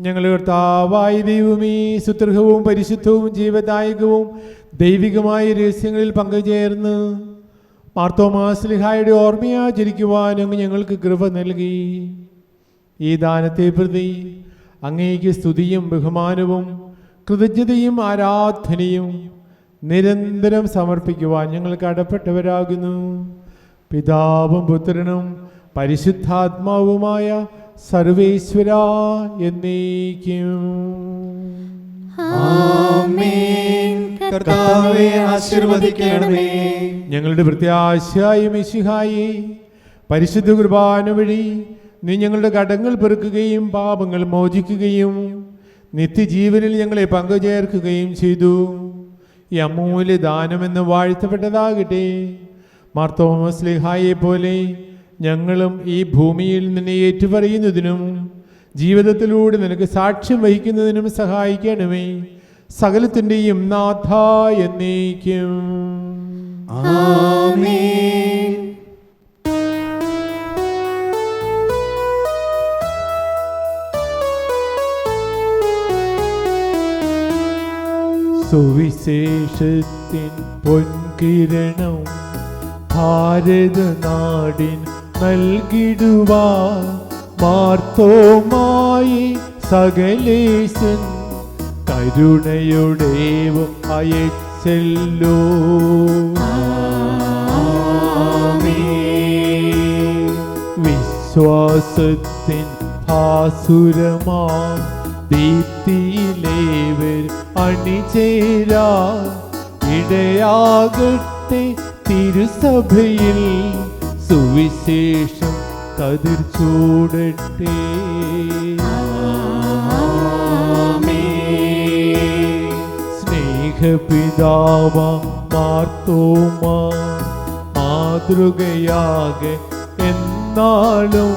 ഞങ്ങളുടെ കർത്താവായ ദൈവമേ, സുത്യർഹവും പരിശുദ്ധവും ജീവദായകവും ദൈവികമായ രഹസ്യങ്ങളിൽ പങ്കുചേർന്ന് മാർത്തോമാശ്ലീഹായുടെ ഓർമ്മയാചരിക്കുവാൻ അങ്ങ് ഞങ്ങൾക്ക് കൃപ നൽകി. ഈ ദാനത്തെ പ്രതി അങ്ങേക്ക് സ്തുതിയും ബഹുമാനവും കൃതജ്ഞതയും ആരാധനയും നിരന്തരം സമർപ്പിക്കുവാൻ ഞങ്ങൾ കടപ്പെട്ടവരാകുന്നു. പിതാവും പുത്രനും പരിശുദ്ധാത്മാവുമായ സർവേശ്വര എന്നേക്കും. കർത്താവേ ആശീർവദിക്കണമേ. ഞങ്ങളുടെ പ്രത്യാശയായ മിശിഹായേ, പരിശുദ്ധ കുർബാന വഴി നീ ഞങ്ങളുടെ കടങ്ങൾ പെറുക്കുകയും പാപങ്ങൾ മോചിക്കുകയും നിത്യജീവനിൽ ഞങ്ങളെ പങ്കുചേർക്കുകയും ചെയ്തു. ഈ അമൂല്യ ദാനമെന്ന് വാഴ്ത്തപ്പെട്ടതാകട്ടെ. മാർത്തോമാശ്ലീഹായെ പോലെ ഞങ്ങളും ഈ ഭൂമിയിൽ നിന്നെ ഏറ്റുപറയുന്നതിനും ജീവിതത്തിലൂടെ നിനക്ക് സാക്ഷ്യം വഹിക്കുന്നതിനും സഹായിക്കണമേ. സകലത്തിൻ്റെയും നാഥ എന്നേക്കും. ആമേൻ. സുവിശേഷത്തിൻ പൊൻകിരണം ഭാരതനാടിൻ നൽകിടുവാൻ മാർത്തോമായി സകലേശൻ കരുണയുടേവും അയച്ചല്ലോ. വിശ്വാസത്തിൻ ഭാസുരമാ ദീപ്തിയിലേവർ അണിചേരാ ഇടയാകട്ടെ തിരുസഭയിൽ സുവിശേഷം കതിർ ചൂടട്ടെ. സ്നേഹപിതാവ മാർത്തോമാ മാതൃകയാകെ എന്നാളും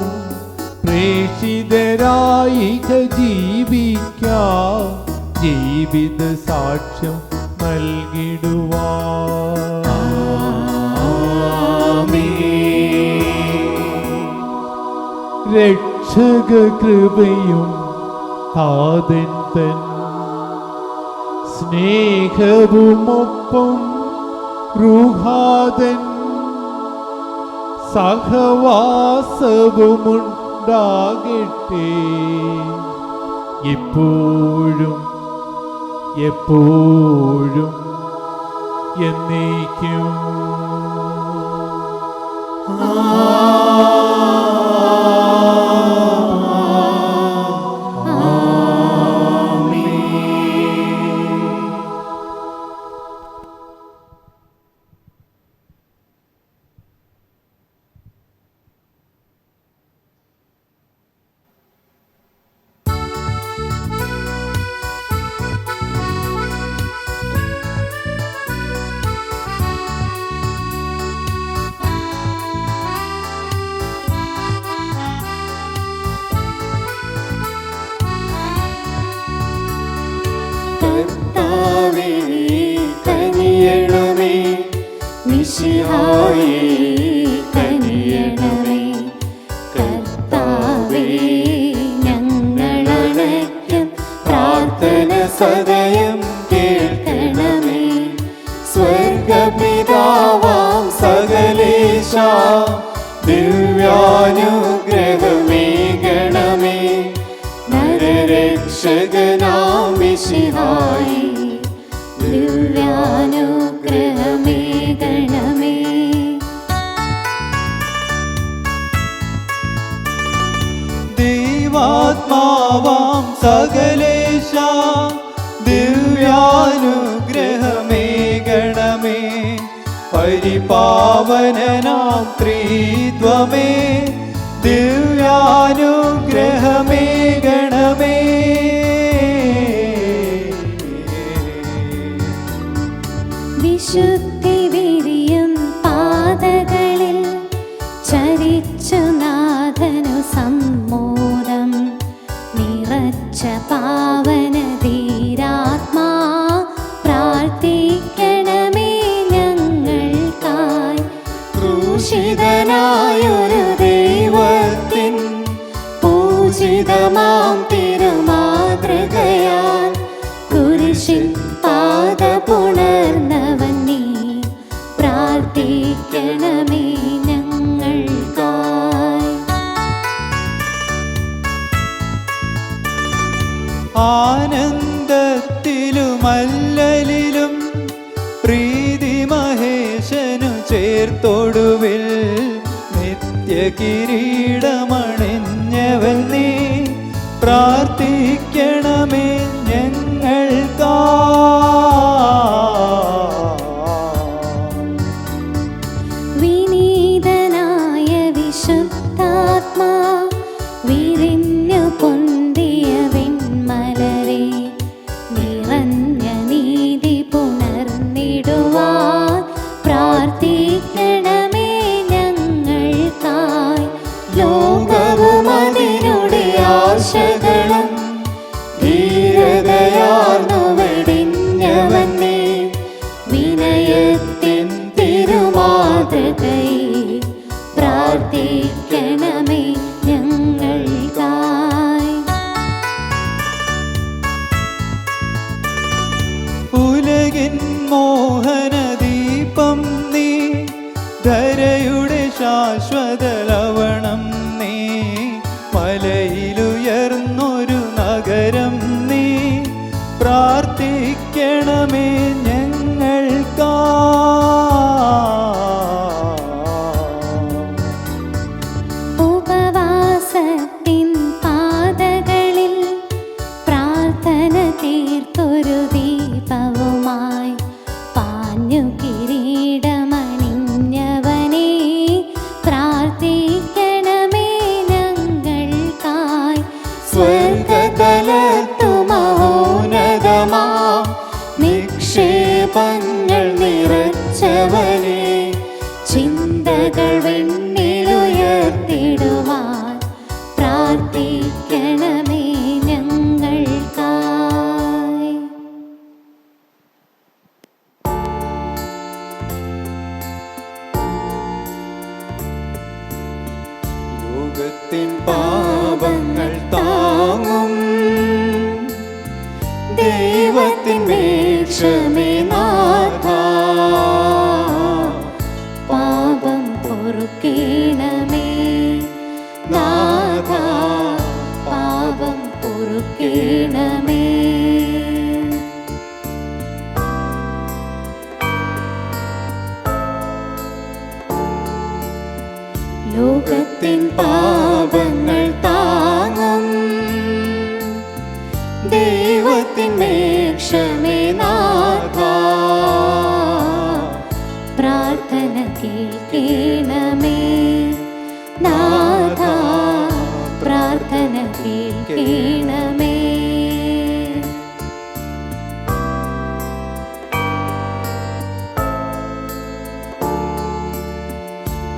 പ്രേഷിതരായി ജീവിക്കാം ജീവിത സാക്ഷ്യം നൽകിടുവാൻ. രക്ഷക കൃപയും താതൻ തൻ സ്നേഹവുമൊപ്പം റൂഹാദൻ സഹവാസവുമുണ്ടാകട്ടെ ഇപ്പോഴും എപ്പോഴും എന്നേക്കും. കർത്താവേ കനിയണമേ, മിശിഹായേ കനിയണമേ. കർത്താവേ ഞങ്ങളണയ്ക്കും പ്രാർത്ഥന സദയം കേൾക്കണമേ. സ്വർഗപിതാവാം സകലേശ ദിവ്യാനുഗ്രഹമേകണമേ. നരരക്ഷകനാം മിശിഹായേ ദിവ്യാനുഗ്രഹമേകണമേ. ദൈവാത്മാവാം സകലേശ ദിവ്യാനുഗ്രഹമേകണമേ. പരിപാവനനാം ത്രിത്വമേ ദിവ്യാനുഗ്രഹമേകണമേ. വിശുദ്ധി വിരിയും പാതകളിൽ ചരിച്ചു നാഥനു സമ്മോദം നിറച്ച പാവന ധീരാത്മാ പ്രാർത്ഥിക്കണമേ ഞങ്ങൾക്കായി. ക്രൂശിതനായൊരു ദൈവത്തിൻ പൂജിതമാം തിരുമാതൃകയാൽ കുരിശിൽ പാദപുണർന്നവൻ നീ പ്രാർത്ഥിക്കണമേ ഞങ്ങൾക്കായി. ആനന്ദത്തിലുമല്ലലിലും പ്രീതി മഹേശനു ചേർത്തൊടുവിൽ നിത്യകിരീടമണിഞ്ഞവൻ നീ പ്രാർത്ഥിക്കണമേ വിനീതനായ വിശുദ്ധാത്മാ വിരിഞ്ഞു പൊന്തിയ വെൺമലരെ നിറഞ്ഞ നീതി പുണർന്നിടുവാൻ പ്രാർത്ഥിക്കണമേ ഞങ്ങൾക്കായി. ലോകവും അതിനുടെ ആശകളും ധീരതയാർന്നു വെടിഞ്ഞവൻ നീ വിനയത്തിൻ തിരുമാതൃകയിൽ പ്രാർത്ഥിക്കണമേ ഞങ്ങൾക്കായി. ഉലകിൻ മോഹനദീപം നീ ധരയുടെ ശാശ്വത ലവണം നീ മലയിലുയർന്നൊരു നഗരം നീ പ്രാർത്ഥിക്കണമേ ഉപവാസത്തിൻ പാതകളിൽ പ്രാർത്ഥന തീർത്തൊരു ദീപവുമായി പാഞ്ഞു കിരീടമണിഞ്ഞവനെ പ്രാർത്ഥിക്കണമേ ഞങ്ങൾക്കായി. സ്വർഗതലത്തു മഹോന്നതമാ നിക്ഷേപങ്ങൾ നിറച്ചവനെ ചിന്തകൾ വെണ്ണിലുയർത്തിടുവാൻ പ്രാർത്ഥിക്കണമേ ഞങ്ങൾക്കായി. ലോകത്തിൻ പാപങ്ങൾ താങ്ങും ദൈവത്തിൻ മേക്ഷമേ നാഥ. പൊറുക്കേണമേ നാഥാ പാപം പൊറുക്കേണമേ. ലോകത്തിൻ പാപങ്ങൾ താങ്ങും ദൈവത്തിൻ മേക്ഷമേ നാഥാ പ്രാർത്ഥന കേൾക്കേണമേ നാഥാ പ്രാർത്ഥന കേൾക്കേണമേ.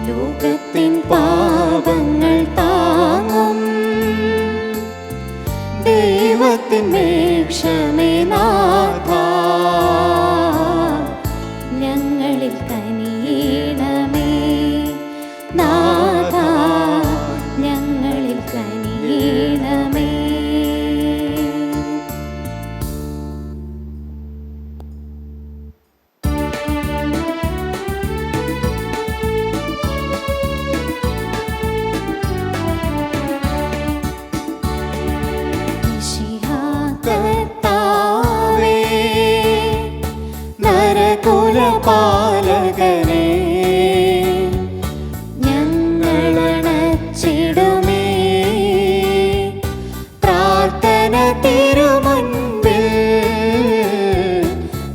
ലോകത്തിൻ പാപങ്ങൾ താങ്ങും ദൈവത്തിൻ മേക്ഷമേ നാഥാ ഞങ്ങളിൽ കനിയേണമേ നാഥാ ഞങ്ങളിൽ കനിയേണമേ. കർത്താവേ നരകുലപാലകനേ ഞങ്ങളണച്ചിടുമേ പ്രാർത്ഥന തിരുമുൻപിൽ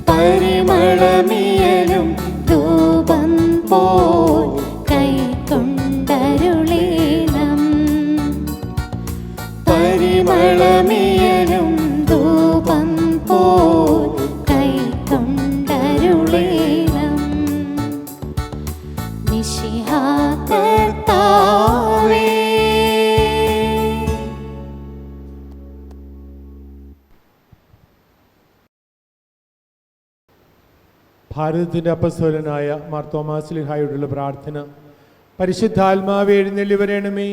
പരിമളമിയലും ധൂപം പോൽ കൈക്കൊണ്ടരുളീണം പരിമളമിയലും ധൂപം പോൽ കൈക്കൊണ്ടരുളീണം. മിശിഹാ കർത്താവേ. ഭാരതത്തിൻ്റെ അപ്പസ്തോലനായ മാർ തോമാസ് ശ്ലീഹായോടുള്ള പ്രാർത്ഥന. പരിശുദ്ധാത്മാവേ എഴുന്നള്ളി വരണമേ.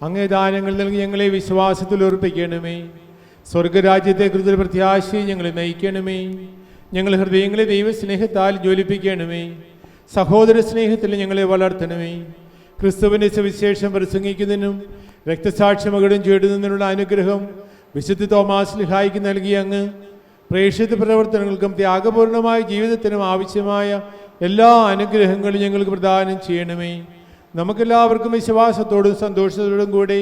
അങ്ങേ ദാനങ്ങൾ നൽകി ഞങ്ങളെ വിശ്വാസത്തിൽ ഉറപ്പിക്കണമേ. സ്വർഗരാജ്യത്തെ കൃതൽ പ്രത്യാശയെ ഞങ്ങളെ നയിക്കണമേ. ഞങ്ങൾ ഹൃദയങ്ങളെ ദൈവസ്നേഹത്താൽ ജ്വലിപ്പിക്കണമേ. സഹോദര സ്നേഹത്തിൽ ഞങ്ങളെ വളർത്തണമേ. ക്രിസ്തുവിൻ്റെ സുവിശേഷം പ്രസംഗിക്കുന്നതിനും രക്തസാക്ഷ്യമകടും ചേടുന്നതിനുള്ള അനുഗ്രഹം വിശുദ്ധ തോമാസ് ശ്ലീഹായ്ക്ക് നൽകിയ അങ്ങ് പ്രേക്ഷിത പ്രവർത്തനങ്ങൾക്കും ത്യാഗപൂർണമായ ജീവിതത്തിനും ആവശ്യമായ എല്ലാ അനുഗ്രഹങ്ങളും ഞങ്ങൾക്ക് പ്രദാനം ചെയ്യണമേ. നമുക്കെല്ലാവർക്കും വിശ്വാസത്തോടും സന്തോഷത്തോടും കൂടി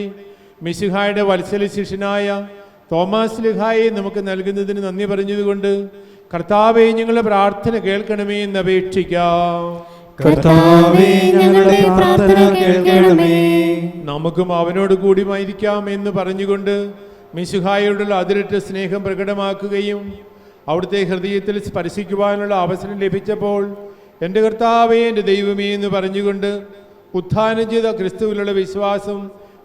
മിശിഹായുടെ വത്സല ശിഷ്യനായ തോമാസ് ശ്ലീഹായെ നമുക്ക് നൽകുന്നതിന് നന്ദി പറഞ്ഞതുകൊണ്ട് കർത്താവേ ഞങ്ങളുടെ പ്രാർത്ഥന കേൾക്കണമേ എന്ന് അപേക്ഷിക്കാം. കർത്താവേ ഞങ്ങളുടെ പ്രാർത്ഥന കേൾക്കണമേ. നമുക്കും അവനോട് കൂടി മരിക്കാം എന്ന് പറഞ്ഞുകൊണ്ട് മിശിഹായോടുള്ള അതിരറ്റ സ്നേഹം പ്രകടമാക്കുകയും അവിടുത്തെ ഹൃദയത്തിൽ സ്പർശിക്കുവാനുള്ള അവസരം ലഭിച്ചപ്പോൾ എൻ്റെ കർത്താവേ എൻ്റെ ദൈവമേ എന്ന് പറഞ്ഞുകൊണ്ട് ഉത്ഥാനം ചെയ്ത ക്രിസ്തുവിലുള്ള വിശ്വാസം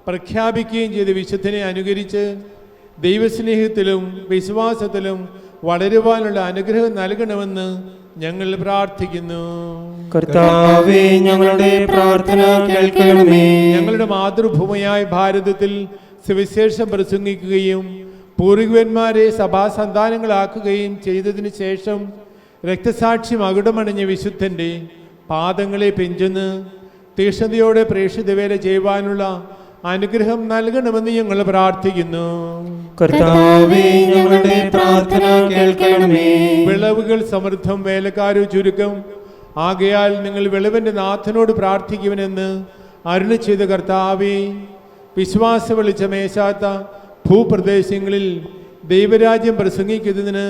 പ്രഖ്യാപിക്കുകയും ചെയ്ത വിശുദ്ധനെ അനുകരിച്ച് ദൈവസ്നേഹത്തിലും വിശ്വാസത്തിലും വളരുവാനുള്ള അനുഗ്രഹം നൽകണമെന്ന് ഞങ്ങൾ പ്രാർത്ഥിക്കുന്നു. കർത്താവേ ഞങ്ങളുടെ പ്രാർത്ഥന കേൾക്കണമേ. ഞങ്ങളുടെ മാതൃഭൂമിയായ ഭാരതത്തിൽ സുവിശേഷം പ്രസംഗിക്കുകയും പൂർവികന്മാരെ സഭാസന്താനങ്ങളാക്കുകയും ചെയ്തതിനു ശേഷം രക്തസാക്ഷി മകുടമണിഞ്ഞ വിശുദ്ധൻ്റെ പാദങ്ങളെ പെഞ്ചെന്ന് തീക്ഷ്ണതയോടെ പ്രേക്ഷിത വേല ചെയ്യുവാനുള്ള അനുഗ്രഹം നൽകണമെന്ന് ഞങ്ങൾ പ്രാർത്ഥിക്കുന്നു. കർത്താവേ ഞങ്ങളുടെ പ്രാർത്ഥന കേൾക്കണമേ. വിളവുകൾ സമൃദ്ധം, വേലക്കാരോ ചുരുക്കം. ആകയാൽ നിങ്ങൾ വിളവിൻ്റെ നാഥനോട് പ്രാർത്ഥിക്കുവനെന്ന് അരുളി ചെയ്ത കർത്താവേ, വിശ്വാസ വെളിച്ചമേശാത്ത ഭൂപ്രദേശങ്ങളിൽ ദൈവരാജ്യം പ്രസംഗിക്കുന്നതിന്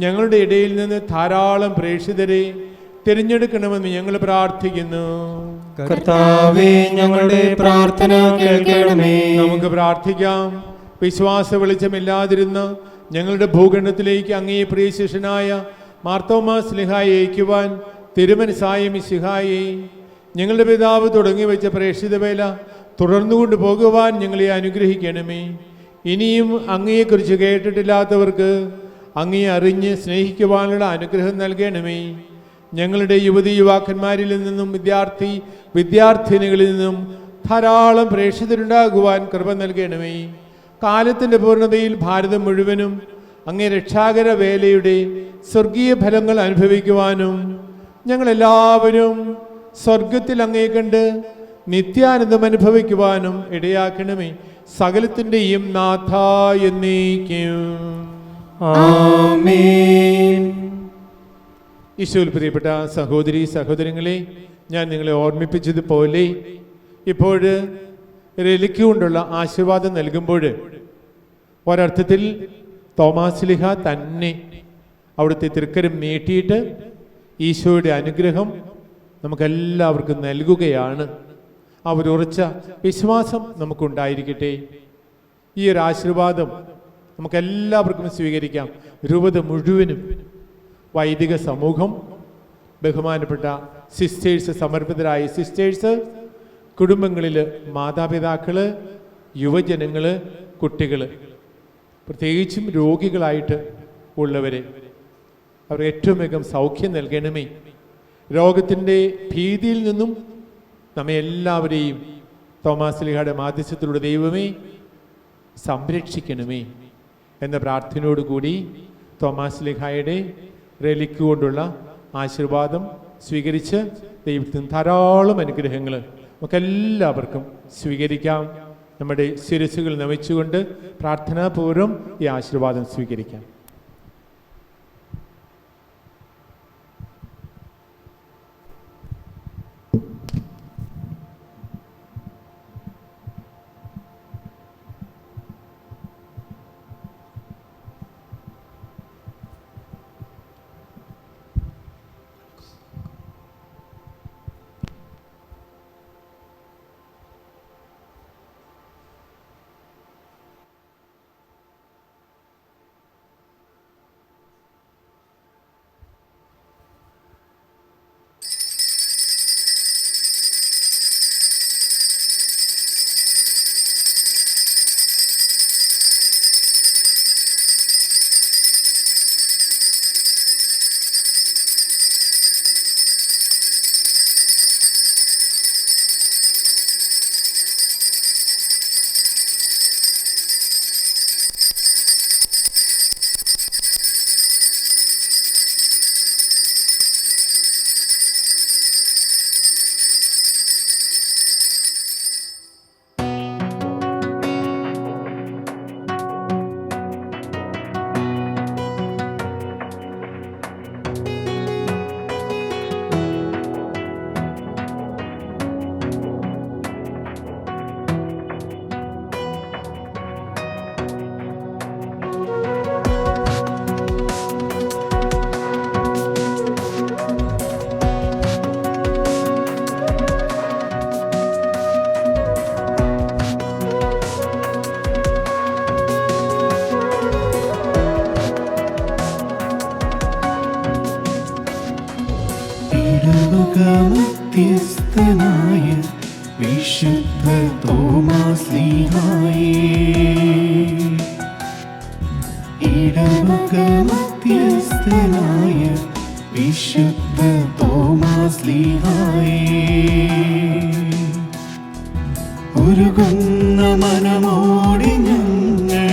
ഞങ്ങളുടെ ഇടയിൽ നിന്ന് ധാരാളം പ്രേക്ഷിതരെ തിരഞ്ഞെടുക്കണമെന്ന് ഞങ്ങൾ പ്രാർത്ഥിക്കുന്നു. കർത്താവേ ഞങ്ങളുടെ പ്രാർത്ഥന കേൾക്കണമേ. നമുക്ക് പ്രാർത്ഥിക്കാം. വിശ്വാസ വെളിച്ചമില്ലാതിരുന്ന ഞങ്ങളുടെ ഭൂഖണ്ഡത്തിലേക്ക് അങ്ങേ പ്രിയ ശിഷ്യനായ മാർ തോമാസ് ശ്ലീഹായെ അയക്കുവാൻ തിരുമനസായ മിശിഹായെ, ഞങ്ങളുടെ പിതാവ് തുടങ്ങി വെച്ച പ്രേക്ഷിത വേല തുടർന്നുകൊണ്ട് പോകുവാൻ ഞങ്ങളെ അനുഗ്രഹിക്കണമേ. ഇനിയും അങ്ങയെക്കുറിച്ച് കേട്ടിട്ടില്ലാത്തവർക്ക് അങ്ങയെ അറിഞ്ഞ് സ്നേഹിക്കുവാനുള്ള അനുഗ്രഹം നൽകണമേ. ഞങ്ങളുടെ യുവതി യുവാക്കന്മാരിൽ നിന്നും വിദ്യാർത്ഥിനികളിൽ നിന്നും ധാരാളം പ്രേക്ഷിതരുണ്ടാകുവാൻ കൃപ നൽകണമേ. കാലത്തിൻ്റെ പൂർണ്ണതയിൽ ഭാരതം മുഴുവനും അങ്ങേ രക്ഷാകര വേലയുടെ സ്വർഗീയ ഫലങ്ങൾ അനുഭവിക്കുവാനും ഞങ്ങളെല്ലാവരും സ്വർഗത്തിൽ അങ്ങേ കണ്ട് നിത്യാനന്ദം അനുഭവിക്കുവാനും ഇടയാക്കണമേ. സകലത്തിൻ്റെയും നാഥ എന്നേക്കും. ആമേൻ. ഈശോയിൽ പ്രിയപ്പെട്ട സഹോദരി സഹോദരങ്ങളെ, ഞാൻ നിങ്ങളെ ഓർമ്മിപ്പിച്ചതുപോലെ ഇപ്പോൾ റെലിക്ക് കൊണ്ടുള്ള ആശീർവാദം നൽകുമ്പോൾ ഒരർത്ഥത്തിൽ തോമാശ്ലീഹ തന്നെ അവിടുത്തെ തൃക്കരം നീട്ടിയിട്ട് ഈശോയുടെ അനുഗ്രഹം നമുക്കെല്ലാവർക്കും നൽകുകയാണ്. ആ ഒരു ഉറച്ച വിശ്വാസം നമുക്കുണ്ടായിരിക്കട്ടെ. ഈ ഒരു ആശീർവാദം നമുക്കെല്ലാവർക്കും സ്വീകരിക്കാം. രൂപത മുഴുവനും, വൈദിക സമൂഹം, ബഹുമാനപ്പെട്ട സിസ്റ്റേഴ്സ്, സമർപ്പിതരായ സിസ്റ്റേഴ്സ്, കുടുംബങ്ങളിൽ മാതാപിതാക്കൾ, യുവജനങ്ങൾ, കുട്ടികൾ, പ്രത്യേകിച്ചും രോഗികളായിട്ട് ഉള്ളവരെ അവർ ഏറ്റവും വേഗം സൗഖ്യം നൽകണമേ. രോഗത്തിൻ്റെ ഭീതിയിൽ നിന്നും നമ്മെ എല്ലാവരെയും തോമാശ്ലീഹയുടെ മാധ്യസ്ഥത്തിലൂടെ ദൈവമേ സംരക്ഷിക്കണമേ എന്ന പ്രാർത്ഥനയോടുകൂടി തോമാശ്ലീഹയുടെ റെലിക്ക് കൊണ്ടുള്ള ആശീർവാദം സ്വീകരിച്ച് ദൈവത്തിന് ധാരാളം അനുഗ്രഹങ്ങൾ നമുക്കെല്ലാവർക്കും സ്വീകരിക്കാം. നമ്മുടെ ശിരസ്സുകൾ നമിച്ചുകൊണ്ട് പ്രാർത്ഥനാപൂർവ്വം ഈ ആശീർവാദം സ്വീകരിക്കാം. മധ്യസ്ഥനായ വിശുദ്ധ തോമാശ്ലീഹായേ, ഇടവക മധ്യസ്ഥനായ വിശുദ്ധ തോമാശ്ലീഹായേ, ഉരുകുന്ന മനമോടി ഞങ്ങൾ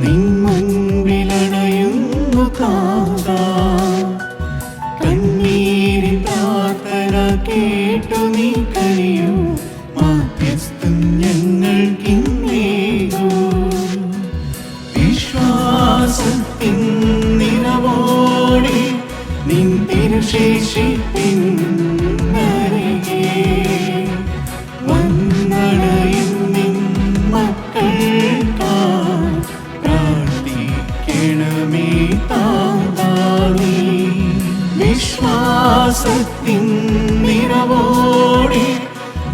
നിൻ മുൻപിലണയുന്നു താതാ, കണ്ണീരിൻ പ്രാർത്ഥന കേട്ടു നീ കഴിയൂ, മാധ്യസ്ഥം ഞങ്ങൾക്കിന്നേകൂ. വിശ്വാസത്തിൻ നിറവോടെ നിൻ തിരുശേഷിപ്പിൻ നരകേ വന്നണയും നിൻ മക്കൾക്കായി പ്രാർത്ഥിക്കണമേ താതാ നീ. വിശ്വാസത്തിൻ നിറവോടെ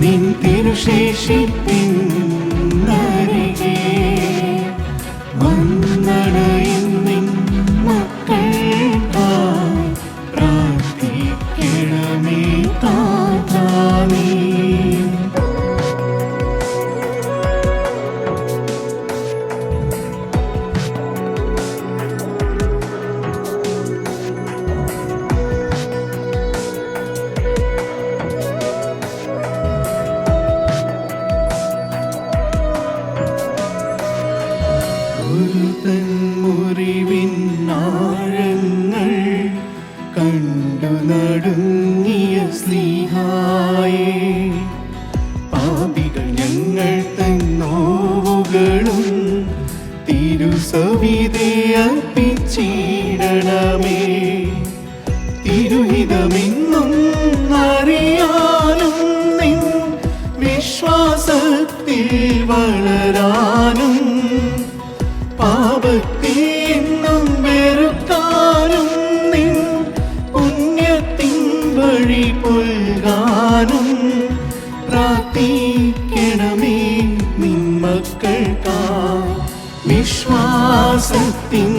നിൻ തിരുശേഷിപ്പിൻ നരകേ വന്നണയും നിൻ മക്കൾക്കായി പ്രാർത്ഥിക്കണമേ താതാ നീ. പാപികൾ ഞങ്ങൾ തന്നോവുകളും തിരുസവിധേ അർപ്പിച്ചിടണമേ. തിരുഹിതമെന്നും അറിയാനും നിൻ വിശ്വാസത്തിൽ വളരാനും പാപത്തെ എന്നും വെറുക്കാനും നിൻ പുണ്യത്തിൻ വഴി പുൽകാനും പ്രാർത്ഥിക്കണമേ നിൻ മക്കൾക്കായി. വിശ്വാസത്തിൻ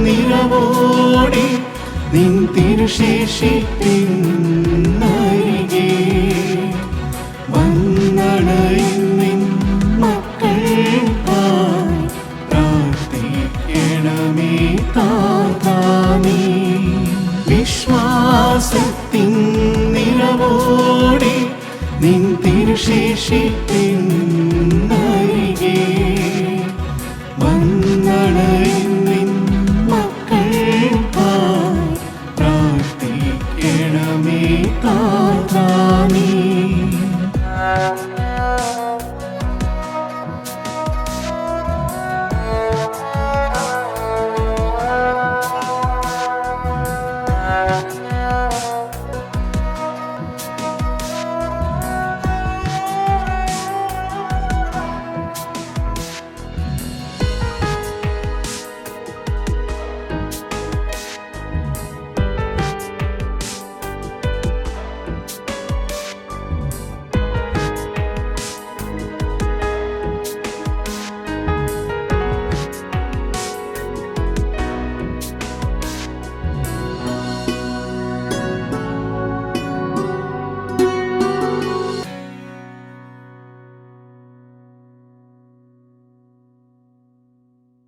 നിറവോടെ നിൻ തിരുശേഷിപ്പിന്നരികെ വന്നണയും നിൻ മക്കൾക്കായി പ്രാർത്ഥിക്കണമേ താതാനീ. വിശ്വാസത്തിൻ നിറവോടെ നിൻ തിരുശേഷിപ്പിന്നരികെ